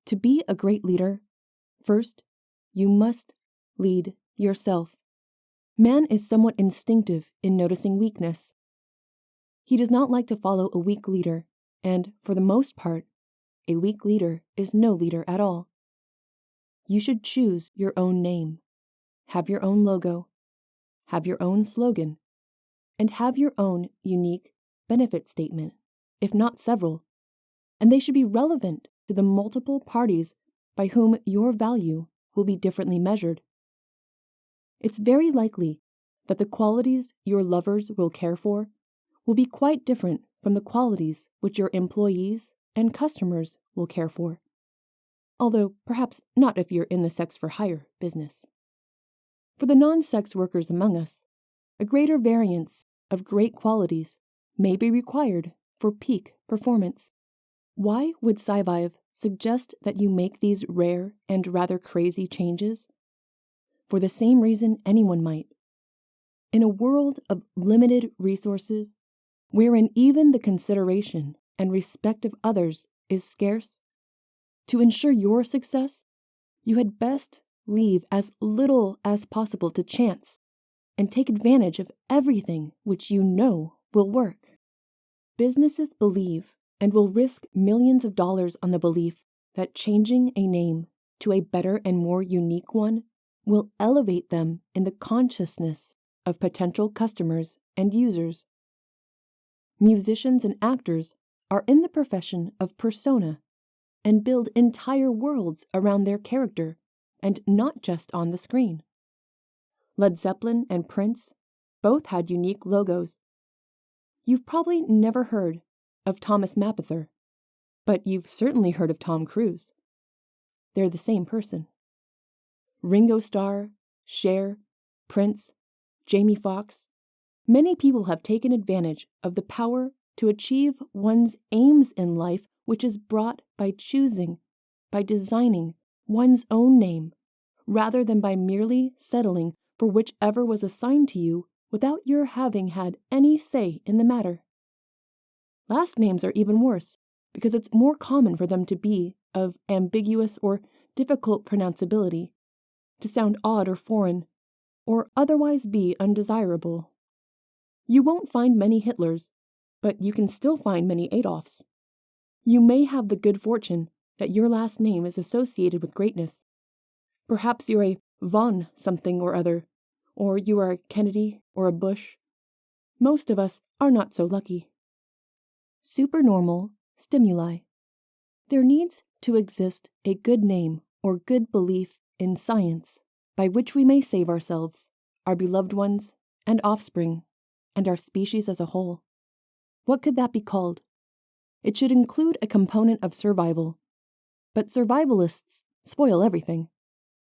To be a great leader, first, you must lead yourself. Man is somewhat instinctive in noticing weakness. He does not like to follow a weak leader, and for the most part, a weak leader is no leader at all. You should choose your own name, have your own logo, have your own slogan, and have your own unique benefit statement, if not several, and they should be relevant to the multiple parties by whom your value will be differently measured. It's very likely that the qualities your lovers will care for will be quite different from the qualities which your employees and customers will care for, although perhaps not if you're in the sex-for-hire business. For the non-sex workers among us, a greater variance of great qualities may be required for peak performance. Why would SciVive suggest that you make these rare and rather crazy changes? For the same reason anyone might. In a world of limited resources, wherein even the consideration and respect of others is scarce, to ensure your success, you had best leave as little as possible to chance and take advantage of everything which you know will work. Businesses believe and will risk millions of dollars on the belief that changing a name to a better and more unique one will elevate them in the consciousness of potential customers and users. Musicians and actors are in the profession of persona and build entire worlds around their character and not just on the screen. Led Zeppelin and Prince both had unique logos. You've probably never heard of Thomas Mapother, but you've certainly heard of Tom Cruise. They're the same person. Ringo Starr, Cher, Prince, Jamie Foxx. Many people have taken advantage of the power to achieve one's aims in life, which is brought by choosing, by designing one's own name, rather than by merely settling for whichever was assigned to you without your having had any say in the matter. Last names are even worse, because it's more common for them to be of ambiguous or difficult pronounceability, to sound odd or foreign, or otherwise be undesirable. You won't find many Hitlers, but you can still find many Adolfs. You may have the good fortune that your last name is associated with greatness. Perhaps you're a von something or other, or you are a Kennedy, or a bush. Most of us are not so lucky. Supernormal stimuli. There needs to exist a good name or good belief in science by which we may save ourselves, our beloved ones, and offspring, and our species as a whole. What could that be called? It should include a component of survival. But survivalists spoil everything.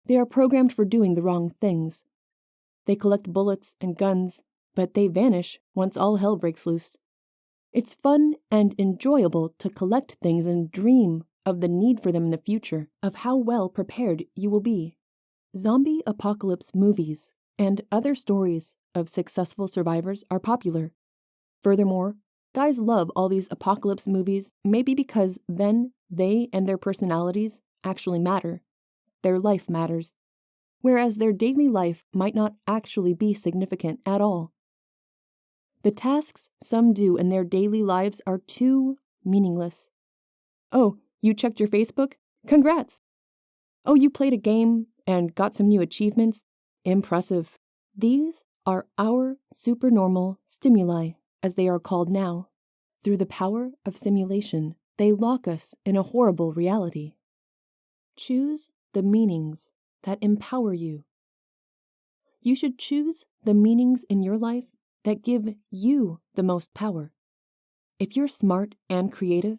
They are programmed for doing the wrong things. They collect bullets and guns, but they vanish once all hell breaks loose. It's fun and enjoyable to collect things and dream of the need for them in the future, of how well prepared you will be. Zombie apocalypse movies and other stories of successful survivors are popular. Furthermore, guys love all these apocalypse movies maybe because then they and their personalities actually matter. Their life matters, whereas their daily life might not actually be significant at all. The tasks some do in their daily lives are too meaningless. Oh, you checked your Facebook? Congrats! Oh, you played a game and got some new achievements? Impressive. These are our supernormal stimuli, as they are called now. Through the power of simulation, they lock us in a horrible reality. Choose the meanings that empower you. You should choose the meanings in your life that give you the most power. If you're smart and creative,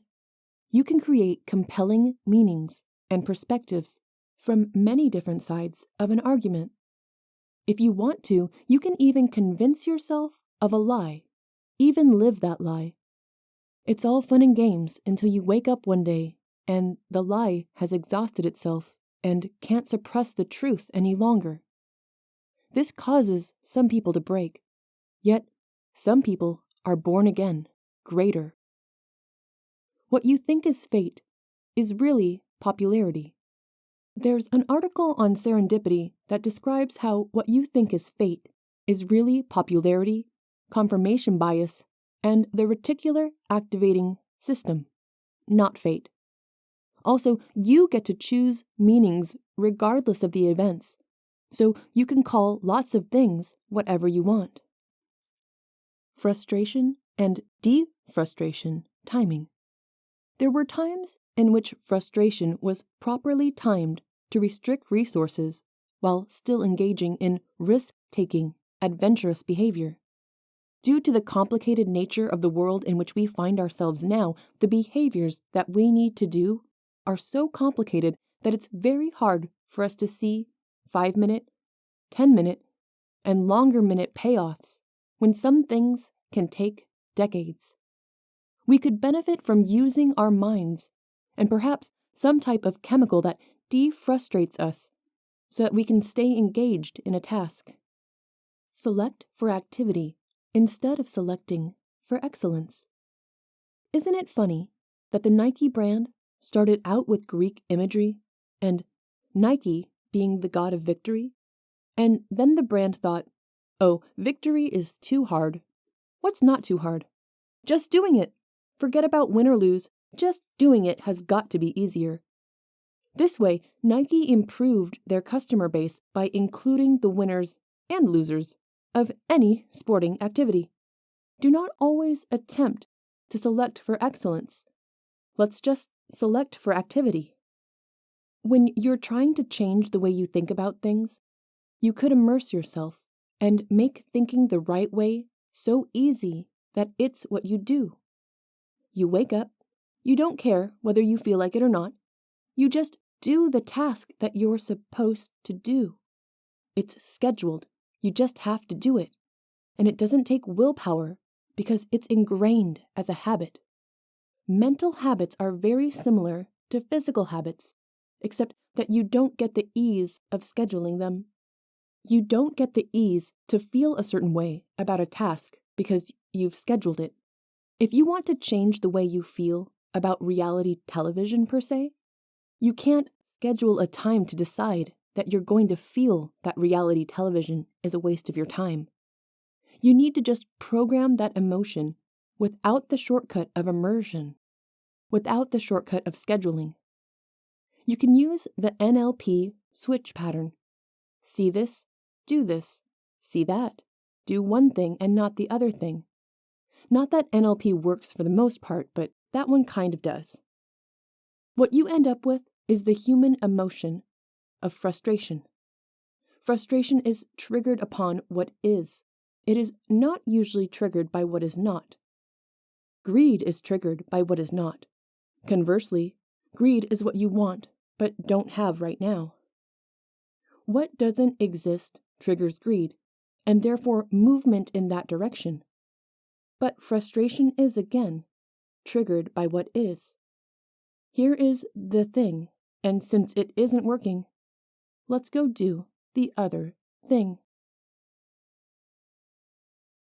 you can create compelling meanings and perspectives from many different sides of an argument. If you want to, you can even convince yourself of a lie, even live that lie. It's all fun and games until you wake up one day and the lie has exhausted itself and can't suppress the truth any longer. This causes some people to break, yet some people are born again, greater. What you think is fate is really popularity. There's an article on serendipity that describes how what you think is fate is really popularity, confirmation bias, and the reticular activating system, not fate. Also, you get to choose meanings regardless of the events, so you can call lots of things whatever you want. Frustration and defrustration timing. There were times in which frustration was properly timed to restrict resources while still engaging in risk-taking, adventurous behavior. Due to the complicated nature of the world in which we find ourselves now, the behaviors that we need to do are so complicated that it's very hard for us to see 5-minute, 10-minute, and longer-minute payoffs when some things can take decades. We could benefit from using our minds and perhaps some type of chemical that defrustrates us so that we can stay engaged in a task. Select for activity instead of selecting for excellence. Isn't it funny that the Nike brand started out with Greek imagery and Nike being the god of victory? And then the brand thought, oh, victory is too hard. What's not too hard? Just doing it. Forget about win or lose. Just doing it has got to be easier. This way, Nike improved their customer base by including the winners and losers of any sporting activity. Do not always attempt to select for excellence. Let's just select for activity. When you're trying to change the way you think about things, you could immerse yourself and make thinking the right way so easy that it's what you do. You wake up, you don't care whether you feel like it or not, you just do the task that you're supposed to do. It's scheduled, you just have to do it, and it doesn't take willpower because it's ingrained as a habit. Mental habits are very similar to physical habits, except that you don't get the ease of scheduling them. You don't get the ease to feel a certain way about a task because you've scheduled it. If you want to change the way you feel about reality television per se, you can't schedule a time to decide that you're going to feel that reality television is a waste of your time. You need to just program that emotion without the shortcut of immersion, without the shortcut of scheduling. You can use the NLP switch pattern. See this, do this. See that, do one thing and not the other thing. Not that NLP works for the most part, but that one kind of does. What you end up with is the human emotion of frustration. Frustration is triggered upon what is. It is not usually triggered by what is not. Greed is triggered by what is not. Conversely, greed is what you want, but don't have right now. What doesn't exist triggers greed, and therefore movement in that direction. But frustration is, again, triggered by what is. Here is the thing, and since it isn't working, let's go do the other thing.